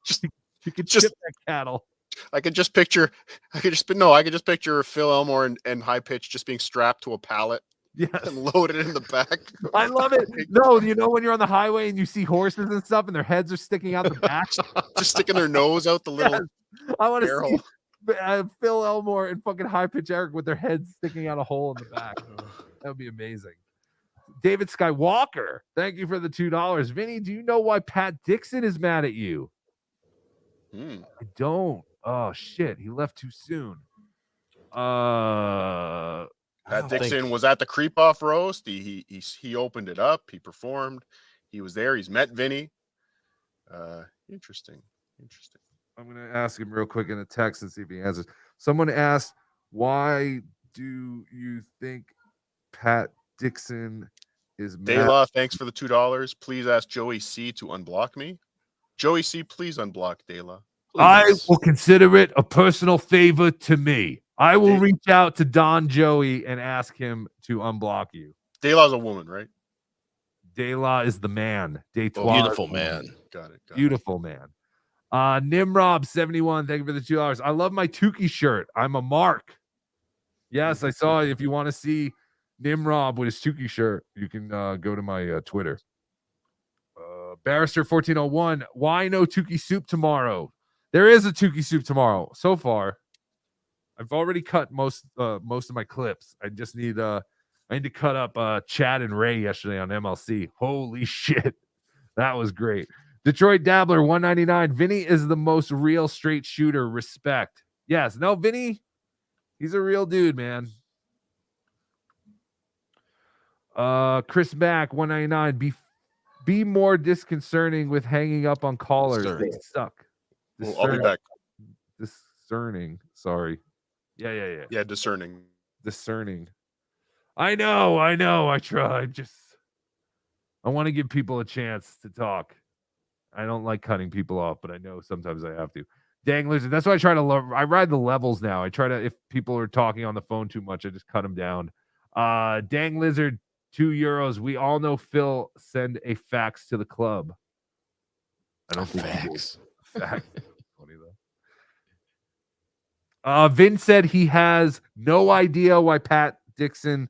ship that cattle. I could just picture Phil Elmore and High Pitch just being strapped to a pallet. Yes. And loaded in the back. I love it. No, you know when you're on the highway and you see horses and stuff and their heads are sticking out the back? Just sticking their nose out the little I want to barrel. see Phil Elmore and fucking High Pitch Eric with their heads sticking out a hole in the back. That would be amazing. David Skywalker, thank you for the $2. Vinny, do you know why Pat Dixon is mad at you? I don't. Oh, shit. He left too soon. Pat Dixon was at the creep off roast. He opened it up. He performed. He was there. He's met Vinny. Interesting. I'm going to ask him real quick in a text and see if he answers. Someone asked, why do you think Pat Dixon is mad? Dayla, thanks for the $2. Please ask Joey C to unblock me. Joey C, please unblock Dayla. I will consider it a personal favor to me. I will reach out to Don Joey and ask him to unblock you. Dayla's a woman, right? Dayla is the man. Beautiful man. Got it. Beautiful man. Nimrob 71. Thank you for the $2. I love my Tukey shirt. I'm a mark. Yes, I saw it. If you want to see Nimrob with his Tukey shirt, you can go to my Twitter. Barrister 1401. Why no Tukey soup tomorrow? There is a Tukey soup tomorrow. So far, I've already cut most of my clips. I just need to cut up Chad and Ray yesterday on MLC. Holy shit, that was great. Detroit Dabbler 199. Vinny is the most real straight shooter. Respect. Yes, no, Vinny, he's a real dude, man. Chris Mack 199. Be more disconcerting with hanging up on callers. They suck. Well, I'll be back. Discerning. Sorry. Yeah. Yeah, discerning. I know. I tried. I want to give people a chance to talk. I don't like cutting people off, but I know sometimes I have to. Dang Lizard. That's why I try to I ride the levels now. I try to, if people are talking on the phone too much, I just cut them down. Dang Lizard, €2. We all know Phil send a fax to the club. I don't think fax. Fact. Funny though. Vin said he has no idea why Pat Dixon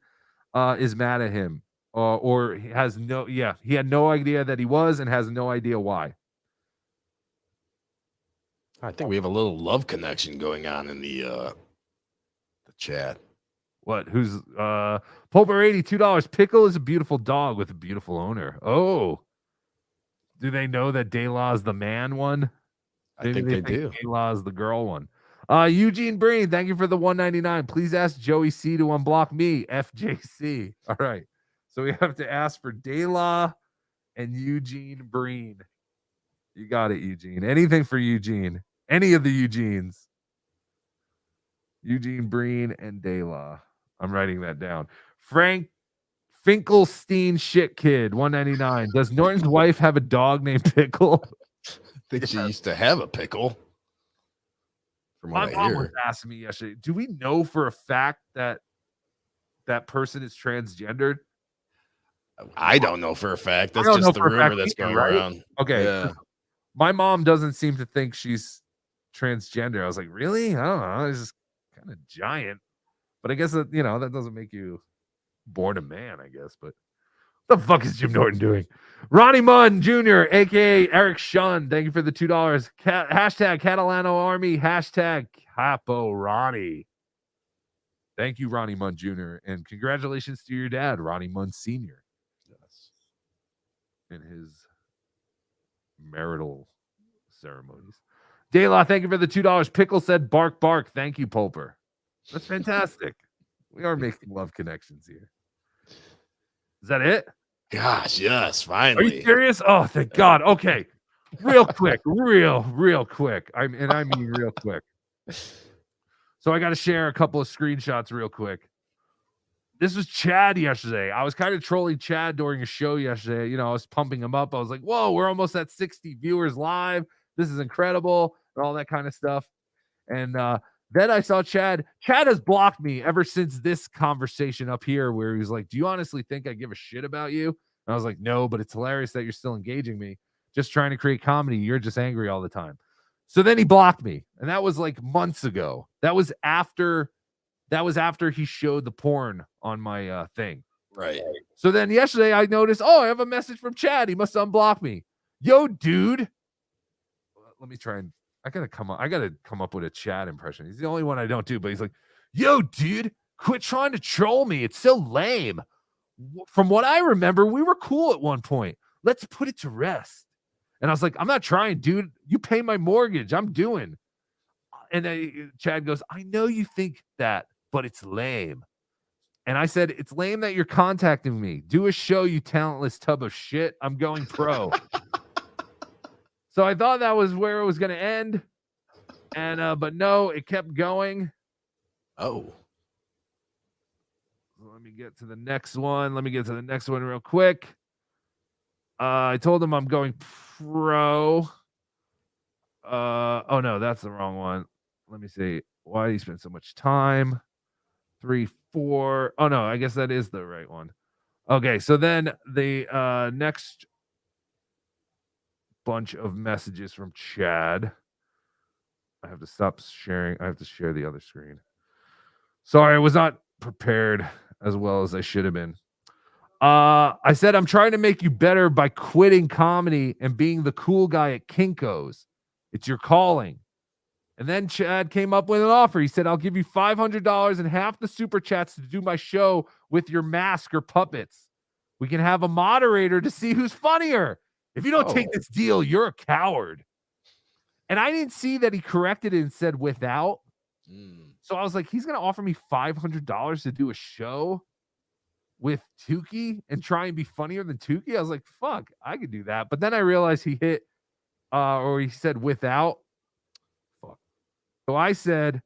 is mad at him. Or he has he had no idea that he was and has no idea why. I think we have a little love connection going on in the chat. What? Who's Pulper 80, $2. Pickle is a beautiful dog with a beautiful owner. Oh. Do they know that De La is the man one? I think they do. De La is the girl one. Eugene Breen, thank you for the $1.99. Please ask Joey C to unblock me. FJC. All right. So we have to ask for De La and Eugene Breen. You got it, Eugene. Anything for Eugene. Any of the Eugenes. Eugene Breen and De La. I'm writing that down. Frank Finkelstein shit kid, $1.99. Does Norton's wife have a dog named Pickle? I think she used to have a pickle. From My what I mom was hear. asking me yesterday, do we know for a fact that that person is transgendered? I don't know for a fact. I That's don't know just the for a fact rumor that's either, going right? around. Okay. Yeah. My mom doesn't seem to think she's transgender. I was like, really? I don't know. It's just kind of giant. But I guess that, that doesn't make you born a man, I guess. But what the fuck is Jim Norton doing? Ronnie Munn Jr., aka Eric Shun, thank you for the $2. Hashtag Catalano Army, hashtag Capo Ronnie. Thank you, Ronnie Munn Jr. And congratulations to your dad, Ronnie Munn Sr. Yes. In his marital ceremonies. De La, thank you for the $2. Pickle said bark bark. Thank you, Pulper. That's fantastic. We are making love connections here. Is that it? Gosh, yes, Are finally. you serious? Oh, thank God. Okay. Real quick. Real quick. I mean real quick. So I got to share a couple of screenshots real quick. This was Chad yesterday. I was kind of trolling Chad during a show yesterday. I was pumping him up. I was like, whoa, we're almost at 60 viewers live. This is incredible. And all that kind of stuff. And then I saw Chad. Chad has blocked me ever since this conversation up here where he was like, do you honestly think I give a shit about you? And I was like, no, but it's hilarious that you're still engaging me. Just trying to create comedy. You're just angry all the time. So then he blocked me. And that was like months ago. That was after he showed the porn on my thing. Right. So then yesterday I noticed, I have a message from Chad. He must unblock me. Yo, dude. Let me try and I gotta come up with a Chad impression. He's the only one I don't do, but he's like, yo, dude, quit trying to troll me. It's so lame. From what I remember, we were cool at one point. Let's put it to rest. And I was like, I'm not trying, dude. You pay my mortgage. I'm doing. And then Chad goes, I know you think that, but it's lame. And I said, it's lame that you're contacting me. Do a show, you talentless tub of shit. I'm going pro. So I thought that was where it was going to end. And, but no, it kept going. Oh. Let me get to the next one. Real quick. I told him I'm going pro. Oh no, that's the wrong one. Let me see. Why do you spend so much time? 3, 4. Oh no, I guess that is the right one. Okay, so then the next bunch of messages from Chad. I have to stop sharing. I have to share the other screen. Sorry, I was not prepared as well as I should have been. I said, I'm trying to make you better by quitting comedy and being the cool guy at Kinko's. It's your calling. And then Chad came up with an offer. He said, I'll give you $500 and half the super chats to do my show with your mask or puppets. We can have a moderator to see who's funnier. If you don't take this deal, you're a coward. And I didn't see that he corrected it and said without. So I was like, he's going to offer me $500 to do a show with Tukey and try and be funnier than Tukey. I was like, fuck, I could do that. But then I realized he hit, or he said without. Fuck. So I said,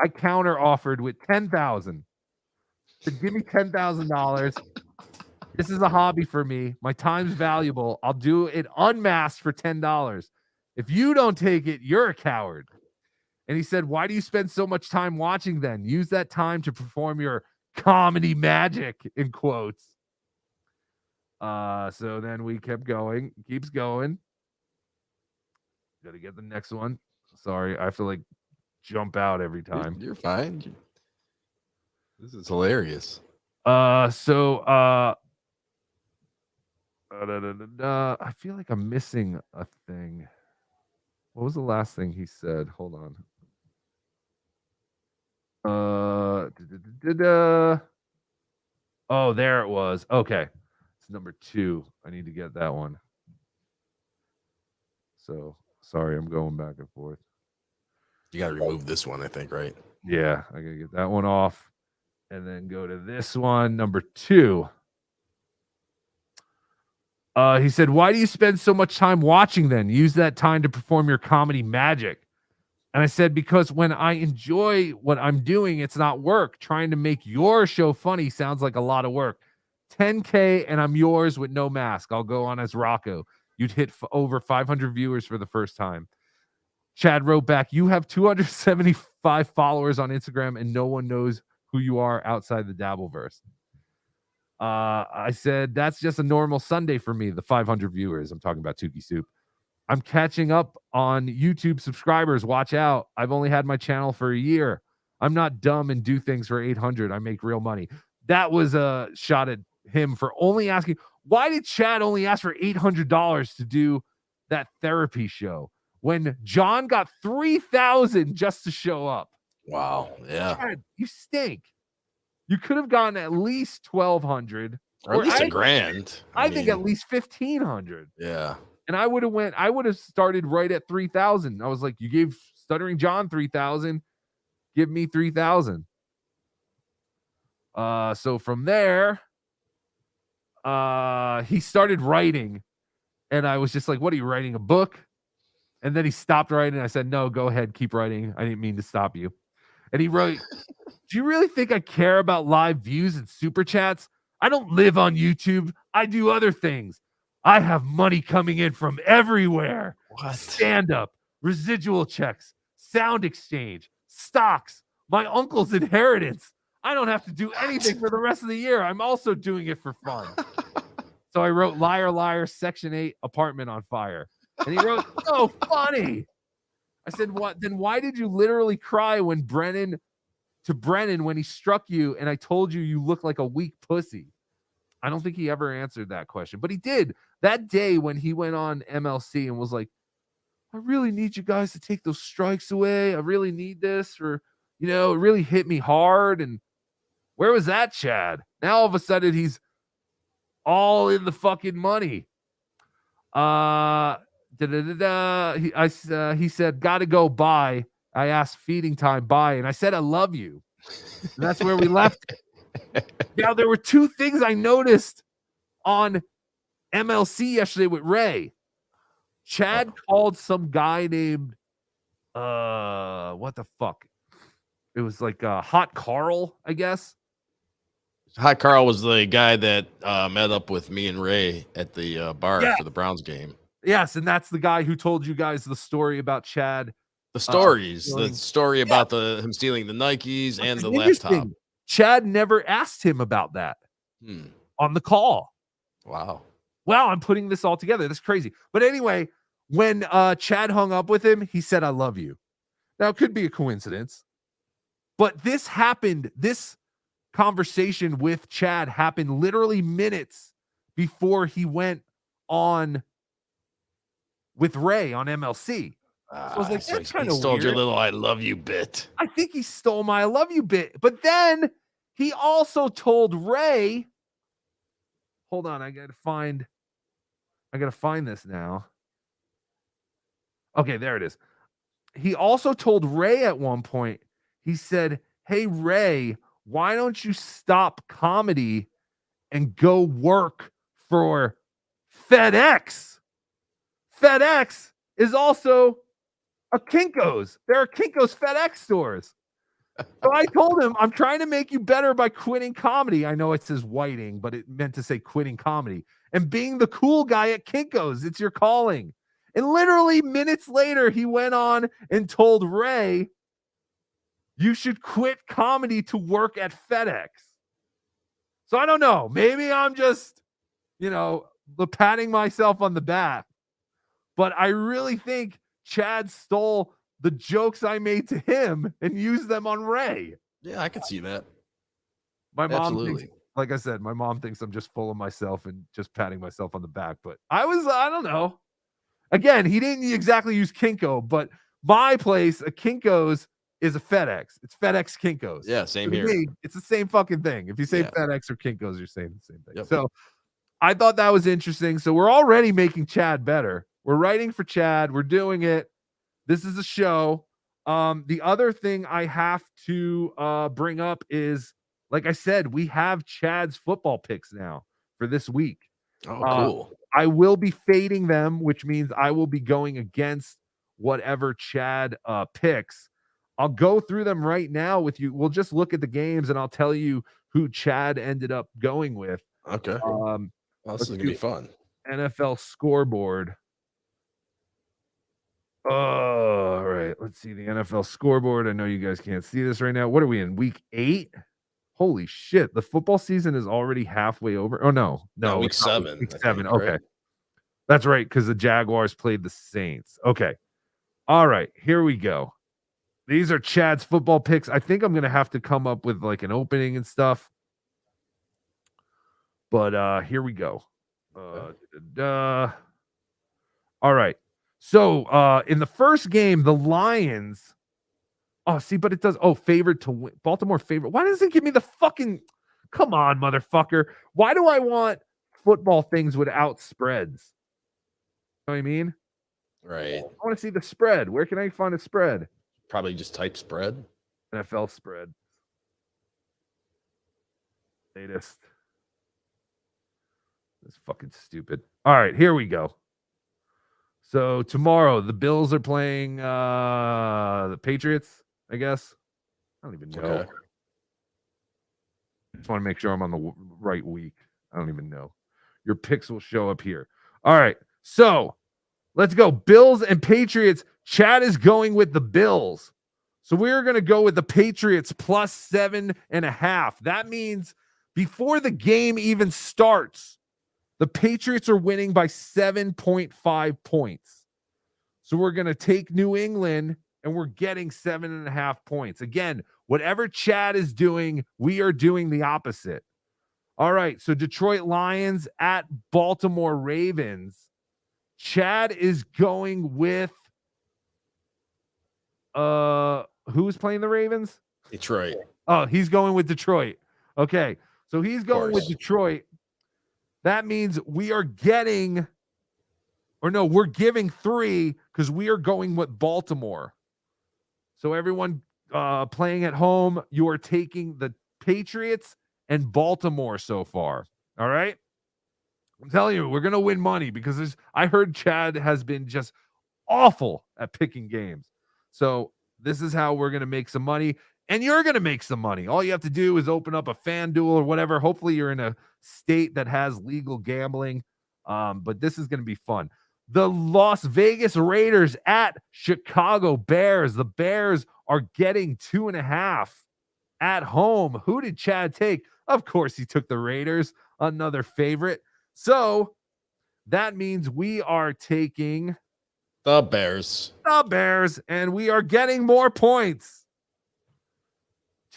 I counter offered with $10,000. So give me $10,000. This is a hobby for me. My time's valuable. I'll do it unmasked for $10. If you don't take it, you're a coward. And he said, why do you spend so much time watching then? Use that time to perform your comedy magic, in quotes. So then we kept going. Keeps going. Got to get the next one. Sorry, I have to jump out every time. You're fine. This is hilarious. I feel like I'm missing a thing. What was the last thing he said? Hold on. Oh, there it was. Okay. It's number 2. I need to get that one. So sorry, I'm going back and forth. You got to remove this one, I think, right? Yeah, I gotta get that one off and then go to this one, number 2. He said, "Why do you spend so much time watching then? Use that time to perform your comedy magic." And I said, because when I enjoy what I'm doing, it's not work. Trying to make your show funny sounds like a lot of work. 10K and I'm yours with no mask. I'll go on as Rocco. You'd hit over 500 viewers for the first time. Chad wrote back, "You have 275 followers on Instagram and no one knows who you are outside the Dabbleverse." I said, "That's just a normal Sunday for me, the 500 viewers." I'm talking about Tukey Soup. "I'm catching up on YouTube subscribers. Watch out. I've only had my channel for a year. I'm not dumb and do things for 800. I make real money." That was a shot at him for only asking. Why did Chad only ask for $800 to do that therapy show when John got 3,000 just to show up? Wow. Yeah. Chad, you stink. You could have gotten at least 1,200 or at least $1,000. I think at least 1,500. Yeah. And I would have started right at 3,000. I was like, you gave Stuttering John 3,000, give me 3,000. So from there, he started writing, and I was just like, "What are you writing, a book?" And then he stopped writing. I said, "No, go ahead, keep writing. I didn't mean to stop you." And he wrote, "Do you really think I care about live views and super chats? I don't live on YouTube. I do other things. I have money coming in from everywhere. What? Stand-up, residual checks, sound exchange, stocks, my uncle's inheritance. I don't have to do anything for the rest of the year. I'm also doing it for fun." So I wrote, "Liar, liar, Section 8 apartment on fire." And he wrote, "So funny." I said, "What? Then why did you literally cry when Brennan when he struck you and I told you you look like a weak pussy?" I don't think he ever answered that question, but he did that day when he went on MLC and was like, "I really need you guys to take those strikes away. I really need this for, it really hit me hard." And where was that Chad? Now all of a sudden he's all in the fucking money. He said, "Gotta go, bye." I asked feeding time, bye. And I said, "I love you." And that's where we left it. Now, there were 2 things I noticed on MLC yesterday with Ray. Chad called some guy named, what the fuck? It was like Hot Carl, I guess. Hot Carl was the guy that met up with me and Ray at the bar for the Browns game. Yes, and that's the guy who told you guys the story about Chad. The story about him stealing the Nikes and the laptop. Chad never asked him about that on the call. Wow. I'm putting this all together. That's crazy. But anyway, when Chad hung up with him, he said, "I love you." Now, it could be a coincidence, but this happened. This conversation with Chad happened literally minutes before he went on with Ray on MLC. So I was like, that's kind of weird. He stole your little "I love you" bit. I think he stole my "I love you" bit. But then he also told Ray, hold on, I gotta find this now. Okay, there it is. He also told Ray at one point, he said, "Hey, Ray, why don't you stop comedy and go work for FedEx?" FedEx is also a Kinko's. There are Kinko's FedEx stores. So I told him, "I'm trying to make you better by quitting comedy." I know it says whiting, but it meant to say quitting comedy. "And being the cool guy at Kinko's. It's your calling." And literally minutes later, he went on and told Ray, "You should quit comedy to work at FedEx." So I don't know. Maybe I'm just, patting myself on the back. But I really think Chad stole the jokes I made to him and use them on Ray. Yeah, I could see that. My mom Absolutely. thinks, like I said, my mom thinks I'm just full of myself and just patting myself on the back. But I don't know. Again, he didn't exactly use Kinko, but my place, a Kinko's, is a FedEx. It's FedEx Kinko's. Yeah, same To here. me, it's the same fucking thing. If you say Yeah. FedEx or Kinko's, you're saying the same thing. Yep. So I thought that was interesting. So we're already making Chad better. We're writing for Chad. We're doing it. This is a show. The other thing I have to bring up is, like I said, we have Chad's football picks now for this week. Oh, cool. I will be fading them, which means I will be going against whatever Chad picks. I'll go through them right now with you. We'll just look at the games and I'll tell you who Chad ended up going with. Okay. Well, this is gonna be fun. NFL scoreboard. All right. Let's see the NFL scoreboard. I know you guys can't see this right now. What are we in? Week 8? Holy shit. The football season is already halfway over. Oh, no. Week it's not 7. Week I 7. think, Okay. right? That's right. Because the Jaguars played the Saints. Okay. All right. Here we go. These are Chad's football picks. I think I'm going to have to come up with like an opening and stuff. But here we go. All right. So in the first game, the Lions. Oh, see, but it does. Oh, favored to win. Baltimore favorite. Why does it give me the fucking? Come on, motherfucker. Why do I want football things without spreads? You know what I mean? Right. I want to see the spread. Where can I find a spread? Probably just type spread. NFL spread. Latest. That's fucking stupid. All right, here we go. So tomorrow the Bills are playing the Patriots, I guess. I don't even know. Okay. I just want to make sure I'm on the right week. I don't even know. Your picks will show up here. All right. So let's go. Bills and Patriots. Chad is going with the Bills. So we're going to go with the Patriots plus 7.5. That means before the game even starts, the Patriots are winning by 7.5 points. So we're going to take New England and we're getting 7.5 points. Again, whatever Chad is doing, we are doing the opposite. All right. So Detroit Lions at Baltimore Ravens. Chad is going with who's playing the Ravens? Detroit. Oh, he's going with Detroit. Okay. So he's going with Detroit. That means we are getting, or no, we're giving 3 because we are going with Baltimore. So everyone playing at home, you are taking the Patriots and Baltimore so far. All right. I'm telling you, we're going to win money because I heard Chad has been just awful at picking games. So this is how we're going to make some money. And you're going to make some money. All you have to do is open up a FanDuel or whatever. Hopefully you're in a state that has legal gambling. But this is going to be fun. The Las Vegas Raiders at Chicago Bears. The Bears are getting 2.5 at home. Who did Chad take? Of course, he took the Raiders, another favorite. So that means we are taking the Bears. The Bears, and we are getting more points.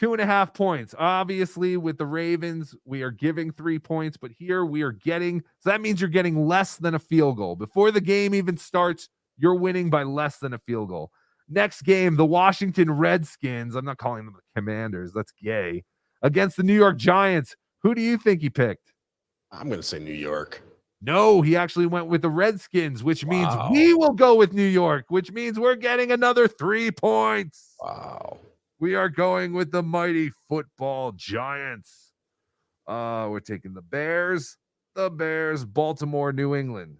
2.5 points. Obviously, with the Ravens, we are giving 3 points, but here we are getting, so that means you're getting less than a field goal. Before the game even starts, you're winning by less than a field goal. Next game, the Washington Redskins, I'm not calling them the Commanders, that's gay, against the New York Giants. Who do you think he picked? I'm going to say New York. No, he actually went with the Redskins, which means we will go with New York, which means we're getting another 3 points. Wow. We are going with the mighty football Giants. We're taking the Bears, Baltimore, New England.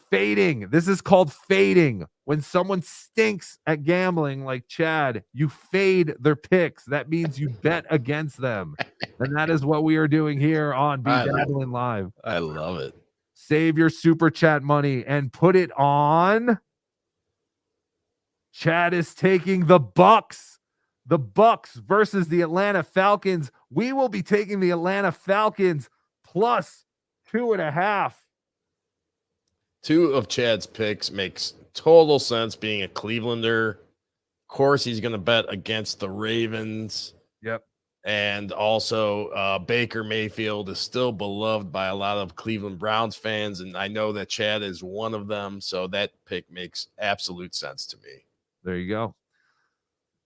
Fading. This is called fading. When someone stinks at gambling like Chad, you fade their picks. That means you bet against them. And that is what we are doing here on BeDabblin Live. I love it. Save your super chat money and put it on. Chad is taking the Bucks. The Bucks versus the Atlanta Falcons. We will be taking the Atlanta Falcons plus 2.5. 2 of Chad's picks makes total sense being a Clevelander. course, he's going to bet against the Ravens. Yep. And also, Baker Mayfield is still beloved by a lot of Cleveland Browns fans, and I know that Chad is one of them. So that pick makes absolute sense to me. There you go.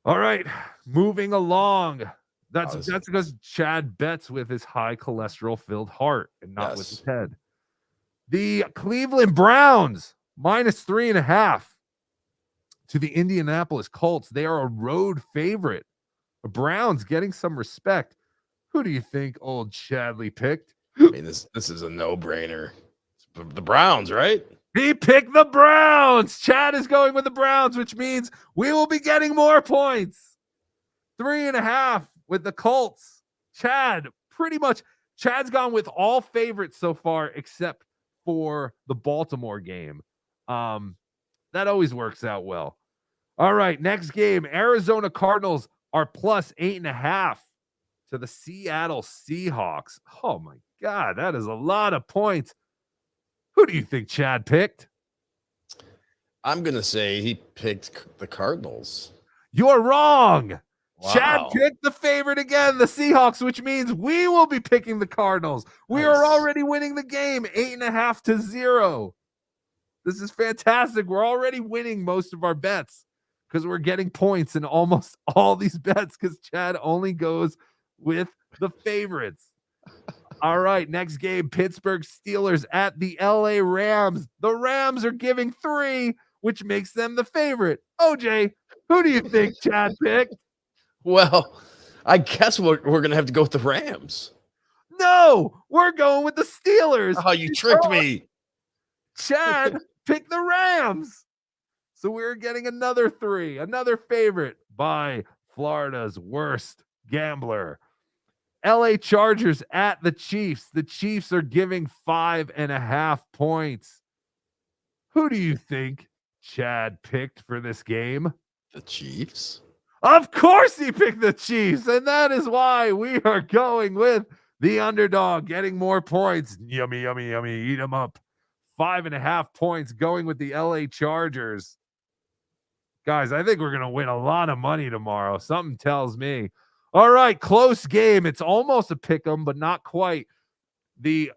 All right, moving along. That's because Chad bets with his high cholesterol filled heart and not with his head. The Cleveland Browns -3.5 to the Indianapolis Colts. They are a road favorite. The Browns getting some respect. Who do you think old Chadley picked? I mean, this is a no-brainer. The Browns, right? He picked the Browns. Chad is going with the Browns, which means we will be getting more points. 3.5 with the Colts. Chad's gone with all favorites so far except for the Baltimore game. That always works out well. All right, next game. Arizona Cardinals are +8.5 to the Seattle Seahawks. Oh my God, that is a lot of points. Who do you think Chad picked? I'm going to say he picked the Cardinals. You're wrong. Wow. Chad picked the favorite again, the Seahawks, which means we will be picking the Cardinals. We are already winning the game 8.5-0. This is fantastic. We're already winning most of our bets because we're getting points in almost all these bets because Chad only goes with the favorites. All right, next game, Pittsburgh Steelers at the LA Rams. The Rams are giving 3, which makes them the favorite. OJ, who do you think Chad picked? Well, I guess we're going to have to go with the Rams. No, we're going with the Steelers. Oh, you tricked me. Chad picked the Rams. So we're getting another 3, another favorite by Florida's worst gambler. LA Chargers at the Chiefs. The Chiefs are giving 5.5 points. Who do you think Chad picked for this game? The Chiefs? Of course he picked the Chiefs, and that is why we are going with the underdog, getting more points. Yummy, yummy, yummy. Eat them up. 5.5 points going with the LA Chargers. Guys, I think we're going to win a lot of money tomorrow. Something tells me. All right, close game. It's almost a pick 'em, but not quite. The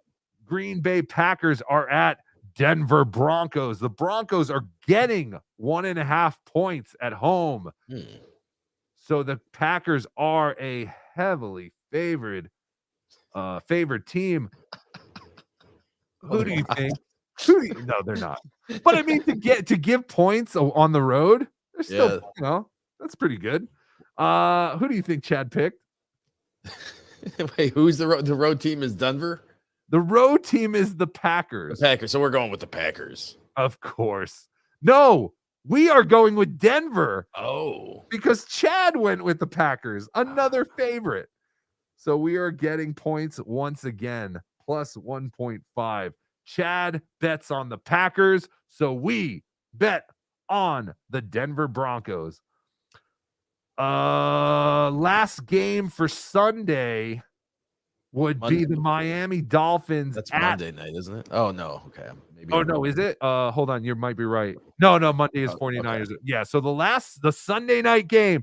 Green Bay Packers are at Denver Broncos. The Broncos are getting 1.5 points at home. So the Packers are a heavily favored team. Who do you think? No, they're not. But I mean, to give points on the road, they're still, that's pretty good. Who do you think Chad picked? Wait, who's the road team? Is Denver? The road team is the Packers. The Packers. So we're going with the Packers. Of course. No, we are going with Denver. Oh. Because Chad went with the Packers, another favorite. So we are getting points once again, plus 1.5. Chad bets on the Packers, so we bet on the Denver Broncos. Last game for Sunday would be the Miami Dolphins. That's Monday night, isn't it? Oh, no. Okay. Maybe no, is it? Hold on. You might be right. No, Monday is 49ers. Okay. Yeah. So the Sunday night game,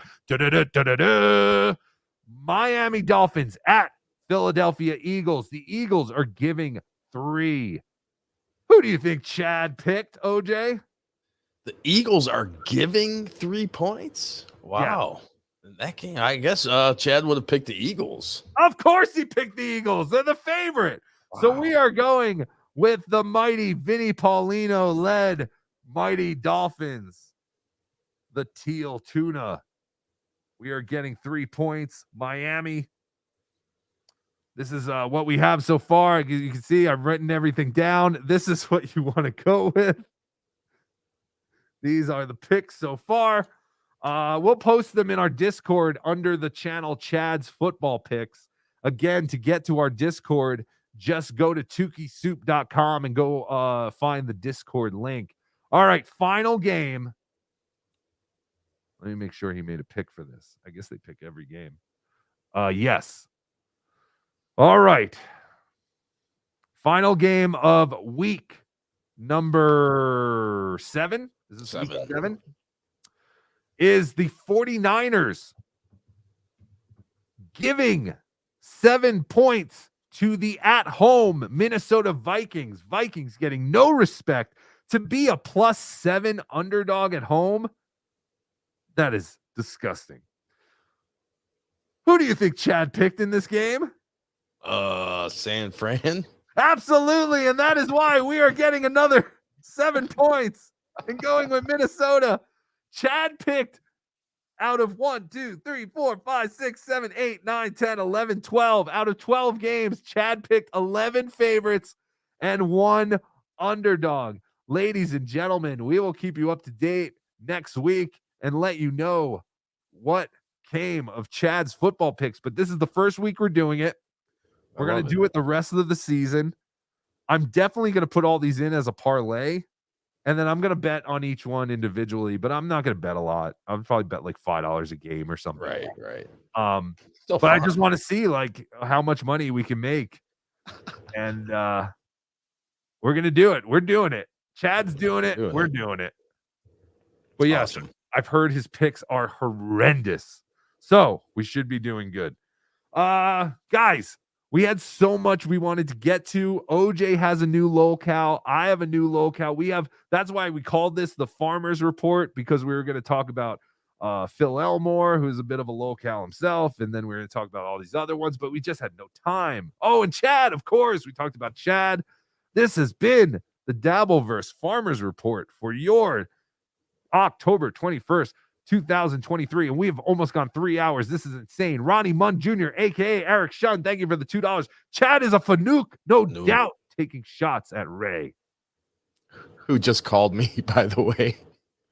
Miami Dolphins at Philadelphia Eagles. The Eagles are giving 3. Who do you think Chad picked, OJ? The Eagles are giving 3 points? Wow. Yeah. In that game, I guess Chad would have picked the Eagles. Of course he picked the Eagles. They're the favorite. Wow. So we are going with the mighty Vinnie Paulino led mighty Dolphins. The teal tuna. We are getting 3 points. Miami. This is what we have so far. You can see I've written everything down. This is what you want to go with. These are the picks so far. We'll post them in our Discord under the channel Chad's Football Picks. Again, to get to our Discord, just go to tukisoup.com and go find the Discord link. All right, final game. Let me make sure he made a pick for this. I guess they pick every game. Yes. All right. Final game of week number 7. Is this 7? Week 7? is the 49ers giving 7 points to the at-home Minnesota Vikings. Vikings getting no respect to be a +7 underdog at home. That is disgusting. Who do you think Chad picked in this game? San Fran. Absolutely, and that is why we are getting another 7 points and going with Minnesota. Chad picked out of 1, 2, 3, 4, 5, 6, 7, 8, 9, 10, 11, 12. Out of 12 games, Chad picked 11 favorites and 1 underdog. Ladies and gentlemen, we will keep you up to date next week and let you know what came of Chad's football picks. But this is the first week we're doing it. We're going to do it the rest of the season. I'm definitely going to put all these in as a parlay. And then I'm going to bet on each one individually, but I'm not going to bet a lot. I'll probably bet like $5 a game or something. Right. But I just want to see like how much money we can make. And we're going to do it. We're doing it. Chad's doing it. We're doing it. But yes, I've heard his picks are horrendous. So we should be doing good. Guys, we had so much we wanted to get to. OJ has a new locale. I have a new locale. That's why we called this the Farmer's Report, because we were going to talk about Phil Elmore, who's a bit of a locale himself. And then we were going to talk about all these other ones, but we just had no time. Oh, and Chad, of course. We talked about Chad. This has been the Dabbleverse Farmer's Report for your October 21st. 2023, and we have almost gone 3 hours. This is insane. Ronnie Munn Jr., aka Eric Shun, thank you for the $2. Chad is a Fanuc, no doubt, taking shots at Ray, who just called me, by the way.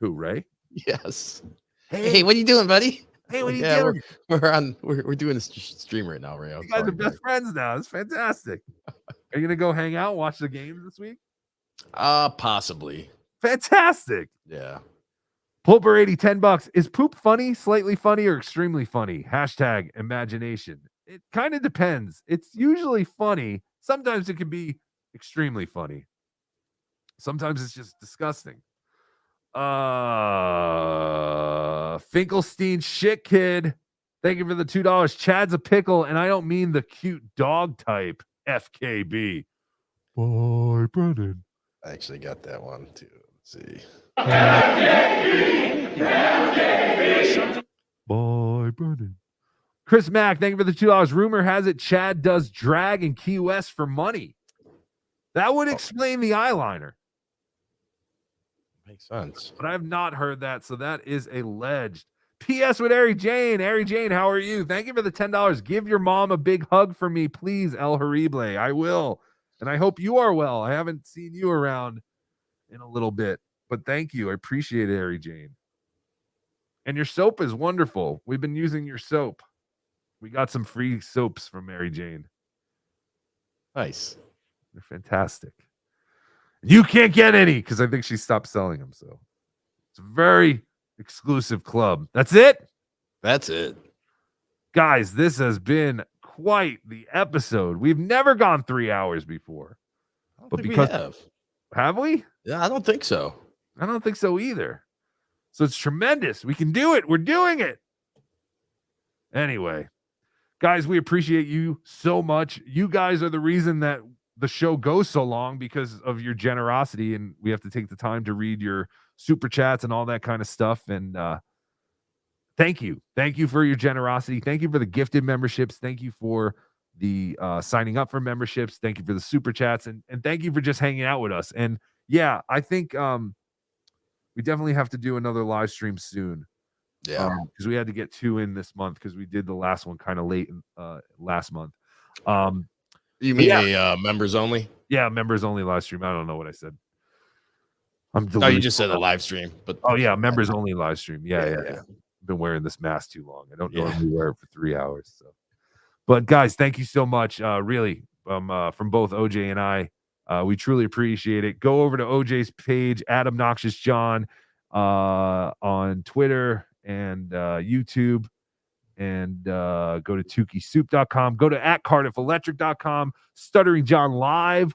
Who, Ray? Yes. Hey, what are you doing, buddy? Hey, what are you doing? We're doing a stream right now, Ray. You guys are best friends now. It's fantastic. Are you gonna go hang out, watch the games this week? Possibly. Fantastic. Yeah. Pulper 80, $10. Is poop funny, slightly funny, or extremely funny? Hashtag imagination. It kind of depends. It's usually funny. Sometimes it can be extremely funny. Sometimes it's just disgusting. Finkelstein shit kid. Thank you for the $2. Chad's a pickle, and I don't mean the cute dog type. FKB. Boy, Brennan. I actually got that one too. Let's see. Boy, Brennan. Chris Mack, thank you for the $2. Rumor has it Chad does drag in Key West for money. That would explain the eyeliner. Makes sense. But I have not heard that, so that is alleged. P.S. with Ari Jane. Ari Jane, how are you? Thank you for the $10. Give your mom a big hug for me, please, El Horrible. I will. And I hope you are well. I haven't seen you around in a little bit. But thank you. I appreciate it, Ari Jane. And your soap is wonderful. We've been using your soap. We got some free soaps from Mary Jane. Nice. They're fantastic. You can't get any because I think she stopped selling them. So it's a very exclusive club. That's it? That's it. Guys, this has been quite the episode. We've never gone 3 hours before. But because have we? Yeah, I don't think so. I don't think so either. So it's tremendous. We can do it. We're doing it. Anyway, guys, we appreciate you so much. You guys are the reason that the show goes so long because of your generosity, and we have to take the time to read your super chats and all that kind of stuff. And thank you. Thank you for your generosity. Thank you for the gifted memberships. Thank you for the signing up for memberships. Thank you for the super chats. And thank you for just hanging out with us. And yeah, I think we definitely have to do another live stream soon. Yeah. Because we had to get 2 in this month because we did the last one kind of late last month. You mean a members only? Yeah, members only live stream. I don't know what I said. No, you just said a live stream. But members only live stream. Yeah. I've been wearing this mask too long. I don't normally wear it for 3 hours. So, but guys, thank you so much. Really, from both OJ and I, we truly appreciate it. Go over to OJ's page, Obnoxious John, on Twitter and YouTube, and go to tukisoup.com. Go to @CardiffElectric.com. Stuttering John Live,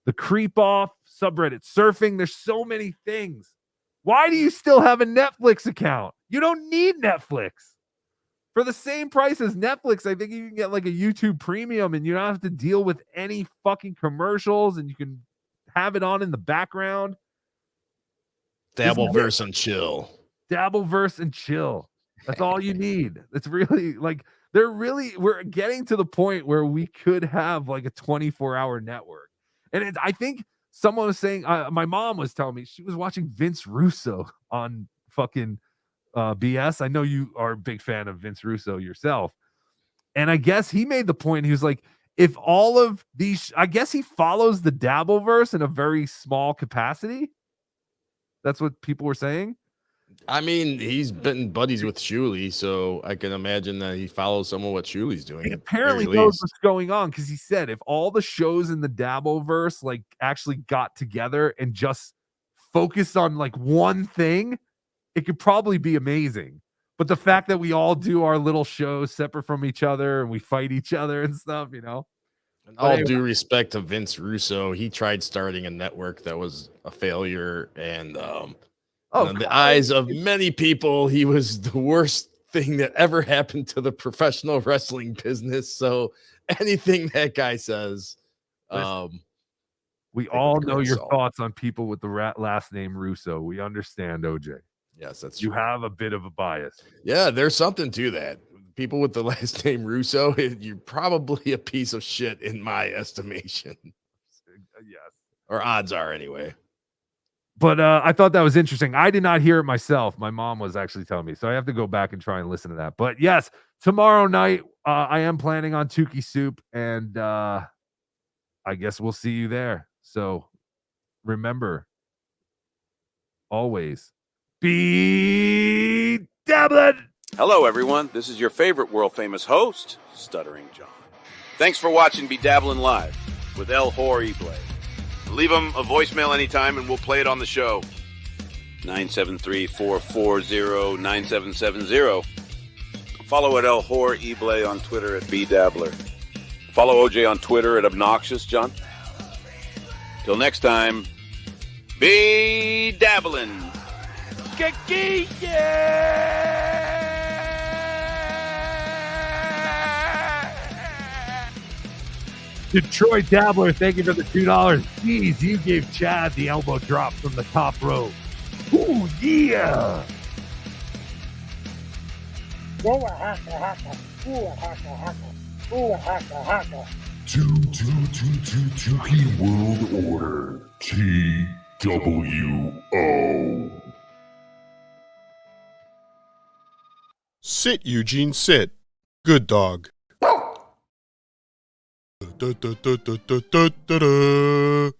the Creep Off, subreddit surfing. There's so many things Why do you still have a Netflix account? You don't need Netflix. For the same price as Netflix, I think you can get like a YouTube Premium and you don't have to deal with any fucking commercials and you can have it on in the background. Dabbleverse and chill. Dabbleverse and chill. That's all you need. It's really like we're getting to the point where we could have like a 24-hour network. And I think someone was saying, my mom was telling me she was watching Vince Russo on fucking BS. I know you are a big fan of Vince Russo yourself. And I guess he made the point. He was like, if all of these, I guess he follows the Dabbleverse in a very small capacity. That's what people were saying. I mean, he's been buddies with Shuley, so I can imagine that he follows some of what Shuley's doing. He apparently knows what's going on because he said if all the shows in the Dabbleverse like actually got together and just focused on like one thing, it could probably be amazing. But the fact that we all do our little shows separate from each other and we fight each other and stuff, you know. And all due respect to Vince Russo, he tried starting a network that was a failure, and in the eyes of many people, he was the worst thing that ever happened to the professional wrestling business. So anything that guy says, we all know your thoughts on people with the last name Russo. We understand, OJ. Yes, that's you true. have a bit of a bias. Yeah, there's something to that. People with the last name Russo, you're probably a piece of shit in my estimation. Yes. Or odds are anyway. But I thought that was interesting. I did not hear it myself. My mom was actually telling me. So I have to go back and try and listen to that. But yes, tomorrow night, I am planning on Tukey Soup. And I guess we'll see you there. So remember, always be dabbling. Hello, everyone. This is your favorite world-famous host, Stuttering John. Thanks for watching BeDabblin Live with El Horrible. Leave him a voicemail anytime, and we'll play it on the show. 973-440-9770. Follow at El Horrible on Twitter at BeDabbler. Follow OJ on Twitter at Obnoxious John. Till next time, BeDabblin. Detroit Dabbler, thank you for the $2. Jeez, you gave Chad the elbow drop from the top rope. Ooh, yeah. Tukey World Order. TWO. Sit, Eugene, sit. Good dog. Da, da, da, da, da, da, da.